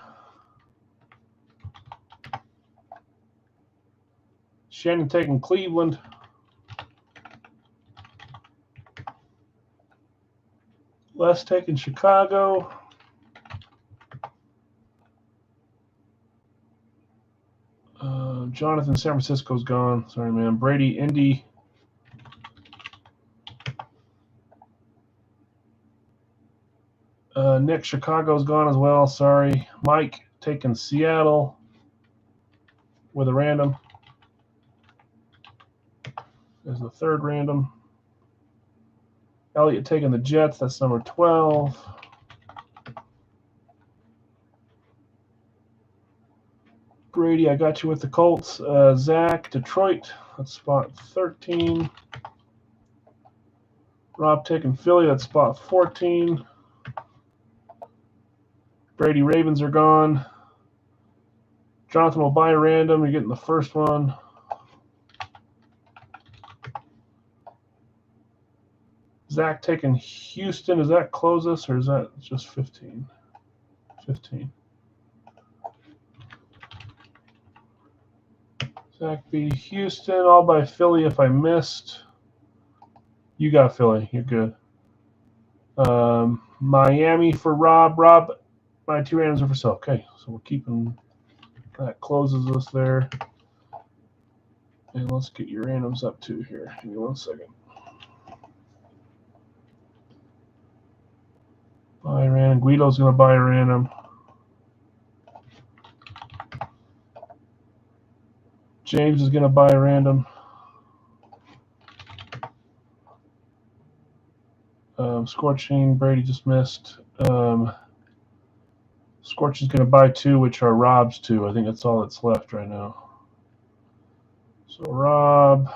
Shannon taking Cleveland. Les taking Chicago. Jonathan, San Francisco's gone. Sorry, man. Brady, Indy. Nick, Chicago's gone as well. Sorry. Mike taking Seattle with a random. There's the 3rd random. Elliott taking the Jets. That's number 12. Brady, I got you with the Colts. Zach, Detroit. That's spot 13. Rob taking Philly. That's spot 14. Brady Ravens are gone. Jonathan will buy a random. You're getting the first one. Zach taking Houston. Does that close us, or is that just 15? 15. Zach B. Houston. I'll buy Philly if I missed. You got Philly. You're good. Miami for Rob. Rob, my 2 randoms are for sale. Okay, so we're keeping that. Closes us there. And let's get your randoms up too here. Give me 1 second. Buy a random. Guido's going to buy a random. James is going to buy a random. Scorching, Brady just missed. Scorch is going to buy 2, which are Rob's 2. I think that's all that's left right now. So Rob.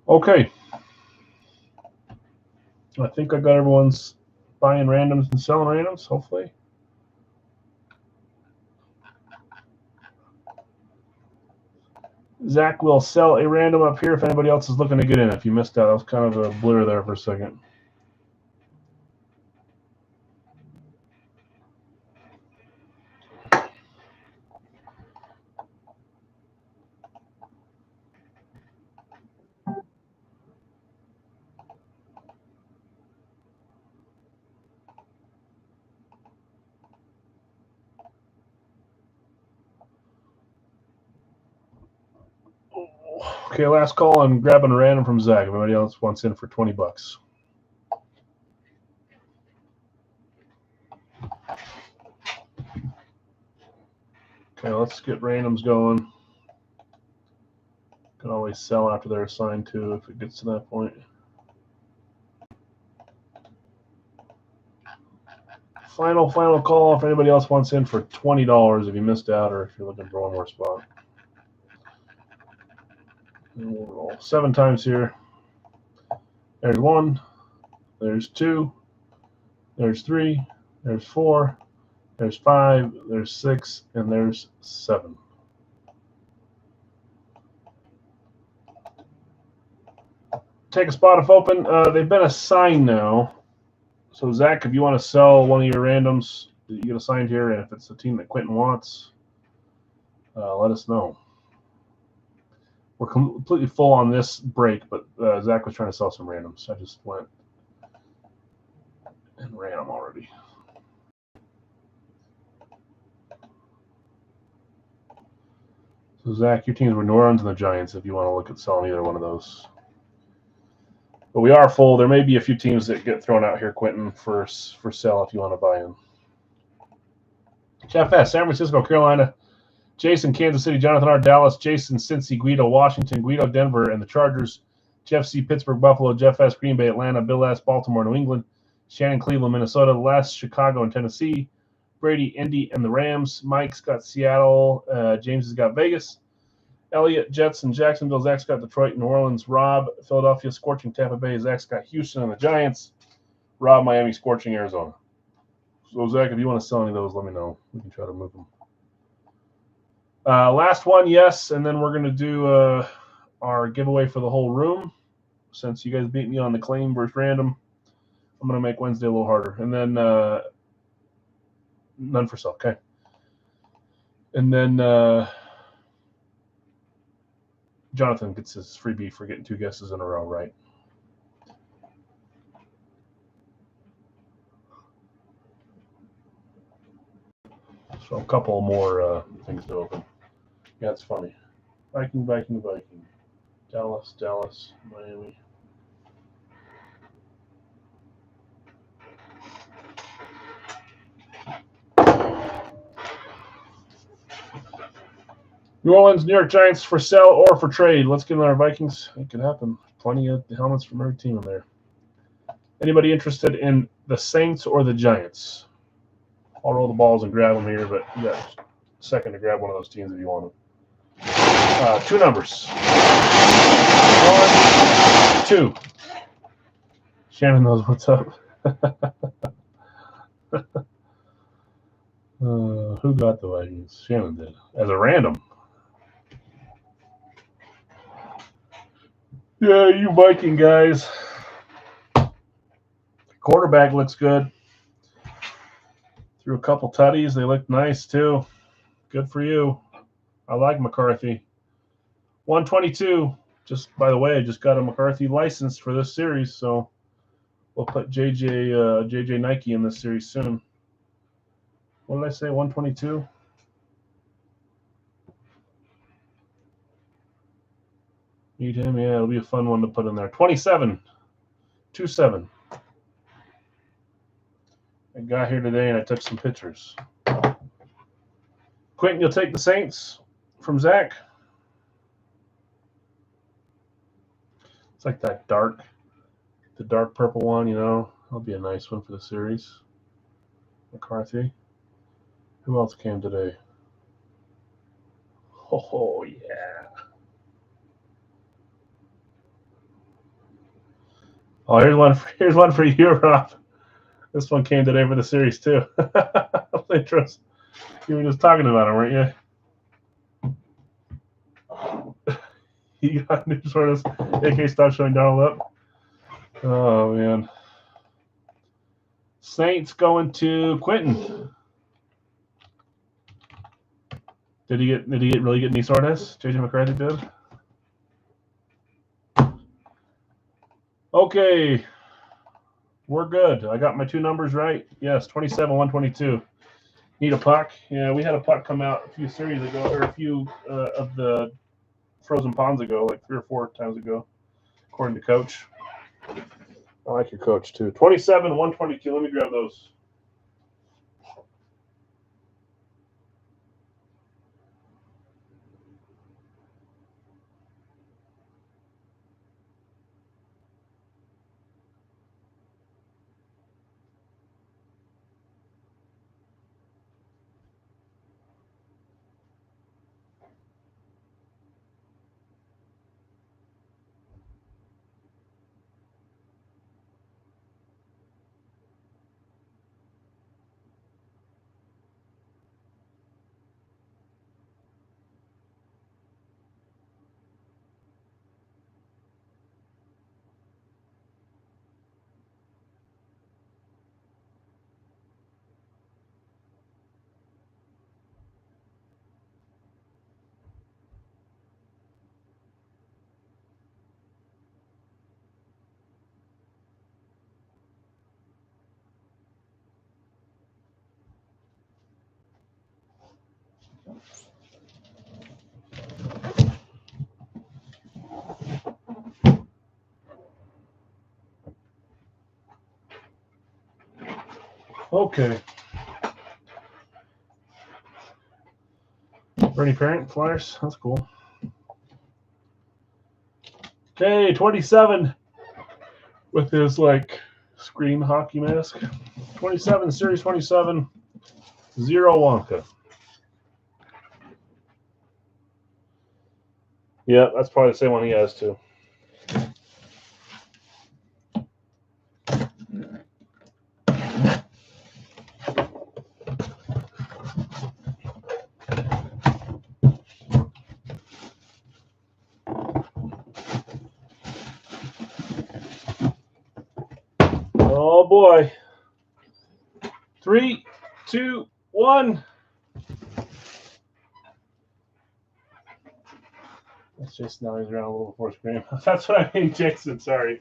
Okay. I think I got everyone's buying randoms and selling randoms, hopefully. Zach will sell a random up here if anybody else is looking to get in. If you missed that, that was kind of a blur there for a second. Okay, last call on grabbing a random from Zach. If anybody else wants in for 20 bucks. Okay, let's get randoms going. Can always sell after they're assigned to if it gets to that point. Final call if anybody else wants in for $20 if you missed out or if you're looking for one more spot. And we'll roll 7 times here. There's 1, there's 2, there's 3, there's 4, there's 5, there's 6, and there's 7. Take a spot if open. They've been assigned now. So, Zach, if you want to sell one of your randoms that you get assigned here, and if it's the team that Quentin wants, let us know. We're completely full on this break, but Zach was trying to sell some randoms. I just went and ran them already. So, Zach, your teams were New Orleans and the Giants if you want to look at selling either one of those. But we are full. There may be a few teams that get thrown out here, Quentin, for sale if you want to buy in. Jeff S., San Francisco, Carolina. Jason, Kansas City. Jonathan R., Dallas. Jason, Cincy, Guido, Washington. Guido, Denver, and the Chargers. Jeff C., Pittsburgh, Buffalo. Jeff S., Green Bay, Atlanta. Bill S., Baltimore, New England. Shannon, Cleveland, Minnesota. Les, Chicago, and Tennessee. Brady, Indy, and the Rams. Mike's got Seattle. James has got Vegas. Elliott, Jets, and Jacksonville. Zach's got Detroit, New Orleans. Rob, Philadelphia, Scorching, Tampa Bay. Zach's got Houston and the Giants. Rob, Miami, Scorching, Arizona. So, Zach, if you want to sell any of those, let me know. We can try to move them. Last one, yes, and then we're going to do our giveaway for the whole room. Since you guys beat me on the claim versus random, I'm going to make Wednesday a little harder. And then none for sale, okay. And then Jonathan gets his freebie for getting 2 guesses in a row, right? So a couple more things to open. Yeah, it's funny. Viking. Dallas, Miami. New Orleans, New York Giants for sale or for trade. Let's get in our Vikings. It could happen. Plenty of helmets from every team in there. Anybody interested in the Saints or the Giants? I'll roll the balls and grab them here, but yeah, second to grab one of those teams if you want them. 2 numbers. 1, 2. Shannon knows what's up. Who got the Vikings? Shannon did. As a random. Yeah, you Viking guys. Quarterback looks good. Threw a couple tutties. They look nice, too. Good for you. I like McCarthy. 122. Just, by the way, I just got a McCarthy license for this series, so we'll put JJ Nike in this series soon. What did I say, 122? Need him? Yeah, it'll be a fun one to put in there. 27. 2-7. I got here today and I took some pictures. Quentin, you'll take the Saints from Zach. It's like that the dark purple one, you know. That'll be a nice one for the series. McCarthy. Who else came today? Oh, yeah. Oh, here's one for you, Rob. This one came today for the series, too. You were just talking about him, weren't you? He got new sort of AK stop showing down up. Oh, man. Saints going to Quentin. Did he really get any soreness? JJ McCarthy did. Okay, we're good. I got my 2 numbers right. Yes, 27, 122. Need a puck? Yeah, we had a puck come out a few series ago, or a few of the frozen ponds ago, like 3 or 4 times ago, according to Coach. I like your coach too. 27, 122. Let me grab those. Okay. Bernie Parent Flyers. That's cool. Okay, 27 with his like scream hockey mask. 27, series 27, 0 Wonka. Yeah, that's probably the same one he has too. Oh boy. 3, 2, 1. That's just now he's around a little before scream. That's what I mean, Jason. Sorry.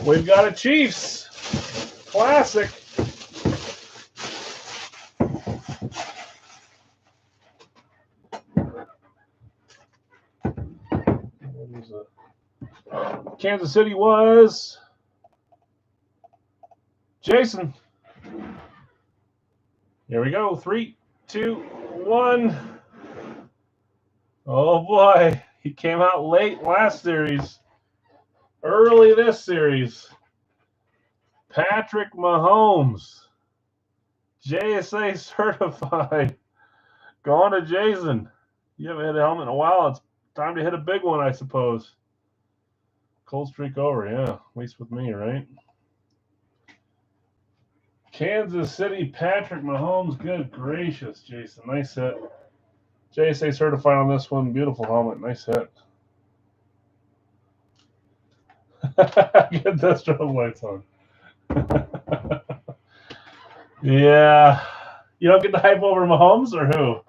We've got a Chiefs classic. Kansas City was Jason. Here we go. 3, 2, 1. Oh boy, he came out late last series. Early this series. Patrick Mahomes. JSA certified. Going to Jason. You haven't hit a helmet in a while. It's time to hit a big one, I suppose. Cold streak over, yeah. At least with me, right? Kansas City, Patrick Mahomes. Good gracious, Jason. Nice hit. JSA certified on this one. Beautiful helmet. Nice hit. Get the strobe lights on. Yeah. You don't get the hype over Mahomes or who?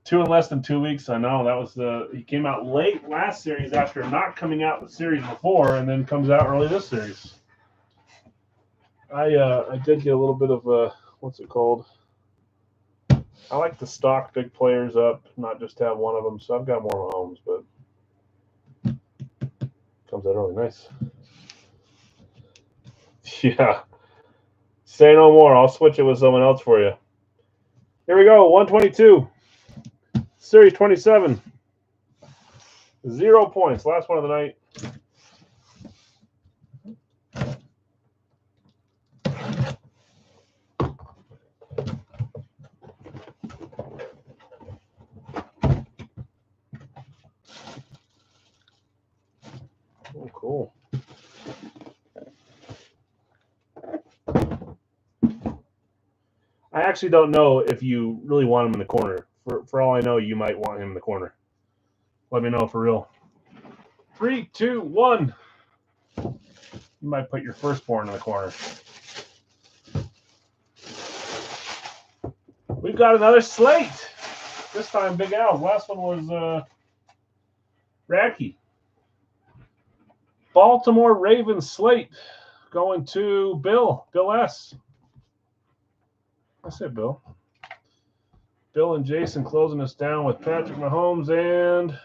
2 in less than 2 weeks. I know that was he came out late last series after not coming out the series before, and then comes out early this series. I did get a little bit of what's it called? I like to stock big players up, not just have one of them. So I've got more Mahomes, but comes out early. Nice. Yeah. Say no more. I'll switch it with someone else for you. Here we go. 122. Series 27. 0 points. Last one of the night. Oh, cool. I actually don't know if you really want him in the corner. For all I know, you might want him in the corner. Let me know for real. 3, 2, 1. You might put your firstborn in the corner. We've got another slate. This time, Big Al. Last one was Radtke. Baltimore Ravens slate going to Bill. Bill S. I said Bill. Bill and Jason closing us down with Patrick Mahomes and...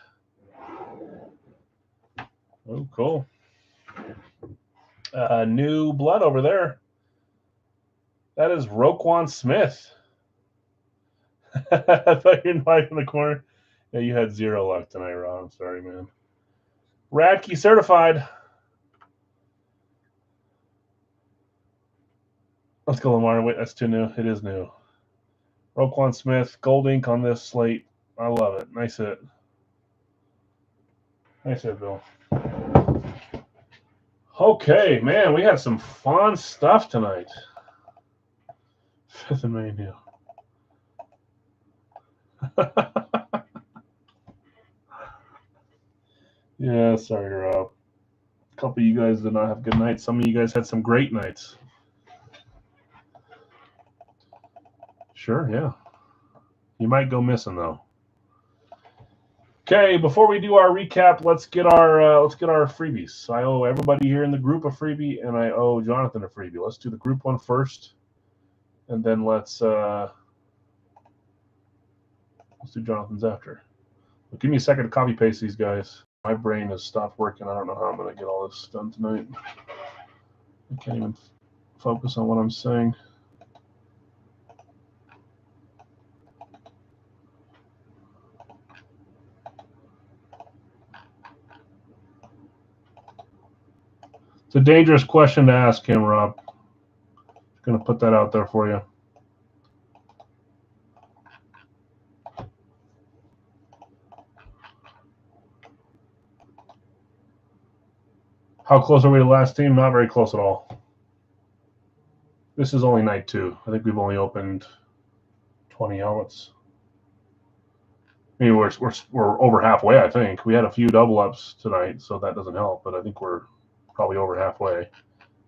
Oh, cool. New blood over there. That is Roquan Smith. I thought you were in the corner. Yeah, you had 0 luck tonight, Rob. I'm sorry, man. Radtke certified. Let's go, Lamar. Wait, that's too new. It is new. Roquan Smith, gold ink on this slate. I love it. Nice hit. Nice hit, Bill. Okay, man, we had some fun stuff tonight. 5th of May now. Yeah, sorry, Rob. A couple of you guys did not have good nights. Some of you guys had some great nights. Sure, yeah. You might go missing though. Okay, before we do our recap, let's get our freebies. I owe everybody here in the group a freebie, and I owe Jonathan a freebie. Let's do the group one first, and then let's do Jonathan's after. But give me a second to copy paste these guys. My brain has stopped working. I don't know how I'm going to get all this done tonight. I can't even focus on what I'm saying. It's a dangerous question to ask him, Rob. I'm going to put that out there for you. How close are we to the last team? Not very close at all. This is only night 2. I think we've only opened 20 helmets. I mean, we're over halfway, I think. We had a few double ups tonight, so that doesn't help, but I think we're probably over halfway,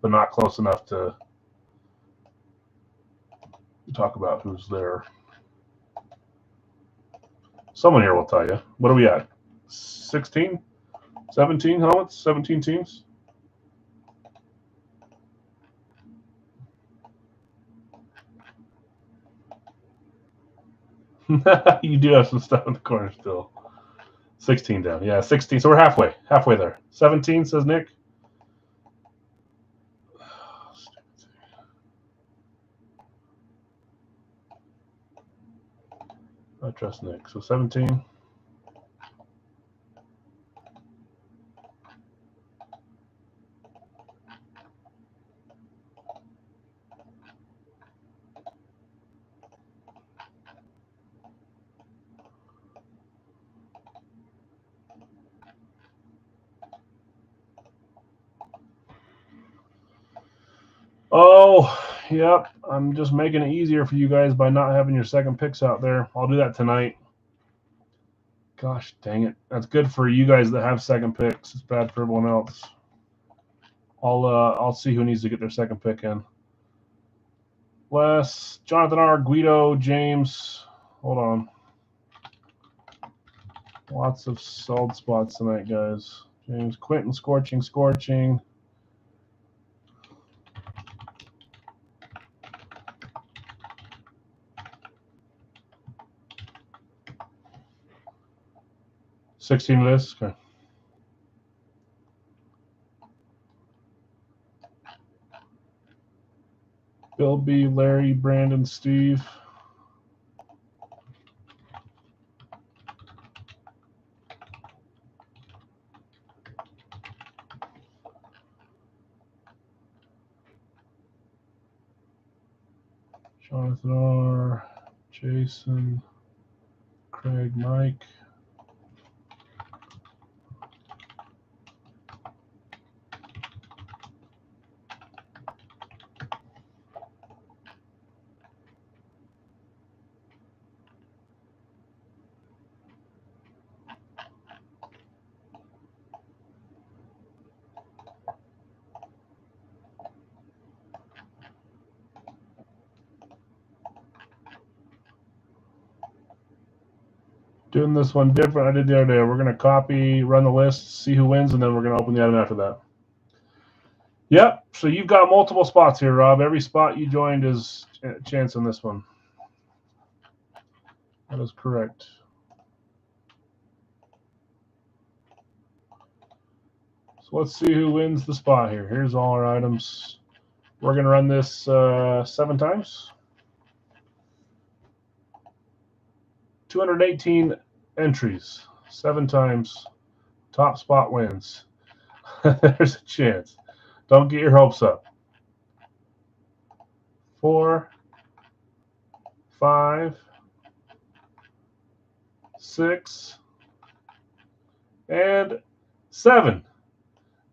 but not close enough to talk about who's there. Someone here will tell you. What are we at? 16? 17 helmets? 17 teams? You do have some stuff in the corner still. 16 down. Yeah, 16. So we're halfway. Halfway there. 17, says Nick. I trust Nick. So 17. Oh, yep. I'm just making it easier for you guys by not having your second picks out there. I'll do that tonight. Gosh dang it. That's good for you guys that have second picks. It's bad for everyone else. I'll see who needs to get their second pick in. Les, Jonathan R, Guido, James. Hold on. Lots of sold spots tonight, guys. James, Quentin, Scorching. 16 lists. Okay. Bill B, Larry, Brandon, Steve. Jonathan R, Jason, Craig, Mike. Doing this one different. I did the other day. We're going to copy, run the list, see who wins, and then we're going to open the item after that. Yep. So you've got multiple spots here, Rob. Every spot you joined is a chance on this one. That is correct. So let's see who wins the spot here. Here's all our items. We're going to run this 7 times. 218 entries, 7 times. Top spot wins. There's a chance. Don't get your hopes up. 4, 5, 6, and 7.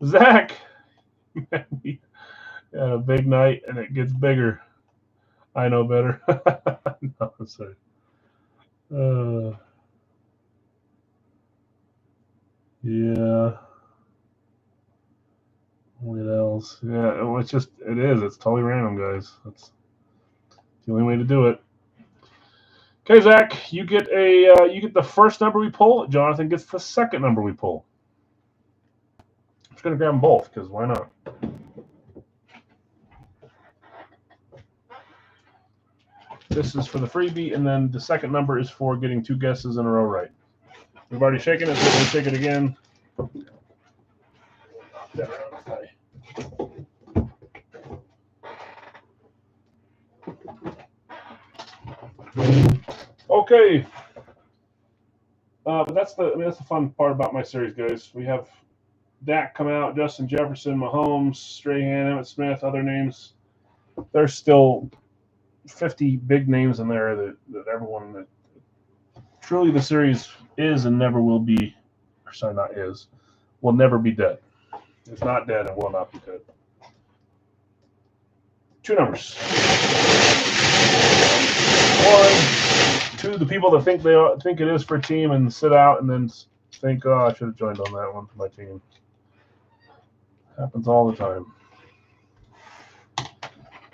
Zach, had a big night, and it gets bigger. I know better. No, I'm sorry. Yeah. What else? Yeah, it's just, it is. It's totally random, guys. That's the only way to do it. Okay, Zach, you get the first number we pull. Jonathan gets the second number we pull. I'm just gonna grab them both because why not? This is for the freebie, and then the second number is for getting 2 guesses in a row right. We've already shaken it, so we'll shake it again. Okay. But that's the fun part about my series, guys. We have Dak come out, Justin Jefferson, Mahomes, Strahan, Emmitt Smith, other names. There's still 50 big names in there that everyone that truly the series is and never will be, or sorry, not is, will never be dead. It's not dead and will not be dead. 2 numbers. 1, 2. The people that think it is for a team and sit out and then think, oh, I should have joined on that one for my team. Happens all the time.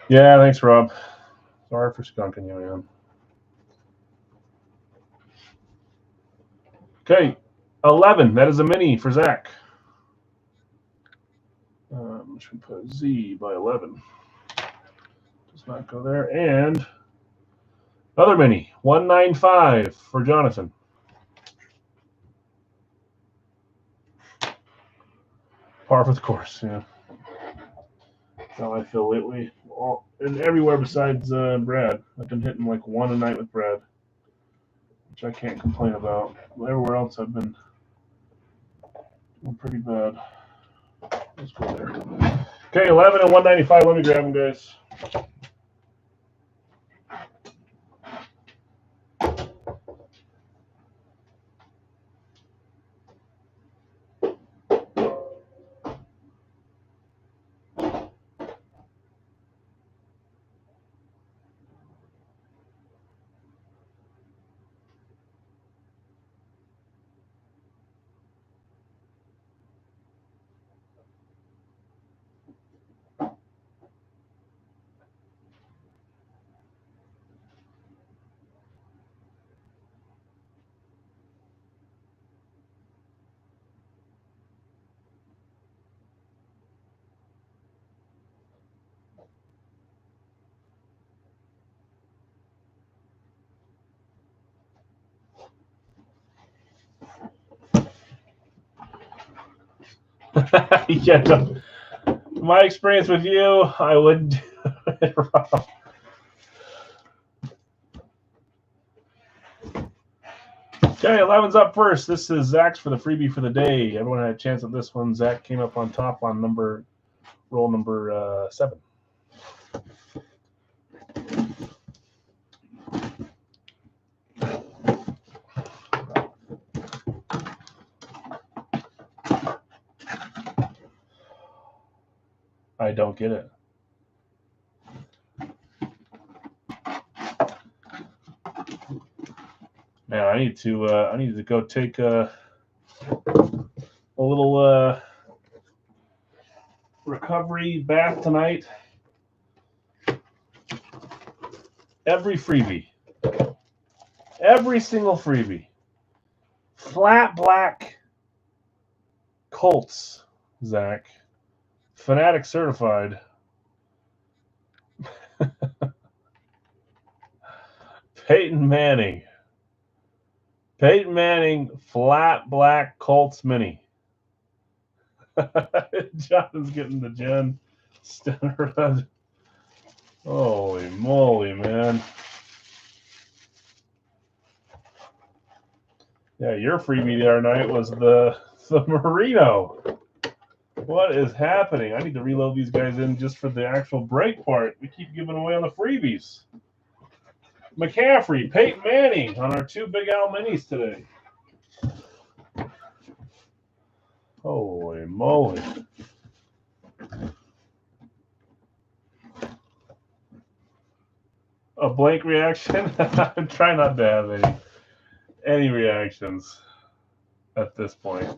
Yeah, thanks, Rob. Sorry for skunking you, man. Okay, 11. That is a mini for Zach. Should put Z by 11. Does not go there. And another mini, 195 for Jonathan. Par for the course, yeah. That's how I feel lately. And everywhere besides Brad. I've been hitting like 1 a night with Brad, which I can't complain about. Everywhere else I've been doing pretty bad. Let's go there. Okay, 11 and 195. Let me grab them, guys. Yeah, my experience with you, I wouldn't do it wrong. Okay, 11's up first. This is Zach's for the freebie for the day. Everyone had a chance at this one. Zach came up on top on roll number 7. I don't get it. Man, I need to go take a little recovery bath tonight. Every freebie, every single freebie, flat black Colts, Zach, Fanatic certified. Peyton Manning, flat black Colts mini. Jonathan's getting the Jen Stenrud. Holy moly, man. Yeah, your freebie the other night was the Merino. What is happening? I need to reload these guys in just for the actual break part. We keep giving away on the freebies. McCaffrey, Peyton Manning on our 2 Big Al minis today. Holy moly. A blank reaction? I'm trying not to have any reactions at this point.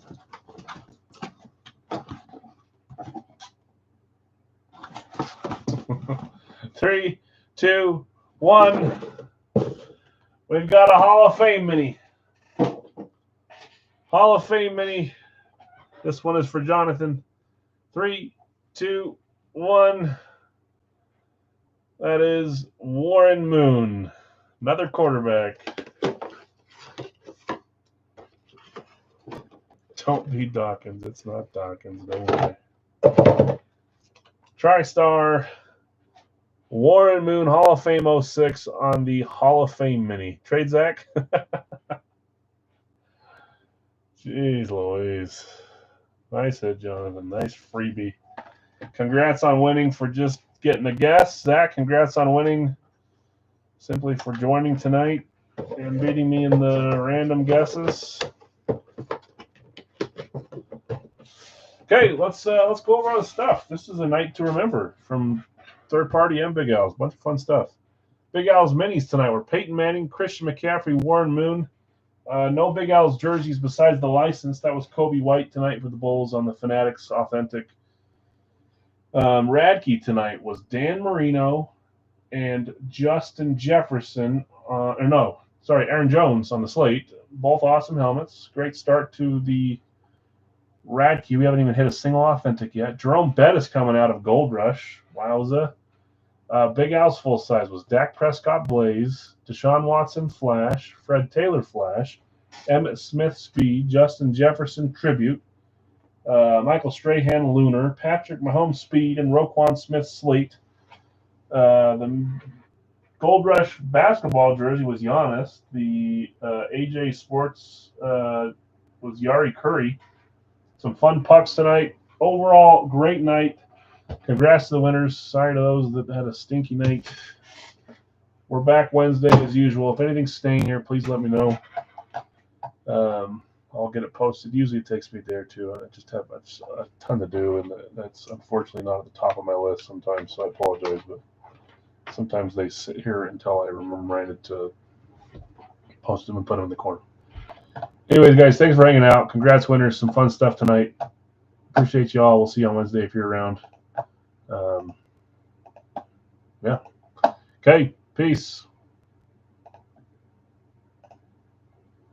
Three, 2, 1. We've got a Hall of Fame mini. Hall of Fame mini. This one is for Jonathan. 3, 2, 1. That is Warren Moon. Another quarterback. Don't be Dawkins. It's not Dawkins. Don't worry. TriStar. Warren Moon, Hall of Fame 06 on the Hall of Fame mini. Trade, Zach? Jeez Louise. Nice hit, Jonathan. Nice freebie. Congrats on winning for just getting a guess. Zach, congrats on winning simply for joining tonight and beating me in the random guesses. Okay, let's go over all the stuff. This is a night to remember from third party and Big Al's. Bunch of fun stuff. Big Al's minis tonight were Peyton Manning, Christian McCaffrey, Warren Moon. No Big Al's jerseys besides the license. That was Kobe White tonight for the Bulls on the Fanatics Authentic. Radtke tonight was Dan Marino and Justin Jefferson. Aaron Jones on the slate. Both awesome helmets. Great start to the Radtke. We haven't even hit a single authentic yet. Jerome Bettis coming out of Gold Rush. Wowza. Big Al's full size was Dak Prescott Blaze, Deshaun Watson Flash, Fred Taylor Flash, Emmitt Smith Speed, Justin Jefferson Tribute, Michael Strahan Lunar, Patrick Mahomes Speed, and Roquan Smith Slate. The Gold Rush basketball jersey was Giannis. The AJ Sports was Yari Curry. Some fun pucks tonight. Overall, great night. Congrats to the winners. Sorry to those that had a stinky night. We're back Wednesday as usual. If anything's staying here, please let me know. I'll get it posted. Usually it takes me a day or two. I just have a ton to do, and that's unfortunately not at the top of my list sometimes, so I apologize. But sometimes they sit here until I remember to post them and put them in the corner. Anyways, guys, thanks for hanging out. Congrats, winners. Some fun stuff tonight. Appreciate you all. We'll see you on Wednesday if you're around. Yeah. Okay. Peace.